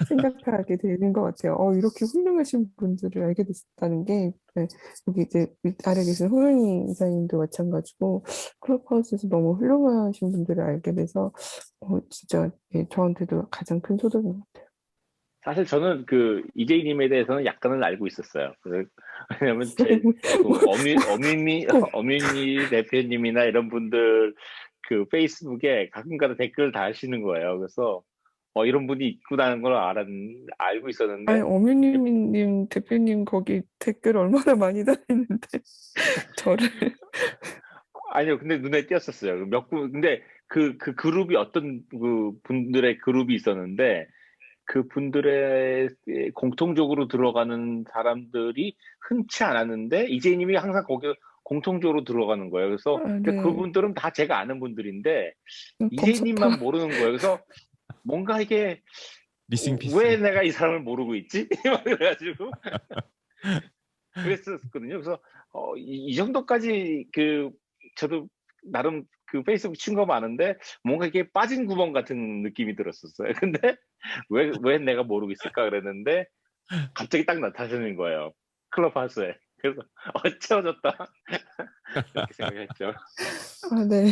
생각하게 되는 것 같아요. 이렇게 훌륭하신 분들을 알게 됐다는 게 네, 여기 이제 아래 계신 호연이 이사님도 마찬가지고 클럽하우스에서 너무 훌륭하신 분들을 알게 돼서 진짜 예, 저한테도 가장 큰 소득인 것 같아요. 사실 저는 그 이재희님에 대해서는 약간은 알고 있었어요. 왜냐면 제 그 꼭 어뮤니 대표님이나 이런 분들 그 페이스북에 가끔가다 댓글 다 하시는 거예요. 그래서 이런 분이 있구나는 걸 알고 아니 있었는데 어머님 대표님 거기 댓글 얼마나 많이 달리는데 저를 아니요, 근데 눈에 띄었었어요. 근데 그 그룹이 어떤 그 분들의 그룹이 있었는데 그 분들의 공통적으로 들어가는 사람들이 흔치 않았는데 이재님이 항상 거기 공통적으로 들어가는 거예요. 그래서 네 그분들은 다 제가 아는 분들인데 이재님만 범사파 모르는 거예요. 그래서 뭔가 이게 리싱 왜 피스. 내가 이 사람을 모르고 있지? 막 그래가지고 그랬었거든요. 그래서 이 정도까지 그 저도 나름 그 페이스북 친구가 많은데 뭔가 이게 빠진 구멍 같은 느낌이 들었었어요. 근데 왜 내가 모르고 있을까 그랬는데 갑자기 딱 나타나는 거예요. 클럽하우스에. 그래서 채워졌다 이렇게 생각했죠. 네.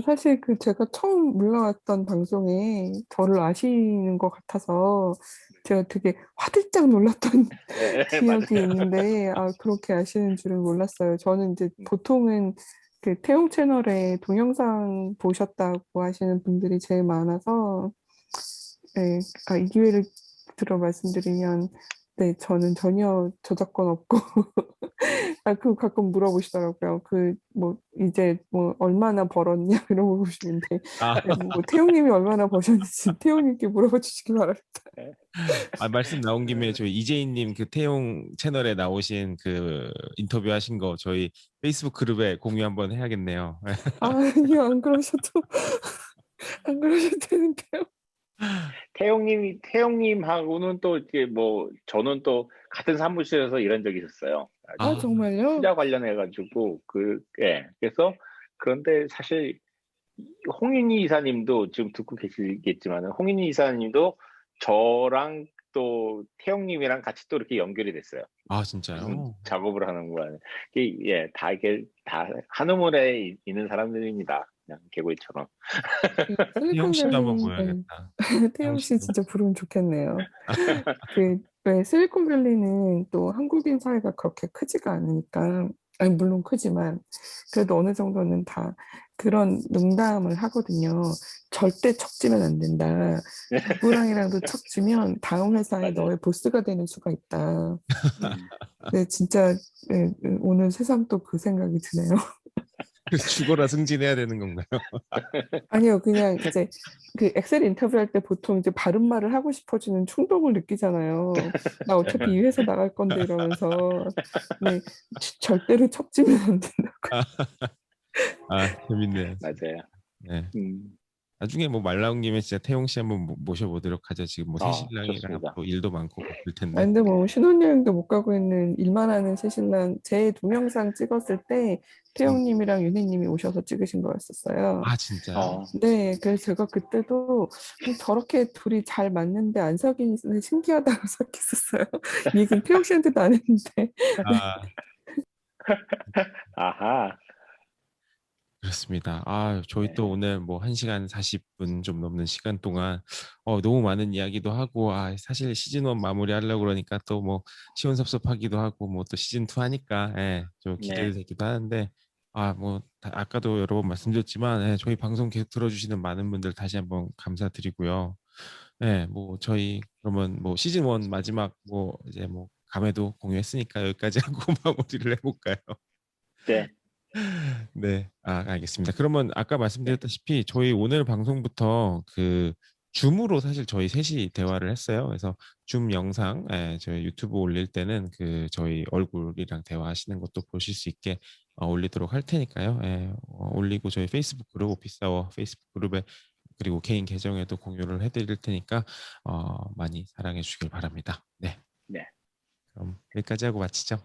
사실 그 제가 처음 물러왔던 방송에 저를 아시는 것 같아서 제가 되게 화들짝 놀랐던 네, 기억이 맞아요. 있는데 그렇게 아시는 줄은 몰랐어요. 저는 이제 보통은 그 태용 채널에 동영상 보셨다고 하시는 분들이 제일 많아서 네, 이 기회를 들어 말씀드리면 네, 저는 전혀 저작권 없고 그 가끔 물어보시더라고요. 그 뭐 이제 뭐 얼마나 벌었냐 이런 거 보시는데 아, 뭐 태용님이 얼마나 버셨는지 태용님께 물어봐 주시기 바랍니다. 네. 말씀 나온 김에 저희 이재희님 그 태용 채널에 나오신 그 인터뷰 하신 거 저희 페이스북 그룹에 공유 한번 해야겠네요. 아니요, 안 그러셔도 안 그러셔도 되는데요. 태용님하고는 또 이렇게 뭐 저는 또 같은 사무실에서 일한 적이 있었어요. 아, 정말요? 투자 관련해가지고 예. 그래서 그런데 사실 홍윤희 이사님도 지금 듣고 계시겠지만 홍윤희 이사님도 저랑 또 태영님이랑 같이 또 이렇게 연결이 됐어요. 무슨 진짜요? 작업을 하는 거야. 이게 이게 다 한우물에 있는 사람들입니다. 그냥 개구리처럼. 태용 씨도 한번 실리콘밸리 네. 보여야겠다. 태용 태용 씨 씨도. 진짜 부르면 좋겠네요. 왜 실리콘밸리는 또 한국인 사회가 그렇게 크지가 않으니까, 아니, 물론 크지만, 그래도 어느 정도는 다 그런 농담을 하거든요. 절대 척지면 안 된다. 누구랑이라도 척지면 다음 회사에 맞아요. 너의 보스가 되는 수가 있다. 음. 네, 진짜, 네, 오늘 새삼 또 그 생각이 드네요. 그래서 죽어라 승진해야 되는 건가요? 아니요, 그냥 이제 그 엑셀 인터뷰할 때 보통 이제 바른 말을 하고 싶어지는 충동을 느끼잖아요. 나 어차피 이 회사 나갈 건데 이러면서. 네, 절대로 척지면 안 된다고. 재밌네요. 진짜. 맞아요. 네. 음. 나중에 뭐 말 나온 김에 진짜 태용 씨 한번 모셔보도록 하죠. 지금 뭐 새신랑이랑 좋습니다. 또 일도 많고 바쁠 아, 텐데. 근데 뭐 신혼여행도 못 가고 있는 일만 하는 새신랑 제 동영상 찍었을 때 태영님이랑 윤희님이 오셔서 찍으신 거였었어요. 아 진짜요? 어, 네, 그래서 제가 그때도 저렇게 둘이 잘 맞는데 안 사귀는 신기하다고 생각했었어요. 이 얘기는 태영 씨한테도 안 했는데. 아 아하, 그렇습니다. 아 저희 네, 또 오늘 뭐 1시간 40분 좀 넘는 시간 동안 너무 많은 이야기도 하고 사실 시즌 1 마무리하려고 그러니까 또 뭐 시원섭섭하기도 하고 뭐 또 시즌 2 하니까 좀 네, 기대되기도 하는데 뭐 아까도 여러 번 말씀드렸지만 저희 방송 계속 들어주시는 많은 분들 다시 한번 감사드리고요. 뭐 저희 그러면 뭐 시즌 1 마지막 뭐 이제 뭐 감회도 공유했으니까 여기까지 하고 마무리를 해볼까요? 네, 네, 알겠습니다. 그러면 아까 네, 말씀드렸다시피 저희 오늘 방송부터 그 줌으로 사실 저희 셋이 대화를 했어요. 그래서 줌 영상 저희 유튜브 올릴 때는 그 저희 얼굴이랑 대화하시는 것도 보실 수 있게 올리도록 할 테니까요. 올리고 저희 페이스북 그룹 오피스아워 페이스북 그룹에 그리고 개인 계정에도 공유를 해드릴 테니까 많이 사랑해 주시길 바랍니다. 네, 네, 그럼 여기까지 하고 마치죠.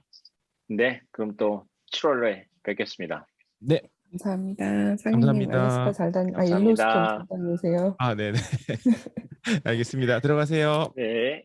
네. 그럼 또 7월에 뵙겠습니다. 네, 감사합니다. 상희님 알래스카 감사합니다. 잘 옐로스톤 감사합니다. 잘 다녀오세요. 네네. 알겠습니다. 들어가세요. 네.